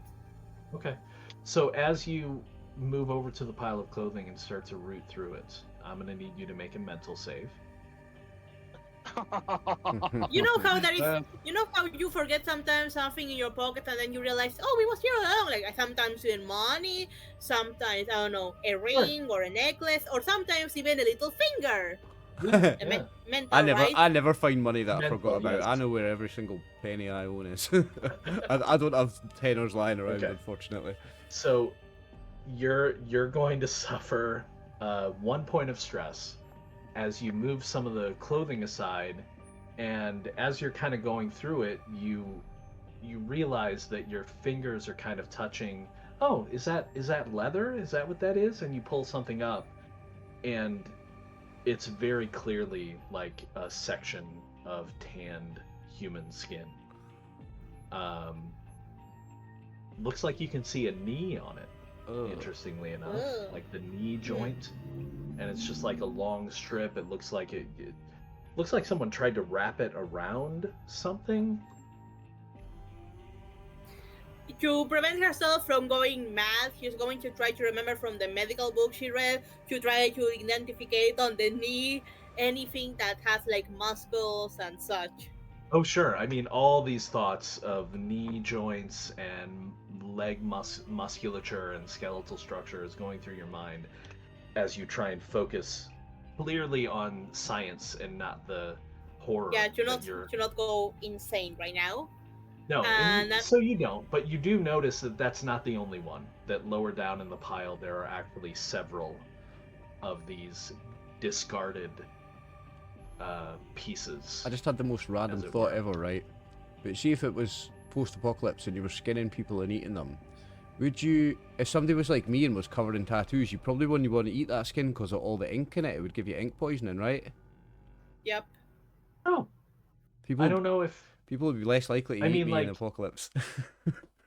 Okay. So as you move over to the pile of clothing and start to root through it, I'm gonna need you to make a mental save. You know how there is. Uh, You know how you forget sometimes something in your pocket and then you realize, oh, it was here all along. Like sometimes even money, sometimes I don't know, a ring or a necklace, or sometimes even a little finger. Yeah. Mental, I right? never find money that I Mental, forgot about. yes. I know where every single penny I own is. I don't have tenors lying around, Okay. unfortunately. So you're going to suffer 1 point of stress as you move some of the clothing aside, and as you're kind of going through it, you realize that your fingers are kind of touching. Oh, is that leather? Is that what that is? And you pull something up, and it's very clearly like a section of tanned human skin. Looks like you can see a knee on it. Ugh. Interestingly enough, Ugh. like the knee joint, and it's just like a long strip. It looks like it looks like someone tried to wrap it around something. To prevent herself from going mad, she's going to try to remember from the medical book she read to try to identify on the knee anything that has like muscles and such. Oh sure, I mean all these thoughts of knee joints and leg musculature and skeletal structure is going through your mind as you try and focus clearly on science and not the horror. Yeah, to that not go insane right now. No, And that- so you don't, but you do notice that that's not the only one. That lower down in the pile, there are actually several of these discarded pieces. I just had the most random As it thought were. ever, right? But see if it was post-apocalypse and you were skinning people and eating them, would you, if somebody was like me and was covered in tattoos, you probably wouldn't want to eat that skin because of all the ink in it. It would give you ink poisoning, right? Yep. Oh, People, I don't know if people would be less likely to I eat mean, me in like- apocalypse.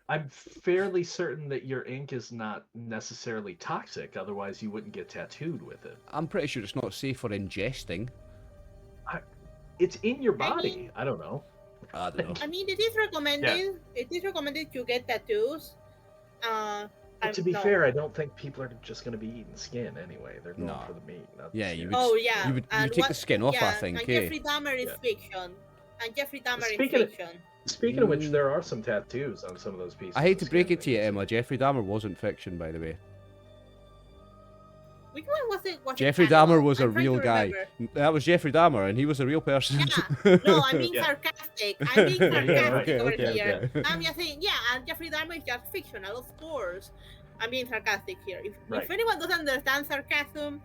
I'm fairly certain that your ink is not necessarily toxic. Otherwise, you wouldn't get tattooed with it. I'm pretty sure it's not safe for ingesting. It's in your I body. mean- I don't know. I don't know. I mean, it is recommended. It is recommended to get tattoos. But to be fair, I don't think people are just going to be eating skin anyway. They're going No. for the meat. Not the Yeah, skin. you would. Oh yeah. You would and take the skin off, I yeah, think. And Eh? Jeffrey Dahmer is Yeah. fiction. And Jeffrey Dahmer Speaking is of- fiction. Speaking of which, there are some tattoos on some of those pieces. I hate of to break skin it to that you, can see. Emma. Jeffrey Dahmer wasn't fiction, by the way. Which one was it? Jeffrey canon? Dahmer was a I'm trying real to guy. remember. That was Jeffrey Dahmer, and he was a real person. Yeah. No, I'm being Yeah. sarcastic. I'm being sarcastic Yeah, right. over Okay, here. okay. I'm just saying, yeah, and Jeffrey Dahmer is just fictional, of course. I'm being sarcastic here. If Right. anyone doesn't understand sarcasm,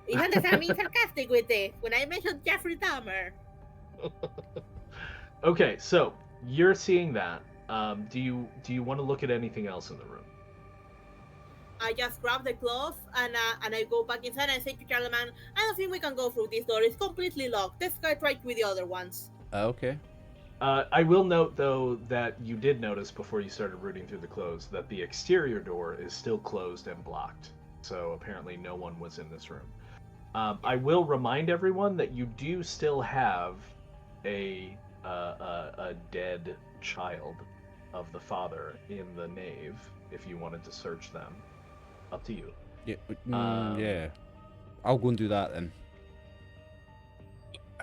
you understand I'm being sarcastic with it. When I mentioned Jeffrey Dahmer. Okay, so you're seeing that. Do you want to look at anything else in the room? I just grab the cloth and I go back inside and I say to Charlemagne, I don't think we can go through this door. It's completely locked. Let's go try with the other ones. Okay. I will note, though, that you did notice before you started rooting through the clothes that the exterior door is still closed and blocked. So apparently no one was in this room. I will remind everyone that you do still have a dead child of the father in the nave if you wanted to search them. Up to you. Yeah. Yeah. I'll go and do that then.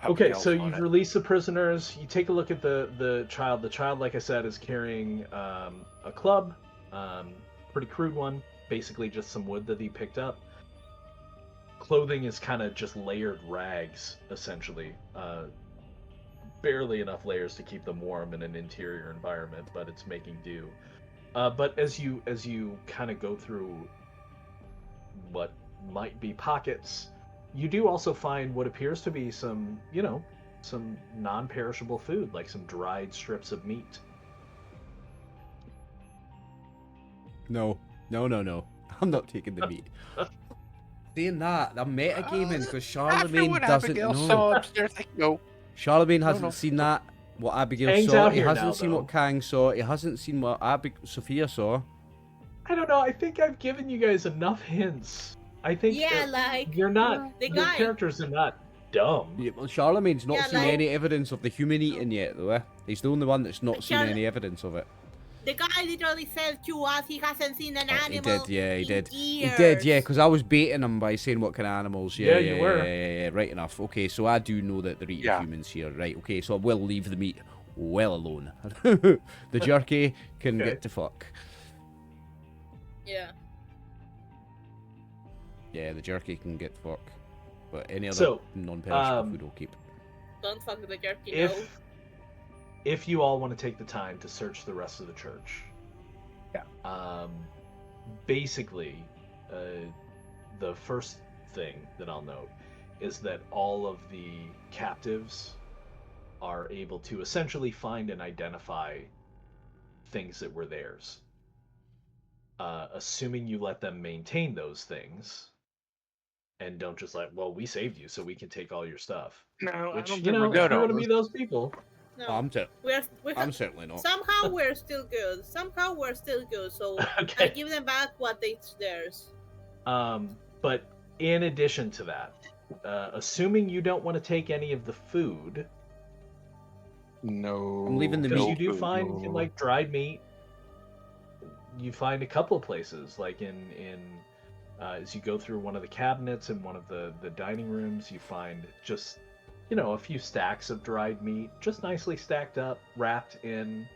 Okay, Abigail's so on you've it. released the prisoners. You take a look at the child. The child, like I said, is carrying a club, pretty crude one, basically just some wood that he picked up. Clothing is kind of just layered rags, essentially. Barely enough layers to keep them warm in an interior environment, but it's making do. But as you kind of go through what might be pockets, you do also find what appears to be some non-perishable food, like some dried strips of meat. No. I'm not taking the meat. Saying that, I'm metagaming because Charlemagne what doesn't Abigail know. saw upstairs, like, no. Charlemagne No, hasn't no. seen that. What Abigail Kang's saw. out He here hasn't now, seen though. what Kang saw. He hasn't seen what Sophia saw. I don't know. I think I've given you guys enough hints. I think Yeah, that like you're not. the Your guy. characters are not dumb. Yeah, well, Charlemagne's not Yeah, seen like- any evidence of the human eating yet, though. Eh? He's the only one that's not seen Charle- any evidence of it. The guy literally said to us he hasn't seen an Oh, he animal. did, yeah, he in did. Years. He did, yeah, because I was baiting him by saying what kind of animals. Yeah, Yeah, you were. Yeah, right enough. Okay, so I do know that they're eating Yeah. humans here, right? Okay, so I will leave the meat well alone. The jerky can Okay. get to fuck. Yeah. Yeah, the jerky can get to fuck. But any other So, non-perishable food will keep. Don't fuck with the jerky, no. If you all want to take the time to search the rest of the church, basically, the first thing that I'll note is that all of the captives are able to essentially find and identify things that were theirs. Assuming you let them maintain those things and don't just like, well, we saved you so we can take all your stuff. No, I Which, don't you think know, we're if gonna you no. want to do be those. those people. No. I'm we're certainly not. somehow we're still good. Somehow we're still good. So I Okay. give them back what it's theirs. But in addition to that, assuming you don't want to take any of the food, No. I'm leaving the because meat. you do food, find no. like dried meat. You find a couple of places, like in as you go through one of the cabinets in one of the dining rooms, you find just a few stacks of dried meat, just nicely stacked up, wrapped in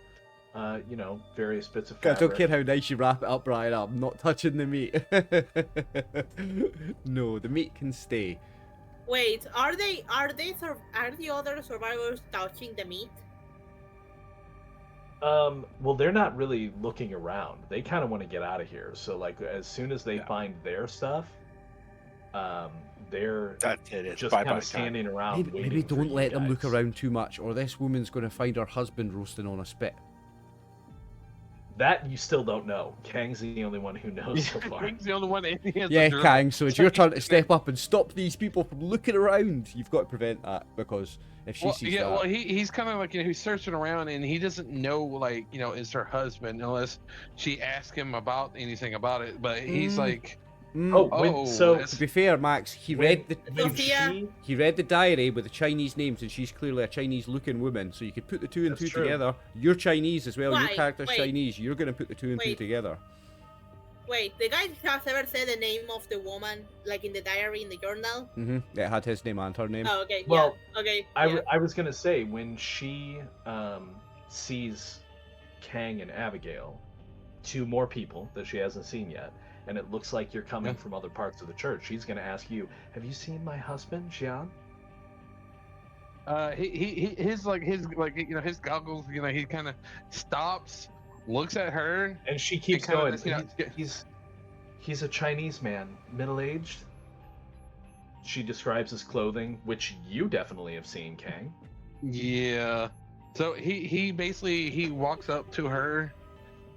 various bits of I fabric. don't care how nice you wrap it up, Brian. I'm not touching the meat. No, the meat can stay. Wait, are the other survivors touching the meat? Well, they're not really looking around. They kind of want to get out of here. So, like, as soon as they find their stuff, they're That's it. It's just bye kind bye of time. standing around. Maybe waiting for don't you let them look guys. around too much, or this woman's going to find her husband roasting on a spit. That you still don't know. Kang's the only one who knows so far. He's the only one. He has Yeah, the journal. Kang, so it's your turn to step up and stop these people from looking around. You've got to prevent that, because if she sees that... Well, he's kind of like, he's searching around and he doesn't know, like, is her husband unless she asks him about anything about it. But he's like, To be fair, Max, he read the Sophia. he read the diary with the Chinese names, and she's clearly a Chinese-looking woman. So you could put the two and That's two true. together. You're Chinese as well. Your Why? character's Wait. Chinese. You're going to put the two and two Wait. together. Wait, the guy has ever said the name of the woman, like in the diary, in the journal? It had his name and her name. Oh, okay. Well, yeah. Okay. I was gonna say when she sees Kang and Abigail, two more people that she hasn't seen yet, and it looks like you're coming from other parts of the church. She's gonna ask you, "Have you seen my husband, Jian?" His goggles. He kind of stops, looks at her, And she keeps kinda going. just, He's a Chinese man, middle-aged. She describes his clothing, which you definitely have seen, Kang. Yeah. So he basically he walks up to her,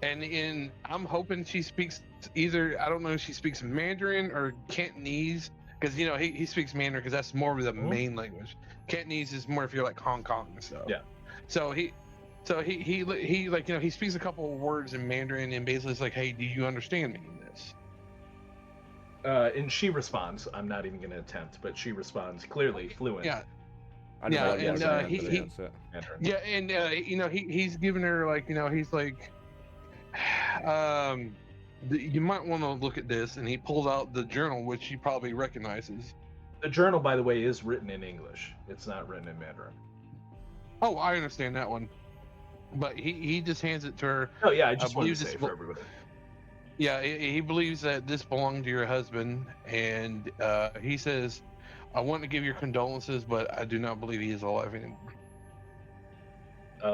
and I'm hoping she speaks either, I don't know if she speaks Mandarin or Cantonese, because he speaks Mandarin because that's more of the main language. Cantonese is more if you're like Hong Kong and stuff. Yeah. So he speaks a couple of words in Mandarin and basically is like, "Hey, do you understand me in this?" And she responds. I'm not even going to attempt, but she responds clearly, fluent. Yeah. I don't know what and, words uh, I he- am, but he- that's it. Mandarin. Yeah, and he's giving her like he's like, you might want to look at this, and he pulls out the journal, which she probably recognizes. The journal, by the way, is written in English. It's not written in Mandarin. Oh, I understand that one, but he just hands it to her. Oh yeah, I just wanted believe to this say bo- for everybody. Yeah, he believes that this belonged to your husband, and he says, "I want to give your condolences, but I do not believe he is alive anymore."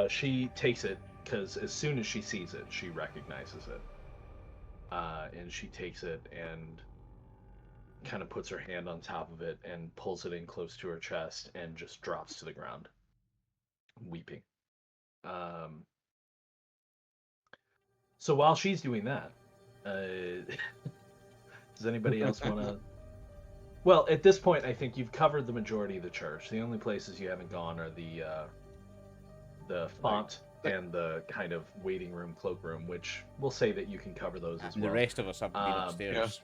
She takes it because as soon as she sees it, she recognizes it, and she takes it and kind of puts her hand on top of it and pulls it in close to her chest and just drops to the ground, weeping. So while she's doing that, does anybody else want to? Well, at this point, I think you've covered the majority of the church. The only places you haven't gone are the font and the kind of waiting room, cloakroom, which we'll say that you can cover those as And well. the rest of us have been upstairs.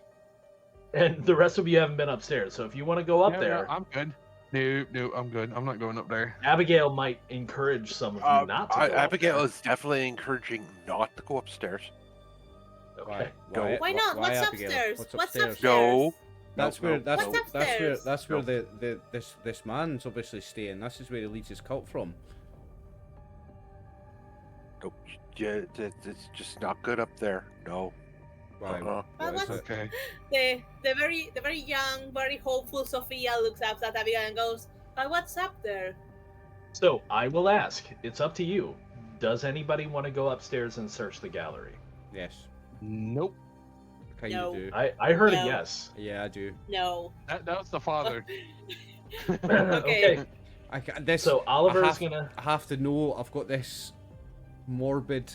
And the rest of you haven't been upstairs. So if you want to go up there, I'm good. No, I'm good. I'm not going up there. Abigail might encourage some of you not to go Abigail up is definitely encouraging not to go upstairs. there. Okay. Go. Why not? What's Abigail? upstairs? What's upstairs? No. That's No, where no, that's no. What's that's where upstairs? that's where this man's obviously staying. This is where he leads his cult from. Nope. Yeah, it's just not good up there. No. Why? But What is what's- it? Okay. The very young, very hopeful Sophia looks up at Abigail and goes, "But what's up there?" So I will ask. It's up to you. Does anybody want to go upstairs and search the gallery? Yes, Nope. kind No. of do. I heard No. a yes. Yeah, I do. No. That was the father. Okay. So Oliver's I have, gonna. I have to know. I've got this morbid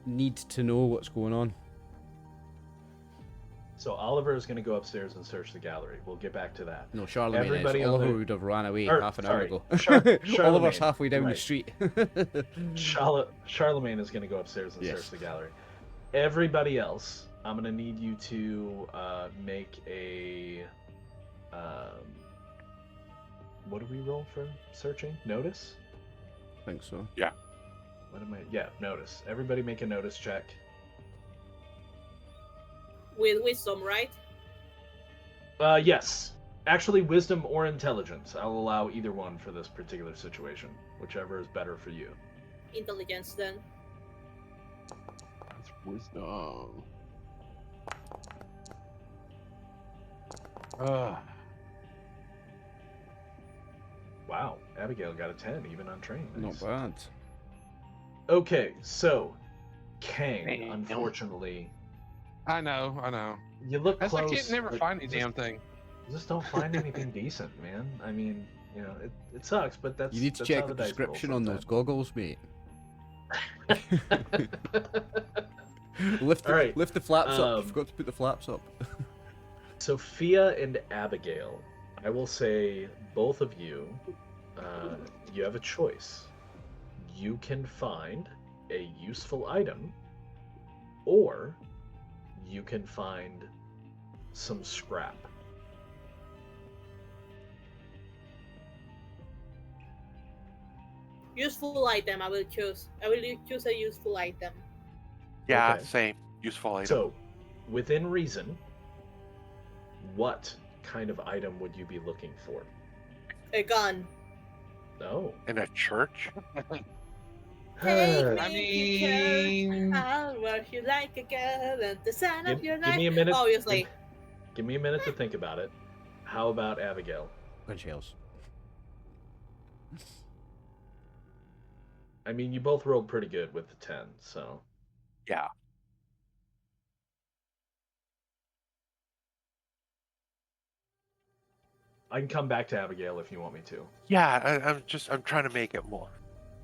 need to know what's going on. So Oliver is gonna go upstairs and search the gallery. We'll get back to that. No, Charlemagne Everybody is. on Oliver the- would have ran away or, half an sorry, hour ago. Charlemagne, Oliver's halfway down the right. street. Charlemagne is gonna go upstairs and Yes. search the gallery. Everybody else, I'm gonna need you to make a. What do we roll for searching? Notice? I think so. What am I? Yeah, notice. Everybody make a notice check. With wisdom, right? Yes. Actually, wisdom or intelligence. I'll allow either one for this particular situation, whichever is better for you. Intelligence, then. That's wisdom. Wow, Abigail got a 10, even on train. Not bad. Okay, so Kang, Man. unfortunately, I know. you look That's close. I can't never but find any you just- damn thing. You just don't find anything decent, man. I mean, it sucks, but that's You need to that's check how the dice roll description on those sometimes. goggles, mate. Lift All right, the flaps up. You um, forgot to put the flaps up. Sophia and Abigail, I will say both of you, you have a choice. You can find a useful item, or you can find some scrap. Useful item, I will choose. I will choose a useful item. Yeah, Okay. same. Useful item. So, within reason, what kind of item would you be looking for? A gun. Oh. In a church? Take I me to church. mean, I'll watch you like a girl and the sound of your give life. me a minute. Obviously. Give me a minute to think about it. How about Abigail? Gun shells. I mean, you both rolled pretty good with the 10, so. Yeah. I can come back to Abigail if you want me to. Yeah, I'm trying to make it more.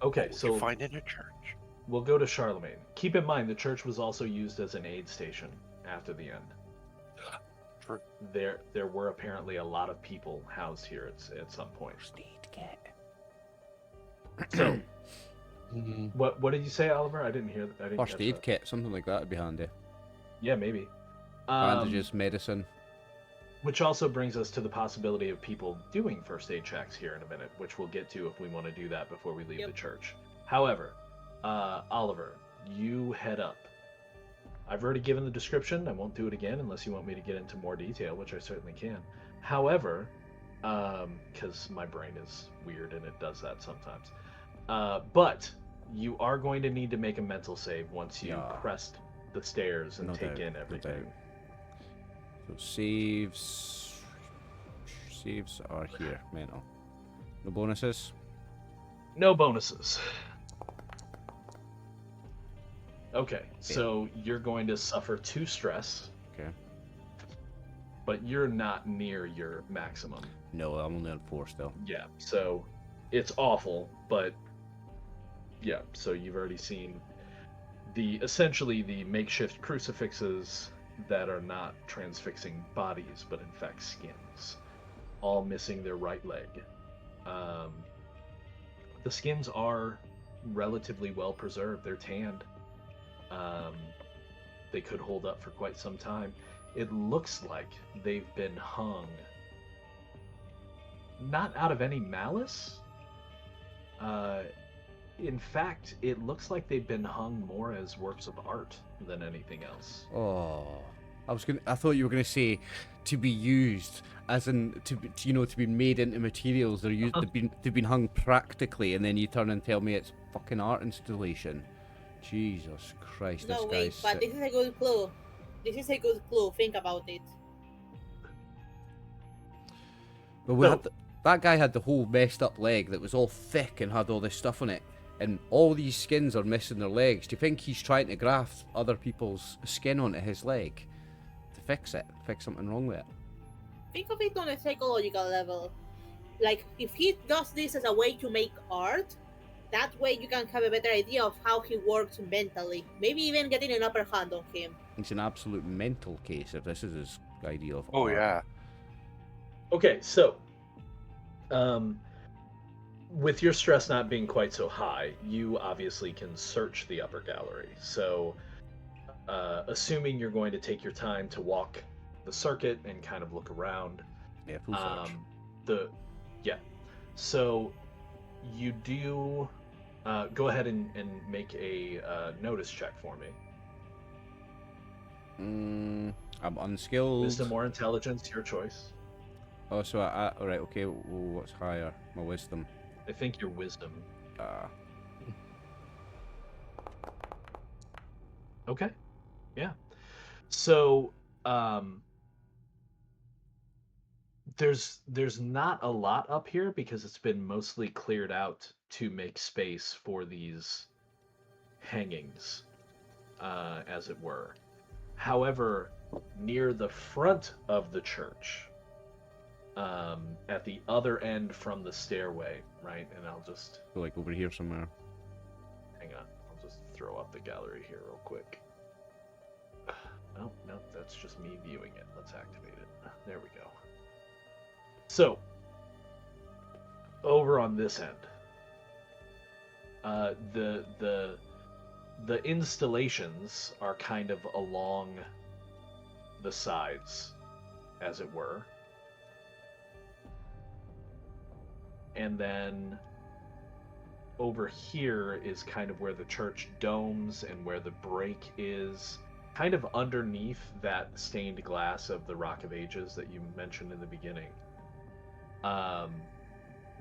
Okay, What would so you find in a church? we'll go to Charlemagne. Keep in mind, the church was also used as an aid station after the end. True. There were apparently a lot of people housed here at some point. So, what did you say, Oliver? I didn't hear. I didn't First catch aid that. kit, something like that would be handy. Yeah, maybe. Bandages, medicine. Which also brings us to the possibility of people doing first aid checks here in a minute, which we'll get to if we want to do that before we leave Yep. the church. However, Oliver, you head up. I've already given the description. I won't do it again unless you want me to get into more detail, which I certainly can. However, because my brain is weird and it does that sometimes. But you are going to need to make a mental save once you crest the stairs and No take doubt, in no everything. doubt. So saves are here. Mental. No bonuses. No bonuses. Okay, so you're going to suffer 2 stress. Okay. But you're not near your maximum. No, I'm only on 4 still. Yeah, so it's awful, but yeah, so you've already seen essentially the makeshift crucifixes that are not transfixing bodies, but in fact skins, all missing their right leg. The skins are relatively well preserved. They're tanned. They could hold up for quite some time. It looks like they've been hung, not out of any malice. In fact, it looks like they've been hung more as works of art than anything else. Oh, I thought you were gonna say to be used, as in to be made into materials. They've been hung practically, and then you turn and tell me it's fucking art installation. Jesus Christ, No, this wait, guy's but sick. this is a good clue. This is a good clue. Think about it. But that guy had the whole messed up leg that was all thick and had all this stuff on it, and all these skins are missing their legs. Do you think he's trying to graft other people's skin onto his leg to fix something wrong with it? Think of it on a psychological level. Like, if he does this as a way to make art, that way you can have a better idea of how he works mentally. Maybe even getting an upper hand on him. It's an absolute mental case if this is his idea of Oh art. yeah. Okay, so with your stress not being quite so high, you obviously can search the upper gallery. So assuming you're going to take your time to walk the circuit and kind of look around. Yeah, full search. So you do go ahead and make a notice check for me. I'm unskilled. Wisdom or intelligence, your choice. Oh, so alright, okay, what's higher? My wisdom. I think your wisdom. Okay. Yeah. So there's not a lot up here because it's been mostly cleared out to make space for these hangings, as it were. However, near the front of the church, at the other end from the stairway, right? And I'll just So like over here somewhere. hang on. I'll just throw up the gallery here real quick. Oh, no, that's just me viewing it. Let's activate it. There we go. So, over on this end, the installations are kind of along the sides, as it were. And then over here is kind of where the church domes and where the break is. kind of underneath that stained glass of the Rock of Ages that you mentioned in the beginning,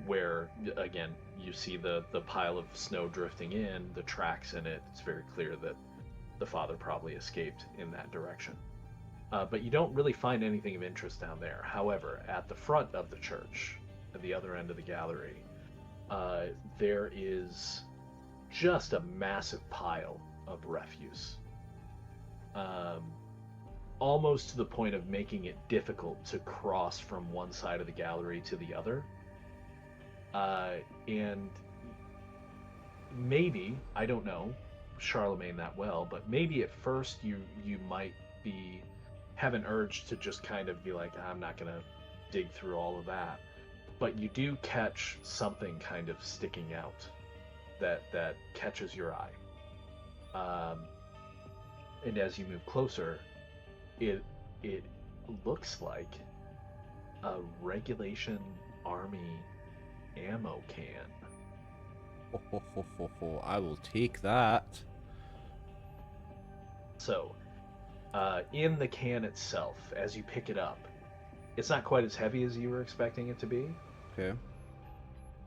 where again you see the pile of snow drifting in, the tracks in it. It's very clear that the father probably escaped in that direction. But you don't really find anything of interest down there. However, at the front of the church, at the other end of the gallery, there is just a massive pile of refuse. Almost to the point of making it difficult to cross from one side of the gallery to the other. And maybe, I don't know Charlemagne that well, but maybe at first you might have an urge to just kind of be like, I'm not gonna dig through all of that. But you do catch something kind of sticking out that catches your eye. And as you move closer, it looks like a regulation army ammo can. I will take that. So, in the can itself, as you pick it up, it's not quite as heavy as you were expecting it to be. Okay.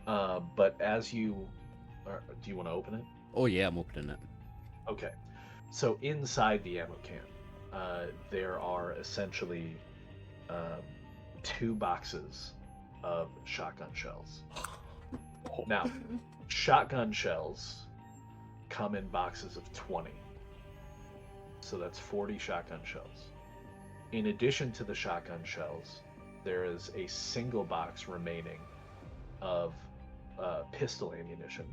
But as you... do you want to open it? Oh yeah, I'm opening it. Okay. So inside the ammo can, there are essentially 2 boxes of shotgun shells. Now, shotgun shells come in boxes of 20. So that's 40 shotgun shells. In addition to the shotgun shells, there is a single box remaining of pistol ammunition.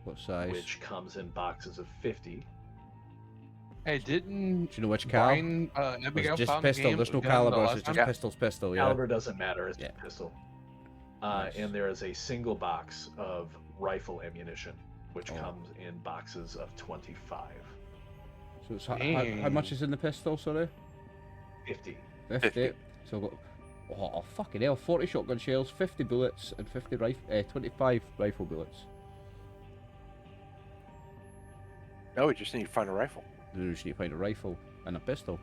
What size? Which comes in boxes of 50. Hey, didn't Do you know which caliber? Brian, Abigail It's just found the pistol. game There's no gun the calibers. last It's time? just pistol's pistol. Yeah. Caliber doesn't matter, it's Yeah. a pistol. Nice. And there is a single box of rifle ammunition, which Oh. comes in boxes of 25. So it's how much is in the pistol? Sorry. 50. 50. So I've got. Oh fucking hell! 40 shotgun shells, 50 bullets, and 25 rifle bullets. No, we just need to find a rifle. Then we just need to find a rifle and a pistol.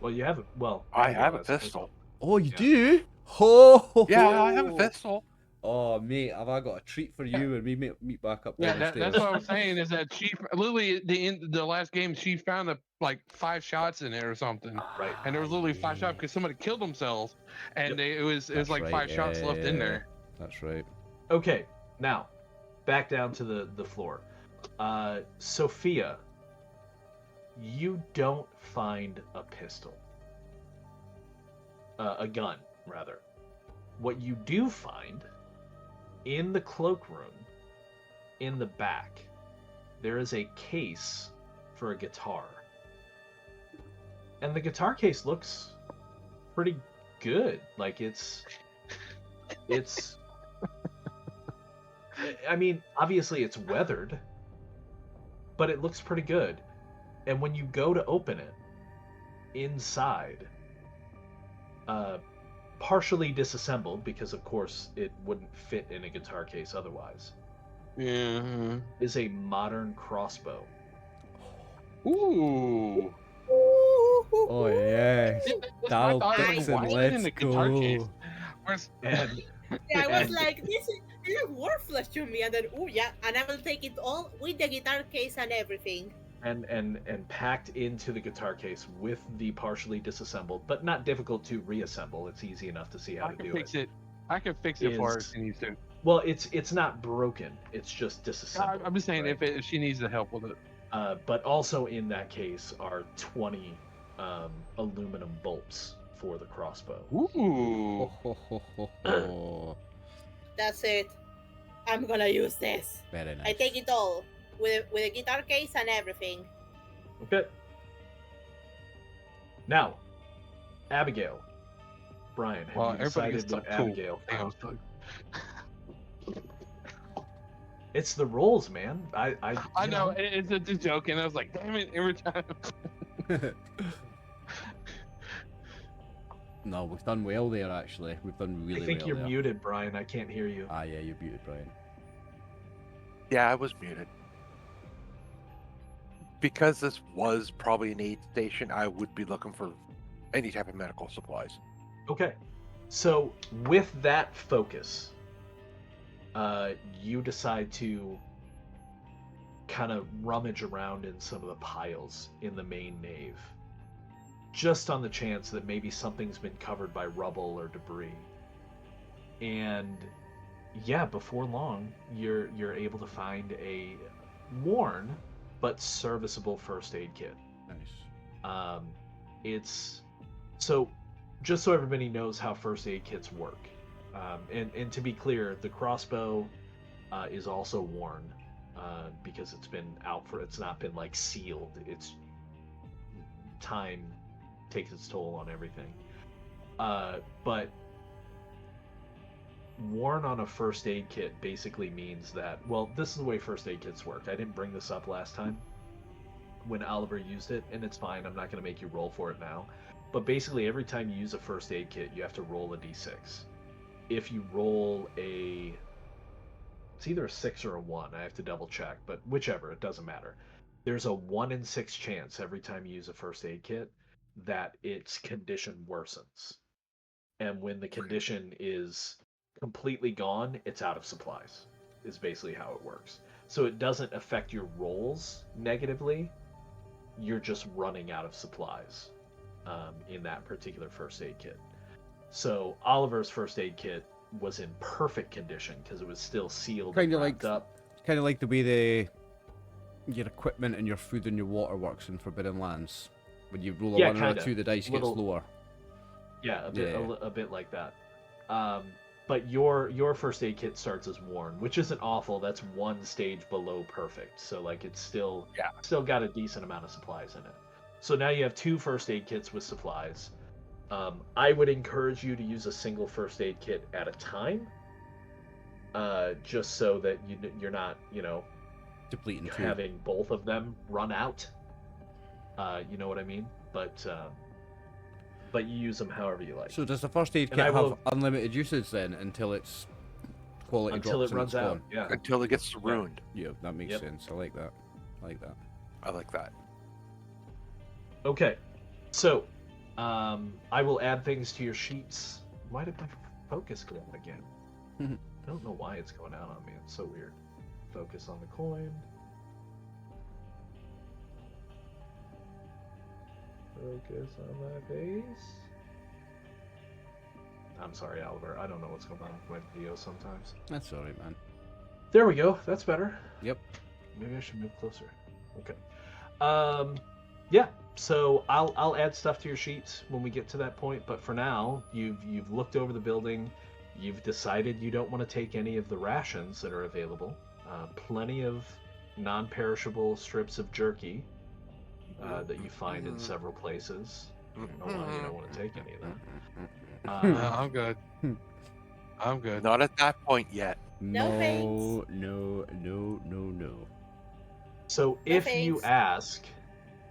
Well, you have I have a Abigail has pistol. Oh, you Yeah. do? Oh. Yeah, I have a pistol. Oh, mate, have I got a treat for you when we meet back up Yeah, down the stairs? that's what I'm saying. Is that she literally the last game she found like 5 shots in it or something, Right. and there was literally 5 shots because somebody killed themselves, and it was That's like right, 5 shots left in yeah. there. That's right. Okay, now, back down to the floor. Sophia, you don't find a pistol. A gun, rather. What you do find, in the cloakroom, in the back, there is a case for a guitar. And the guitar case looks pretty good. Like, it's... I mean, obviously it's weathered, but it looks pretty good. And when you go to open it, inside, partially disassembled, because of course it wouldn't fit in a guitar case otherwise, Yeah. is a modern crossbow. Ooh. Oh yes. That's Donald my thought, like, Dixon, why is it in let's the guitar case? go. Where's And Yeah, I was And- like, this is worthless to me, and then and I will take it all with the guitar case and everything. and packed into the guitar case with the partially disassembled, but not difficult to reassemble. It's easy enough to see how I to can do fix it. it. I can fix it for her if Is- she needs to. Well, it's not broken. It's just disassembled. I'm just saying right? if she needs the help with it. But also in that case are 20 aluminum bolts for the crossbow. Ooh. That's it. I'm gonna use this. Very nice. I take it all with a guitar case and everything. Okay. Now, Abigail. Brian, have Well, you everybody decided gets what so cool. Abigail Damn. found? It's the rolls, man. I I know it's a joke, and I was like, damn it, every time. No, we've done well there actually. We've done really well. I think you're there. muted, Brian. I can't hear you. Ah, yeah, you're muted, Brian. Yeah, I was muted. Because this was probably an aid station, I would be looking for any type of medical supplies. Okay. So with that focus, you decide to kind of rummage around in some of the piles in the main nave, just on the chance that maybe something's been covered by rubble or debris. And yeah, before long, you're able to find a worn but serviceable first aid kit. Nice. It's so just so everybody knows how first aid kits work. And to be clear, the crossbow is also worn because it's not been like sealed. It's time takes its toll on everything. But worn on a first aid kit basically means that, well, this is the way first aid kits work. I didn't bring this up last time when Oliver used it, and it's fine. I'm not going to make you roll for it now. But basically, every time you use a first aid kit, you have to roll a d6. If you roll it's either a 6 or a 1. I have to double check, but whichever, it doesn't matter. There's a 1 in 6 chance every time you use a first aid kit that its condition worsens. And when the condition is completely gone, it's out of supplies, is basically how it works. So it doesn't affect your rolls negatively. You're just running out of supplies in that particular first aid kit. So Oliver's first aid kit was in perfect condition because it was still sealed and wrapped up. Kind of like the way your equipment and your food and your water works in Forbidden Lands. When you roll a 1 or a 2, the dice gets lower. Yeah, a bit like that. But your first aid kit starts as worn, which isn't awful. That's 1 stage below perfect. So like it's still got a decent amount of supplies in it. So now you have 2 first aid kits with supplies. I would encourage you to use a single first aid kit at a time, just so that you're not, depleting having both of them run out. You know what I mean? But you use them however you like. So does the first aid kit have unlimited usage then until its quality drops? Until it runs out, yeah. Until it gets ruined. Yeah, that makes sense. I like that. I like that. Okay, so I will add things to your sheets. Why did my focus go out again? I don't know why it's going out on me. It's so weird. Focus on the coin. Focus on my face. I'm sorry, Oliver. I don't know what's going on with my video sometimes. That's alright, man. There we go. That's better. Yep. Maybe I should move closer. Okay. Yeah. So I'll add stuff to your sheets when we get to that point. But for now, you've looked over the building. You've decided you don't want to take any of the rations that are available. Plenty of non-perishable strips of jerky that you find in several places. I don't know why you don't want to take any of that. No, I'm good. I'm good. Not at that point yet. No No. So if you ask,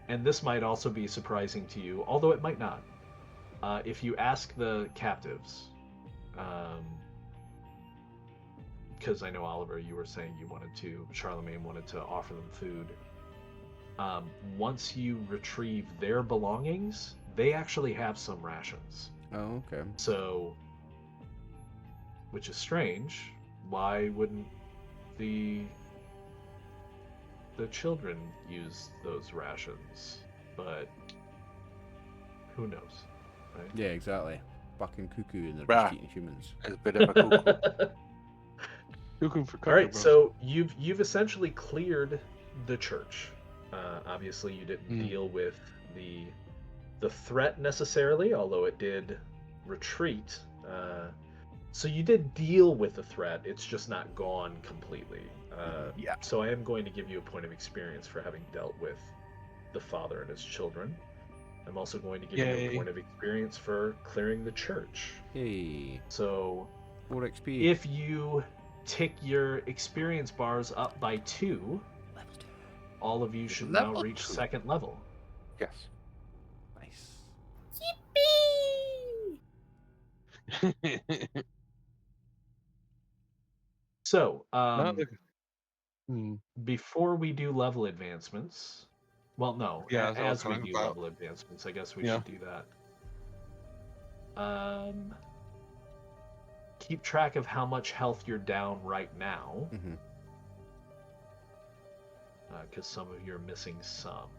and this might also be surprising to you, although it might not, if you ask the captives, because I know, Oliver, you were saying Charlemagne wanted to offer them food. Once you retrieve their belongings, they actually have some rations. Oh, okay. So, which is strange. Why wouldn't the children use those rations? But who knows, right? Yeah, exactly. Fucking cuckoo, and they're just eating humans. It's a bit of a cuckoo. Cuckoo for All right, so you've essentially cleared the church. Obviously, you didn't deal with the threat necessarily, although it did retreat. So you did deal with the threat. It's just not gone completely. So I am going to give you a point of experience for having dealt with the father and his children. I'm also going to give you a point of experience for clearing the church. Hey. So 4 XP. if you tick your experience bars up by 2, all of you should now reach 2nd level. Yes. Nice. Yippee! So, before we do level advancements, Well, no. Yeah, that's what I was as we talking do about. level advancements, I guess we Yeah. should do that. Keep track of how much health you're down right now, Mhm. because some of you are missing some.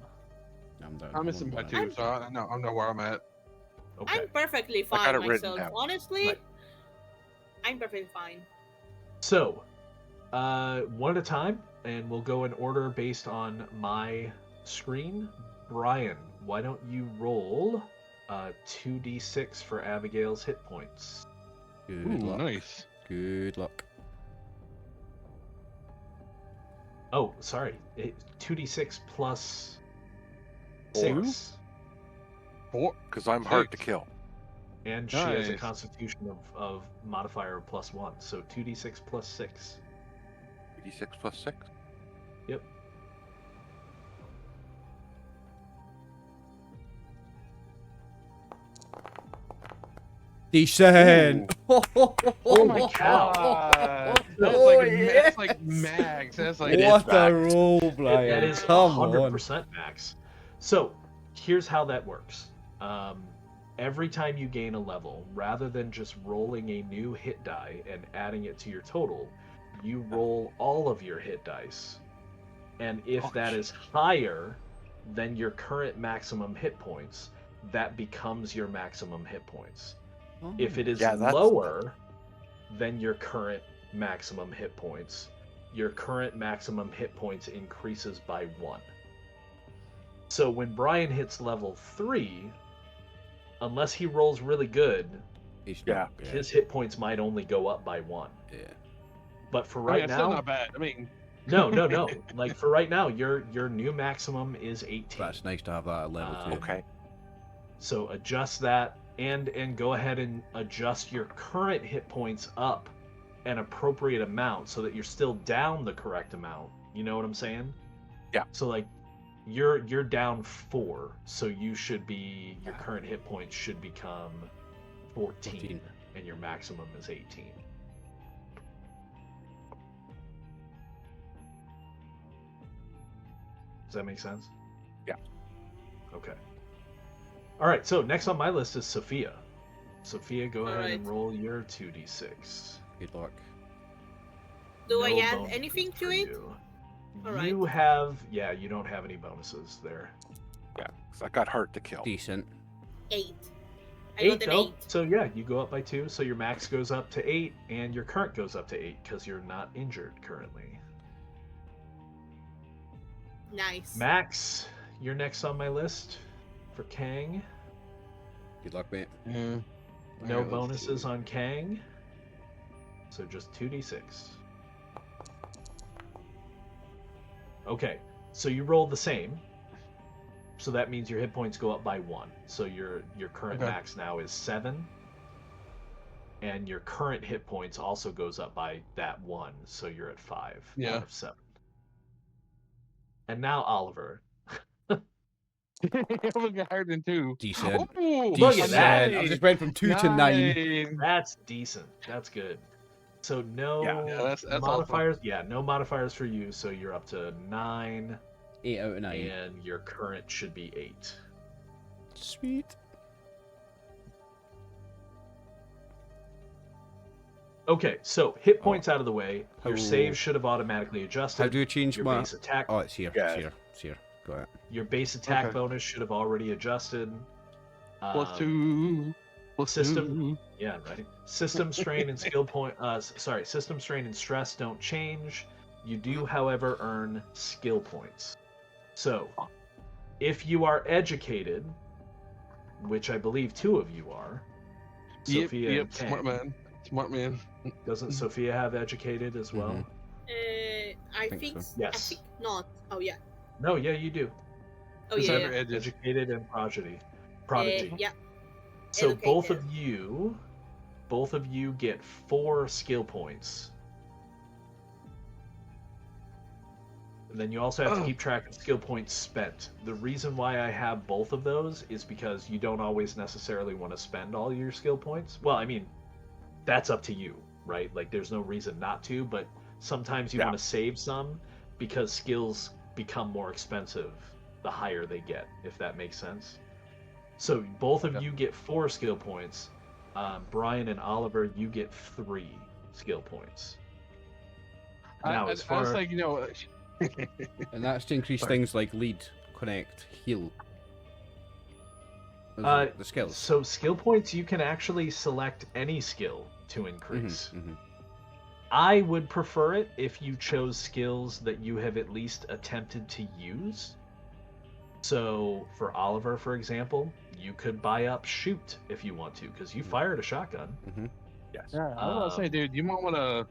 I'm down. I'm missing by one. 2, so I know where I'm at. Okay. I'm perfectly I got fine it written myself. down. Honestly, Right. I'm perfectly fine. So, one at a time, and we'll go in order based on my screen. Brian, why don't you roll 2d6 for Abigail's hit points? Good Ooh, luck. nice. Good luck. Oh, sorry. 2d6 plus 4. 6. 4, because I'm hard to 6. kill. And she has a Nice. constitution of modifier of +1, so 2d6 plus 6. 86 plus 6. Yep. Decent. Oh my cow. That's like max. That's like What a max. roll, Brian. That is Come 100% max. So, here's how that works. Every time you gain a level, rather than just rolling a new hit die and adding it to your total, you roll all of your hit dice. And if that is higher than your current maximum hit points, that becomes your maximum hit points. on. If it is Yeah, that's- lower than your current maximum hit points, your current maximum hit points increases by 1. So when Brian hits level 3, unless he rolls really good, Yeah. his hit points might only go up by 1. Yeah. But for I mean, right it's still now, not bad. I mean, no. Like for right now, your new maximum is 18. That's nice to have that at level 2. Okay. So adjust that and go ahead and adjust your current hit points up an appropriate amount so that you're still down the correct amount. You know what I'm saying? Yeah. So like you're down 4, so your current hit points should become 14. And your maximum is 18. Does that make sense? Yeah. Okay. All right, so next on my list is Sophia. Sophia, go ahead Alright. and roll your 2d6. Good luck. Do I No add bonuses anything for to it? You. Alright. You have, you don't have any bonuses there. Yeah, 'cause I got hard to kill. Decent. 8. I 8 got an though. 8. So yeah, you go up by 2, so your max goes up to 8, and your current goes up to 8 because you're not injured currently. Nice. Max, you're next on my list for Kang. Good luck, mate. yeah. No Alright, let's bonuses see. on Kang. So just 2d6. Okay, so you rolled the same. So that means your hit points go up by 1. So your current Okay. max now is 7. And your current hit points also goes up by that 1. So you're at 5 Yeah. out of 7. And now Oliver. I was higher than 2. Decent. Ooh, Look at that. I just went from 2 to 9. Nice. That's decent. That's good. So no Yeah, that's modifiers. Yeah, no modifiers for you. So you're up to 9. 8 out of 9. And your current should be 8. Sweet. Okay, so hit points out of the way. Your How- save should have automatically adjusted. How do you change your my... base attack? Oh, it's here. Yeah. It's here. It's here. Got it. Your base attack Okay. bonus should have already adjusted. Plus 2. Plus system- 2. Yeah, right. System strain and skill point. System strain and stress don't change. You do, however, earn skill points. So, if you are educated, which I believe 2 of you are, Sophia Yep, and Ken, smart man. Smart man. doesn't Sophia have educated as well? Mhm. I Think think so. I Yes. think not. Oh yeah. No, yeah, you do. Oh It's yeah. under Yeah. edges. Educated and prodigy. Yeah. So both Educated. of you get 4 skill points. And then you also have to keep track of skill points spent. The reason why I have both of those is because you don't always necessarily want to spend all your skill points. Well, I mean, that's up to you, right? Like there's no reason not to, but sometimes you Yeah. want to save some because skills become more expensive the higher they get, if that makes sense. So both of you get 4 skill points. Brian and Oliver, you get 3 skill points. Now, as far I was like, you know, And that's to increase Sorry. things like lead, connect, heal. Those Uh, are the skills. so skill points, you can actually select any skill to increase. I would prefer it if you chose skills that you have at least attempted to use. So for Oliver, for example, you could buy up shoot if you want to, because you fired a shotgun. Yes. yeah, I was about to say, dude, you might want to.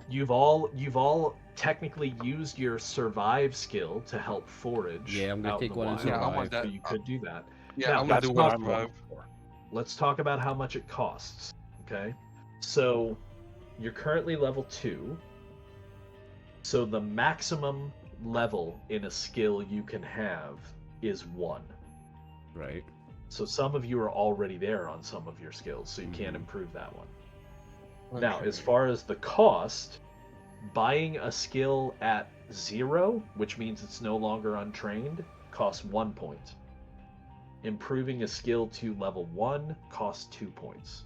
You've all technically used your survive skill to help forage. Yeah, I'm gonna out take in the one and wild, Yeah, I survive. want that. So you could do that. Yeah, Now, I'm gonna that's do what one I'm survive. Let's talk about how much it costs. Okay, so you're currently level 2. So the maximum level in a skill you can have is 1. Right. So some of you are already there on some of your skills, so you can't improve that one. Now, as far as the cost, buying a skill at 0, which means it's no longer untrained, costs 1 point. Improving a skill to level 1 costs 2 points.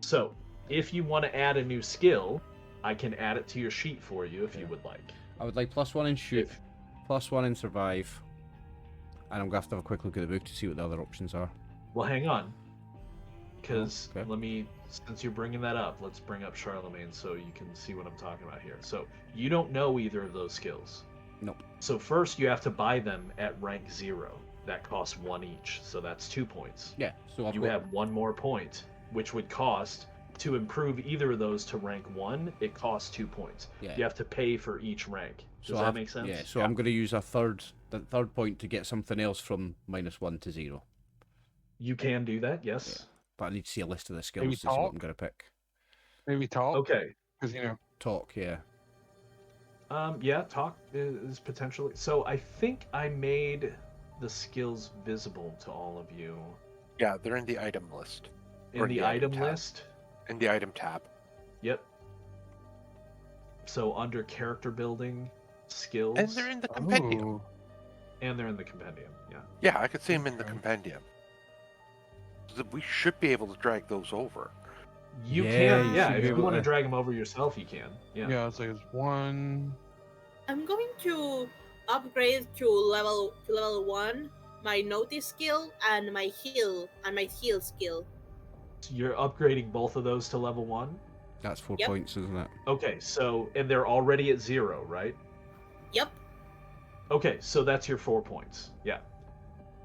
So, if you want to add a new skill, I can add it to your sheet for you if you would like. I would like +1 in shoot, If- +1 in survive, and I'm going to have to have a quick look at the book to see what the other options are. Well, hang on. Because okay. let me, since you're bringing that up, let's bring up Charlemagne so you can see what I'm talking about here. So, you don't know either of those skills. Nope. So first you have to buy them at rank 0. That costs 1 each, so that's 2 points. Yeah, so You have 1 more point, which would cost, to improve either of those to rank 1, it costs 2 points. Yeah. You have to pay for each rank. Does that make sense? Yeah, so I'm going to use the third point to get something else from -1 to 0. You can do that, yes. Yeah. But I need to see a list of the skills Maybe to see what talk? I'm going to pick. Maybe talk. Okay. Because you know. Talk, yeah. Yeah, talk is potentially. So I think I made the skills visible to all of you Yeah, they're in the item list. in Or the the item item tab. list. In the item tab. Yep. So under character building, skills, And they're in the compendium. Ooh. and they're in the compendium. Yeah. Yeah, I could see them in the Okay. compendium. So we should be able to drag those over. You Yeah, can, you yeah. should If be you able want to to- drag them over yourself, you can. Yeah. Yeah, it's like it's 1. I'm going to upgrade to level 1 my notice skill and my heal skill. So you're upgrading both of those to level 1. That's 4 Yep. points, isn't it? Okay, so and they're already at 0, right? Yep. Okay, so that's your 4 points. Yeah.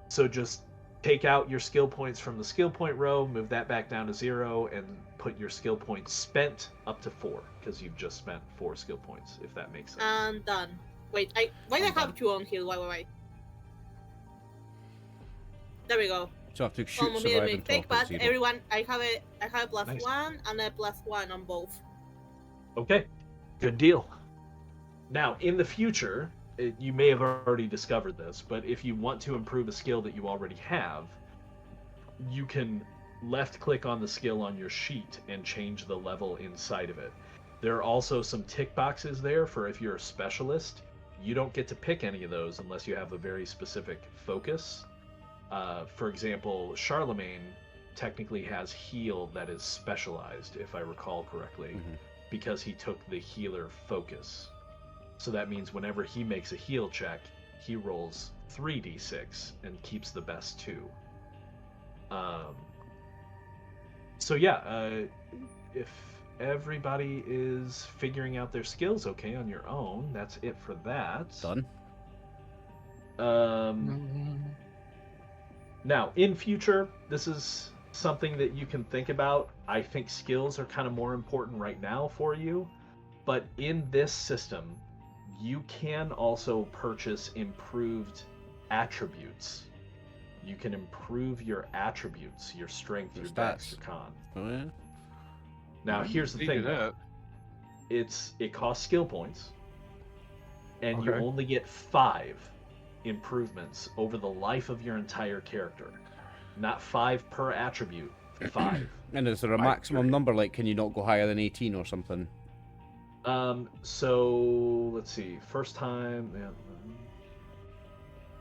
So just take out your skill points from the skill point row, move that back down to 0, and put your skill points spent up to 4, because you've just spent 4 skill points, if that makes sense. And done. Wait, why do I I'm have done. 2 on here? Wait. There we go. So I have to shoot, Almost made a survive, and mistake, talk at but 0. everyone, I have a plus Nice. 1 and a plus 1 on both. Okay, good deal. Now, in the future, you may have already discovered this, but if you want to improve a skill that you already have, you can left-click on the skill on your sheet and change the level inside of it. There are also some tick boxes there for if you're a specialist. You don't get to pick any of those unless you have a very specific focus. For example, Charlemagne technically has heal that is specialized, if I recall correctly, because he took the healer focus. So that means whenever he makes a heal check, he rolls 3d6 and keeps the best 2. So yeah, if everybody is figuring out their skills okay on your own, that's it for that. Done. Now, in future, this is something that you can think about. I think skills are kind of more important right now for you, but in this system, you can also purchase improved attributes. You can improve your attributes, your strength, Your your dex, stats. your con. Oh, yeah. Now, here's the thing. That. It costs skill points, and you Okay. only get 5 improvements over the life of your entire character. Not 5 per attribute, 5. And is there a maximum number? Like, can you not go higher than 18 or something? So let's see. First time, yeah,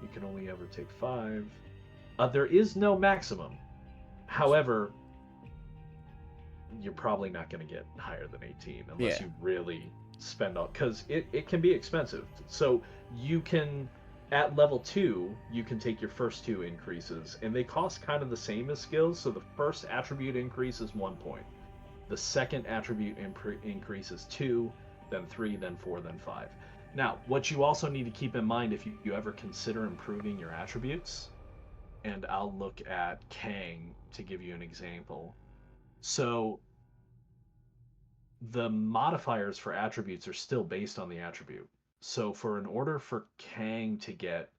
you can only ever take 5. There is no maximum. However, you're probably not going to get higher than 18 unless Yeah. you really spend all, because it can be expensive. So you can, at level 2, you can take your first 2 increases, and they cost kind of the same as skills. So the first attribute increase is 1 point. The second attribute increase is 2, then 3, then 4, then 5. Now, what you also need to keep in mind if you ever consider improving your attributes, and I'll look at Kang to give you an example. So the modifiers for attributes are still based on the attribute. So in order for Kang to get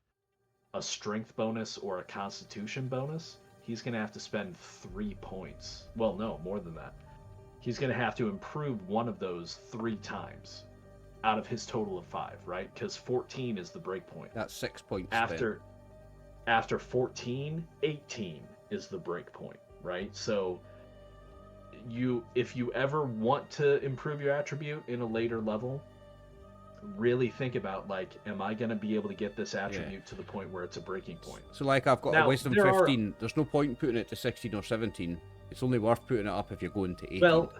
a strength bonus or a constitution bonus, he's going to have to spend 3 points. Well, no, more than that. He's going to have to improve one of those 3 times out of his total of 5, right? Because 14 is the break point. That's 6 points. After 14, 18 is the break point, right? So if you ever want to improve your attribute in a later level, really think about, like, am I going to be able to get this attribute to the point where it's a breaking point? So like I've got Now, a wisdom there 15. There's no point in putting it to 16 or 17. It's only worth putting it up if you're going to 18. Well,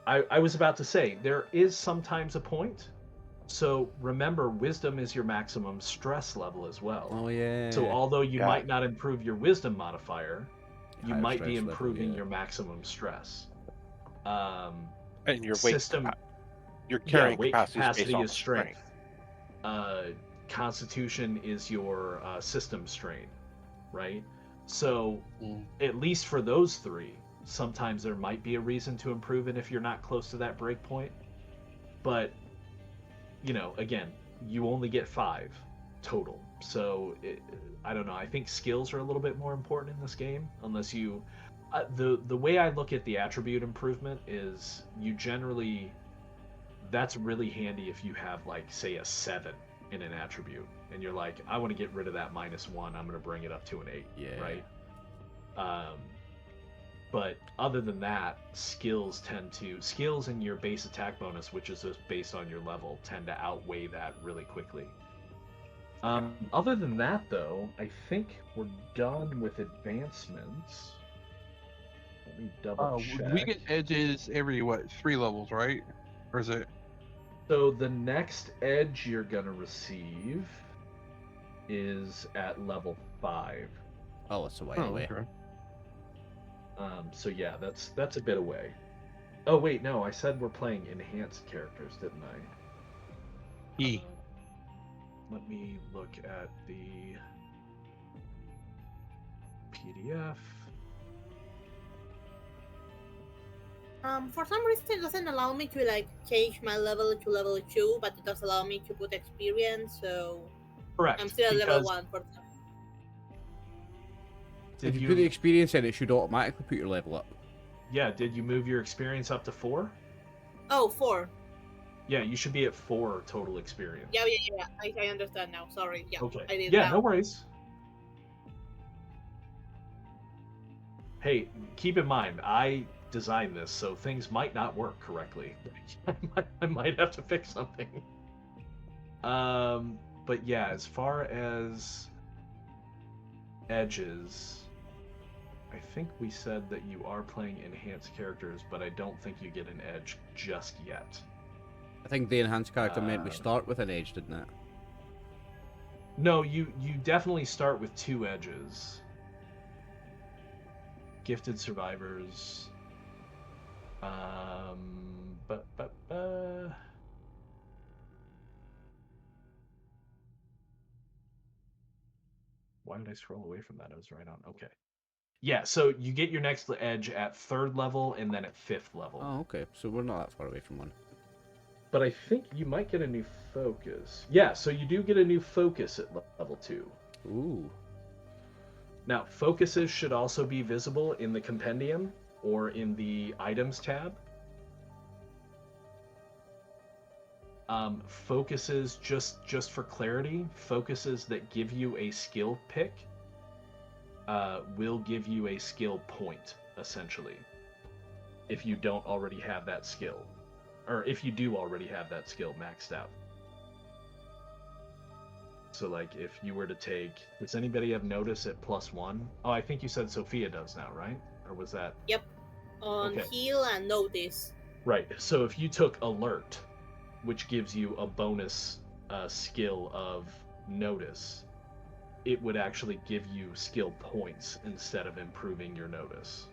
I was about to say, there is sometimes a point. So remember, wisdom is your maximum stress level as well. Oh yeah. So although you might not improve your wisdom modifier, you Higher might be stress level, improving yeah. your maximum stress. And your weight, System, your carrying weight capacity is based on is strength. Constitution is your system strain, right? So at least for those 3, sometimes there might be a reason to improve it if you're not close to that break point. But, again, you only get 5 total. So I don't know. I think skills are a little bit more important in this game, unless you... the way I look at the attribute improvement is you generally... That's really handy if you have, like, say, a 7 in an attribute, and you're like, I want to get rid of that -1, I'm going to bring it up to an 8, right? But other than that, skills and your base attack bonus, which is just based on your level, tend to outweigh that really quickly. Other than that, though, I think we're done with advancements. Let me double check. We get edges every 3 levels, right? Or is it? So the next edge you're gonna receive is at level 5. Oh, it's a while away. Okay. So yeah, that's a bit away. Oh wait, no, I said we're playing enhanced characters, didn't I? Let me look at the PDF. For some reason, it doesn't allow me to like change my level to level 2, but it does allow me to put experience. So Correct. I'm still at level 1 for some. If you put the experience in, it should automatically put your level up. Yeah, did you move your experience up to 4? Oh, 4. Yeah, you should be at 4 total experience. Yeah. I understand now. Sorry. Yeah. Okay. I did Yeah, now. no worries. Hey, keep in mind, I designed this, so things might not work correctly. I might have to fix something. But yeah, as far as edges, I think we said that you are playing enhanced characters, but I don't think you get an edge just yet. I think the enhanced character meant we start with an edge, didn't it? No, you definitely start with 2 edges. Gifted survivors. Why did I scroll away from that? I was right on. Okay. Yeah, so you get your next edge at 3rd level and then at 5th level. Oh, okay. So we're not that far away from one. But I think you might get a new focus. Yeah, so you do get a new focus at level 2. Ooh. Now, focuses should also be visible in the compendium or in the items tab. Focuses, just for clarity, focuses that give you a skill pick will give you a skill point, essentially, if you don't already have that skill. or if you do already have that skill maxed out. So like if you were to take, does anybody have notice at +1? Oh, I think you said Sophia does now, right? Or was that? Yep. On Okay. heal and notice. Right. So if you took alert, which gives you a bonus skill of notice, it would actually give you skill points instead of improving your notice.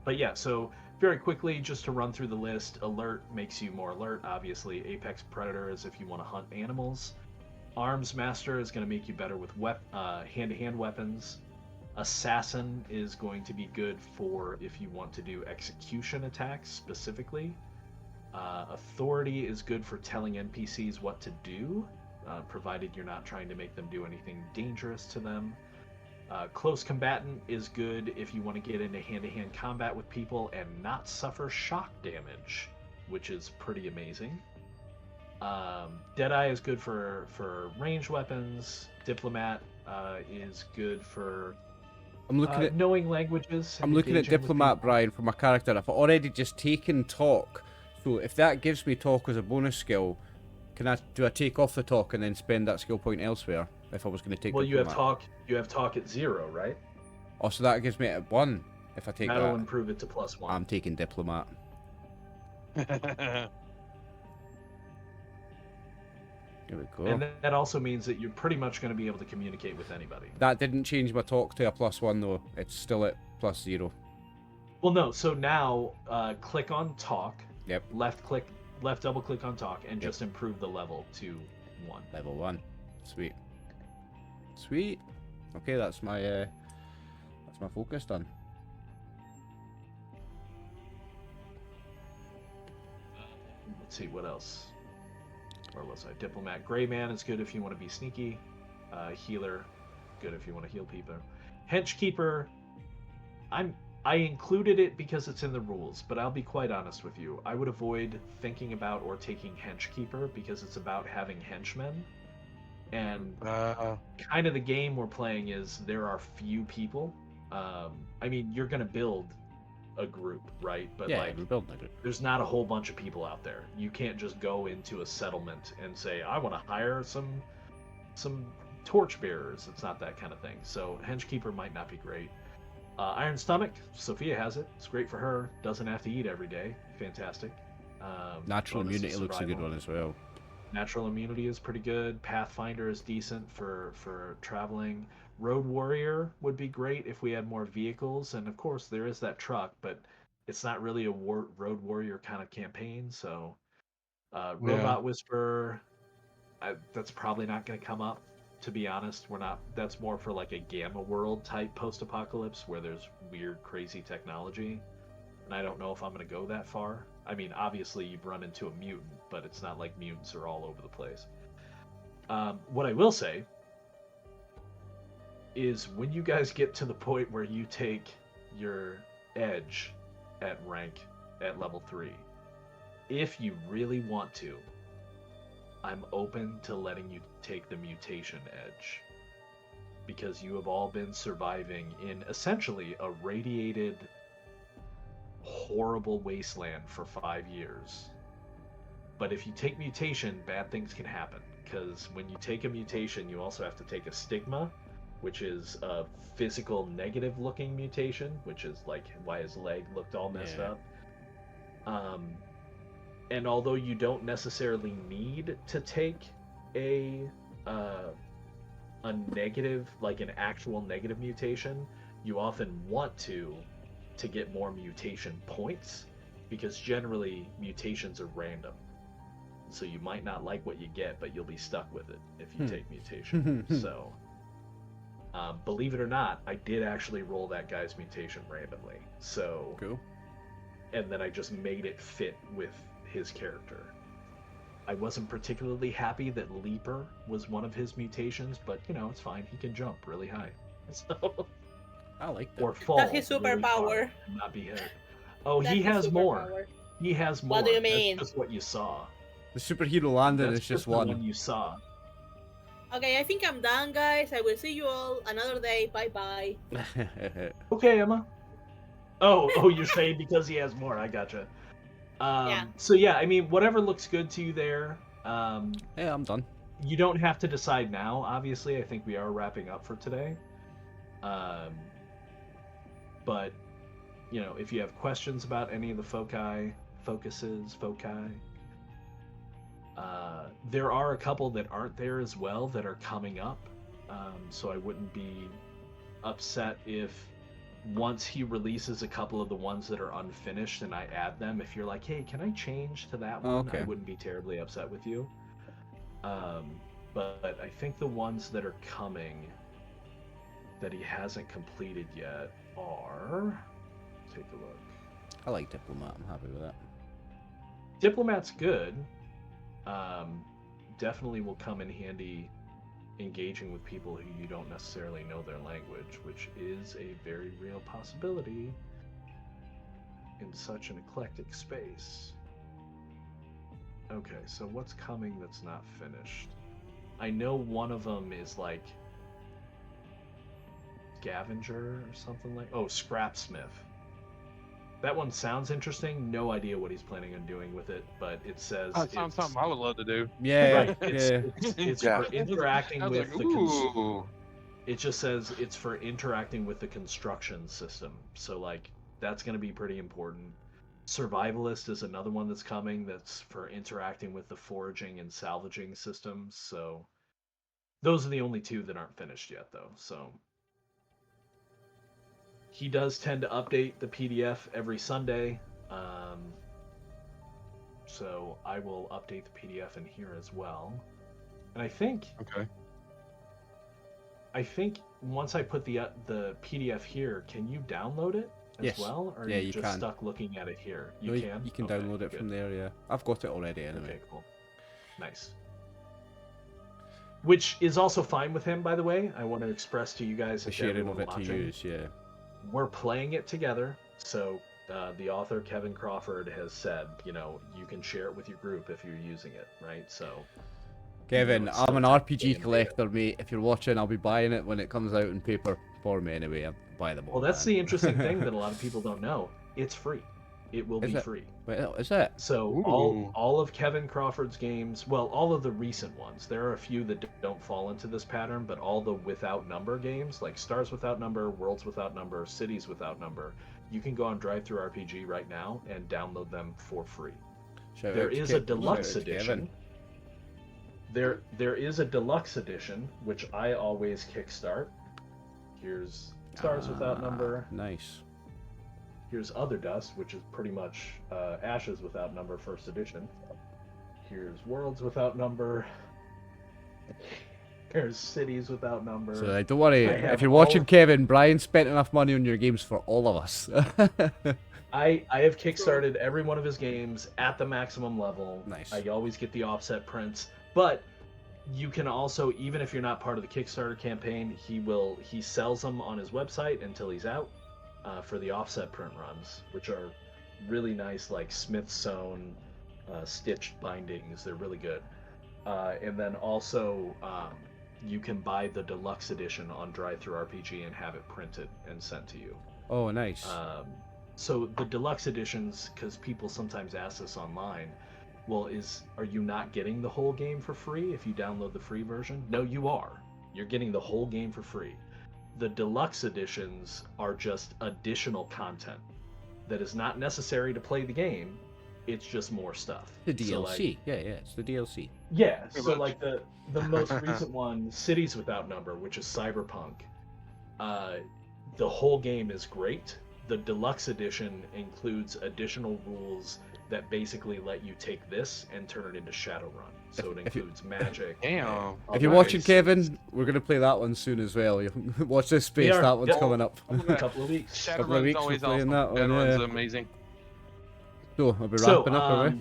But yeah, so very quickly, just to run through the list, alert makes you more alert, obviously. Apex Predator is if you want to hunt animals. Arms Master is going to make you better with hand-to-hand weapons. Assassin is going to be good for if you want to do execution attacks specifically. Authority is good for telling NPCs what to do, provided you're not trying to make them do anything dangerous to them. Close Combatant is good if you want to get into hand-to-hand combat with people and not suffer shock damage, which is pretty amazing. Deadeye is good for ranged weapons. Diplomat is good for I'm looking at knowing languages. I'm looking at engaging with Diplomat, people. Brian, for my character. I've already just taken talk, so if that gives me talk as a bonus skill, do I take off the talk and then spend that skill point elsewhere? If I was going to take. Well, Diplomat? you have talk at 0, right? Oh, so that gives me it at 1 if I take That'll that. improve it to +1. I'm taking Diplomat. Here we go. And that also means that you're pretty much going to be able to communicate with anybody. That didn't change my talk to a +1 though. It's still at +0. Well, no. So now, click on talk. Yep. Left double click on talk, and just improve the level to 1. Level 1. Sweet. Sweet. Okay, that's my focus done. Let's see what else. Where was I? Diplomat. Gray Man is good if you want to be sneaky. Healer, good if you want to heal people. Henchkeeper, I included it because it's in the rules, but I'll be quite honest with you. I would avoid thinking about or taking Henchkeeper because it's about having henchmen. And kind of the game we're playing is there are few people. I mean, you're going to build a group, right? But Yeah, like, we're building a group. there's not a whole bunch of people out there. You can't just go into a settlement and say, I want to hire some torch bearers. It's not that kind of thing. So Henchkeeper might not be great. Iron Stomach, Sophia has it. It's great for her. Doesn't have to eat every day. Fantastic. Natural bonus immunity looks a good survival. one as well. Natural immunity is pretty good. Pathfinder is decent for traveling. Road Warrior would be great if we had more vehicles, and of course there is that truck, but it's not really a Road Warrior kind of campaign. So, Robot Whisperer, that's probably not going to come up. To be honest, we're not. That's more for like a Gamma World type post-apocalypse where there's weird, crazy technology, and I don't know if I'm going to go that far. I mean, obviously you've run into a mutant, but it's not like mutants are all over the place. What I will say is when you guys get to the point where you take your edge at level 3, if you really want to, I'm open to letting you take the mutation edge, because you have all been surviving in essentially a radiated, horrible wasteland for 5 years. But if you take mutation, bad things can happen, because when you take a mutation, you also have to take a stigma, which is a physical negative looking mutation, which is like why his leg looked all messed up. And although you don't necessarily need to take a negative, like an actual negative mutation, you often want to get more mutation points, because generally mutations are random. So you might not like what you get, but you'll be stuck with it if you take mutation. So, believe it or not, I did actually roll that guy's mutation randomly. So, Cool. And then I just made it fit with his character. I wasn't particularly happy that Leaper was one of his mutations, but you know, it's fine. He can jump really high. So, I like that. or fall. That's his really far superpower. and not be hit. Oh, That's he his has more. superpower. He has more. What do you mean? That's just what you saw. The superhero landing That's is just the one. you saw. Okay, I think I'm done, guys. I will see you all another day. Bye bye. Okay, Emma. Oh, you're saying because he has more. I gotcha. So yeah, I mean, whatever looks good to you there. Yeah, I'm done. You don't have to decide now. Obviously, I think we are wrapping up for today. But you know, if you have questions about any of the foci, there are a couple that aren't there as well that are coming up. So I wouldn't be upset if once he releases a couple of the ones that are unfinished and I add them, if you're like, hey, can I change to that one? Okay. I wouldn't be terribly upset with you. But I think the ones that are coming that he hasn't completed yet are... Take a look. I like Diplomat. I'm happy with that. Diplomat's good. Definitely will come in handy engaging with people who you don't necessarily know their language, which is a very real possibility in such an eclectic space. Okay, so what's coming that's not finished? I know one of them is like Scavenger or something like... Oh, Scrapsmith. That one sounds interesting. No idea what he's planning on doing with it, but it says... Oh, it sounds something I would love to do. Yeah, Right, yeah. it's Yeah. for interacting I was with like, the... ooh. It just says it's for interacting with the construction system. So, like, that's going to be pretty important. Survivalist is another one that's coming that's for interacting with the foraging and salvaging systems. So, those are the only two that aren't finished yet, though. So, he does tend to update the PDF every Sunday. So, I will update the PDF in here as well. And I think once I put the PDF here, can you download it as Yes. well? Or are Yeah, you you just can. stuck looking at it here? You No, can? You can Okay, download it from good. there, yeah. I've got it already anyway. Okay, cool. Nice. Which is also fine with him, by the way. I want to express to you guys The if sharing everyone of it watching, to use, yeah. we're playing it together. So the author, Kevin Crawford, has said, you know, you can share it with your group if you're using it, right? So... Kevin, it's I'm still an technically RPG in collector, mate. If you're watching, I'll be buying it when it comes out in paper for me anyway. I'll buy them all. Well, that's the interesting thing that a lot of people don't know. It's free. It will Is be it? free. Wait, is it? So Ooh. all of Kevin Crawford's games, well, all of the recent ones, there are a few that don't fall into this pattern, but all the without number games, like Stars Without Number, Worlds Without Number, Cities Without Number, you can go on drive-thru RPG right now and download them for free. There is a deluxe edition. There is a deluxe edition, which I always kickstart. Here's Stars Without Number. Nice. Here's Other Dust, which is pretty much Ashes Without Number first edition. Here's Worlds Without Number. Here's Cities Without Number. So don't worry, I have if you're watching all- Kevin, Brian spent enough money on your games for all of us. I have kickstarted every one of his games at the maximum level. Nice. I always get the offset prints, but you can also, even if you're not part of the Kickstarter campaign, he sells them on his website until he's out for the offset print runs, which are really nice, like Smith sewn stitched bindings. They're really good. And then also you can buy the deluxe edition on drive-thru RPG and have it printed and sent to you. Oh, nice. So the deluxe editions, because people sometimes ask us online, well, are you not getting the whole game for free if you download the free version? No, you are. You're getting the whole game for free. The deluxe editions are just additional content that is not necessary to play the game. It's just more stuff. The DLC. So, like, yeah, it's the DLC. yeah, Pretty so much. like the most recent one, Cities Without Number, which is Cyberpunk. The whole game is great. The deluxe edition includes additional rules that basically let you take this and turn it into Shadowrun. So it If you- includes magic. Damn. If you're watching Kevin, we're going to play that one soon as well. You watch this space, are, that one's yeah. coming up. in a couple of weeks. Couple of Shadowrun's weeks always we're playing awesome. that one, Shadowrun's yeah. amazing. So, I'll be wrapping up, are we?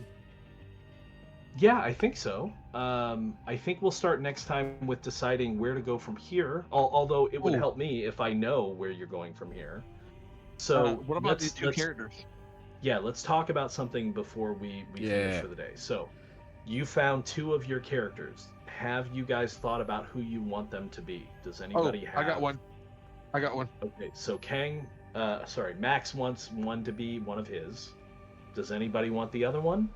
Yeah, I think so. I think we'll start next time with deciding where to go from here. Although it would Ooh. help me if I know where you're going from here. So What about these two characters? Yeah, let's talk about something before we finish Yeah. for the day. So, you found 2 of your characters. Have you guys thought about who you want them to be? Does anybody have? I got one. Okay, so Max wants one to be one of his. Does anybody want the other one?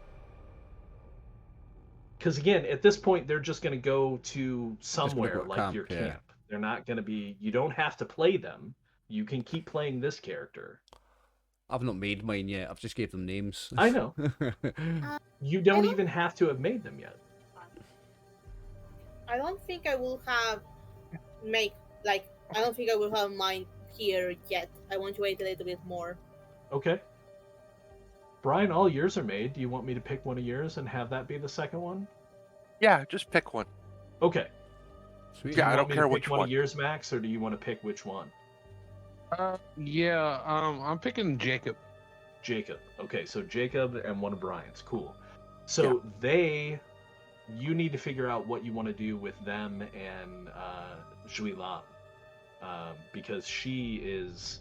Because again, at this point, they're just going to go to somewhere go to like camp, your yeah. camp. They're not going to be. You don't have to play them. You can keep playing this character. I've not made mine yet. I've just gave them names. I know. You don't don't- even have to have made them yet. I don't think I will have I don't think I will have mine here yet. I want to wait a little bit more. Okay. Brian, all yours are made. Do you want me to pick one of yours and have that be the second one? Yeah, just pick one. Okay. Sweet. Yeah, Do you I want don't me care to pick which one one. of yours, Max, or do you want to pick which one? I'm picking Jacob. Jacob. Okay, so Jacob and one of Brian's. Cool. So you need to figure out what you want to do with them and Juilan, because she is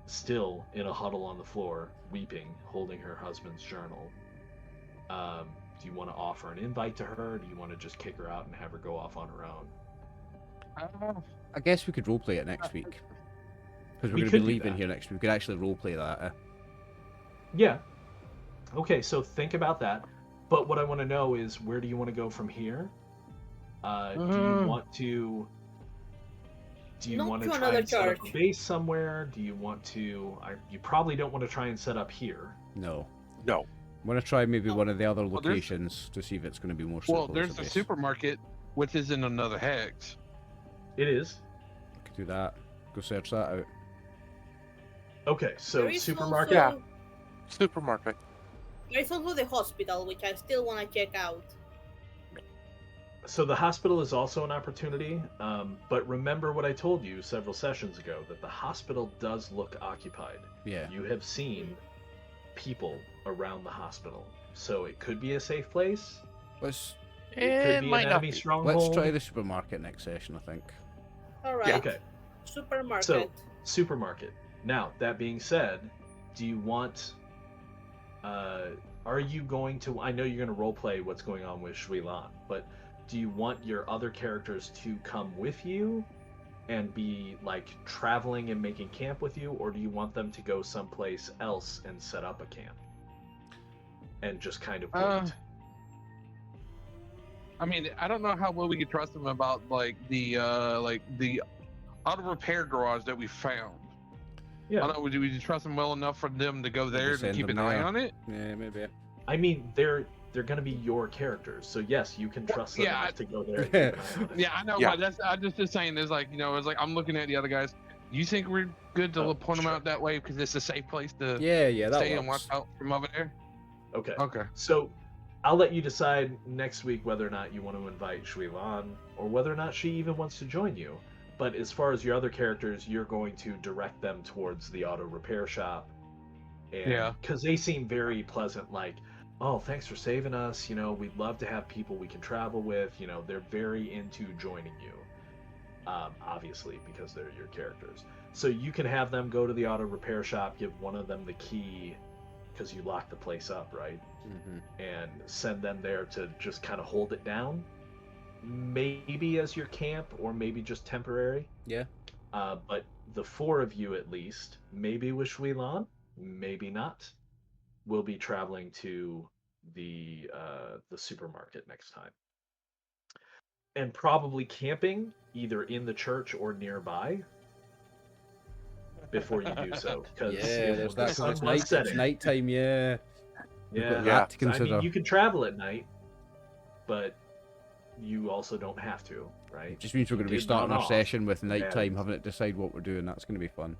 still in a huddle on the floor, weeping, holding her husband's journal. Do you want to offer an invite to her? Or do you want to just kick her out and have her go off on her own? I guess we could roleplay it next week. Because We we're going to could be do leaving that. here next week. We could actually roleplay that. Yeah. Okay, so think about that. But what I want to know is, where do you want to go from here? Do you want to? Do you Not want to to try another and set up a church. base somewhere? Do you want to? You probably don't want to try and set up here. No. No. I'm going to try maybe one of the other there's- locations to see if it's going to be more Well, suitable. there's as a the base. supermarket, which is in another hex. It is. Could do that. Go search that out. Okay, so There is supermarket. Also, Yeah. Supermarket. there is also the hospital, which I still want to check out. So the hospital is also an opportunity, but remember what I told you several sessions ago, that the hospital does look occupied. Yeah. You have seen people around the hospital, so it could be a safe place. Let's It could be might an not enemy be. stronghold. let's try the supermarket next session, I think. All right. Yeah. Okay, Supermarket. So- supermarket. Now, that being said, do you want... are you going to... I know you're going to roleplay what's going on with Juilan, but do you want your other characters to come with you and be, like, traveling and making camp with you, or do you want them to go someplace else and set up a camp? And just kind of wait? I mean, I don't know how well we could trust them about the auto repair garage that we found. I Yeah. don't know, would we trust them well enough for them to go Maybe there to send keep them an eye there. on it? Yeah, maybe. I mean, they're going to be your characters, so yes, you can trust them yeah, enough to go there. And Yeah. keep an eye on it. Yeah, I know, Yeah. but that's I'm just saying. There's like it's like I'm looking at the other guys. You think we're good to Oh, point them sure. out that way because it's a safe place to Yeah, that stay and watch works. out from over there? Okay. Okay. So I'll let you decide next week whether or not you want to invite Juilan or whether or not she even wants to join you. But as far as your other characters, you're going to direct them towards the auto repair shop. And, Yeah. Because they seem very pleasant, like, oh, thanks for saving us. You know, we'd love to have people we can travel with. You know, they're very into joining you. Obviously, because they're your characters. So you can have them go to the auto repair shop, give one of them the key, because you locked the place up, right? And send them there to just kind of hold it down. Maybe as your camp, or maybe just temporary. Yeah. But the four of you, at least, maybe with Juilan, maybe not, will be traveling to the supermarket next time. And probably camping, either in the church or nearby, before you do so. Because Yeah, there's that. 'Cause sun it's was setting. It's nighttime, yeah. We've got Yeah, that to I consider. mean, you can travel at night, but you also don't have to, right? It just means we're going to be Did starting run our off, session with nighttime, and- having to decide what we're doing. That's going to be fun.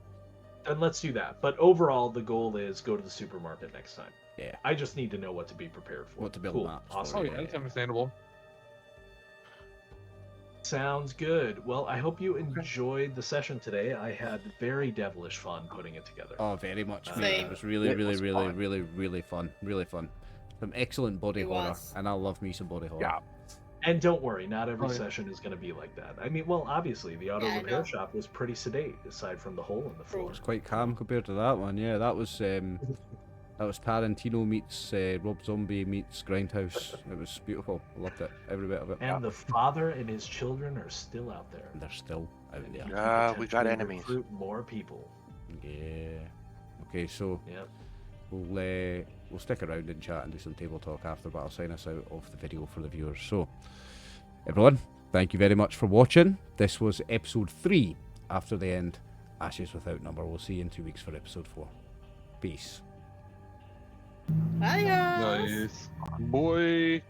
And let's do that. But overall, the goal is go to the supermarket next time. Yeah. I just need to know what to be prepared for. What to build cool. maps for, Awesome. Oh yeah. yeah, that's understandable. Sounds good. Well, I hope you enjoyed the session today. I had very devilish fun putting it together. Oh, very much. Same. It was really, It really, was really, fun. really, really fun. Really fun. Some excellent body It horror, was. and I love me some body horror. Yeah. And don't worry, not every Oh, yeah. session is going to be like that. I mean, well, obviously, the auto Yeah, I repair know. shop was pretty sedate, aside from the hole in the floor. It's quite calm compared to that one. Yeah, that was Tarantino meets Rob Zombie meets Grindhouse. It was beautiful. I loved it. Every bit of it. And the father and his children are still out there. And they're still out there. You Yeah, we got potentially enemies. recruit more people. Yeah. Okay, so Yep. we'll stick around and chat and do some table talk after, but I'll sign us out of the video for the viewers. So, everyone, thank you very much for watching. This was episode 3, After the End, Ashes Without Number. We'll see you in 2 weeks for episode 4. Peace. Adios. Nice. Boy.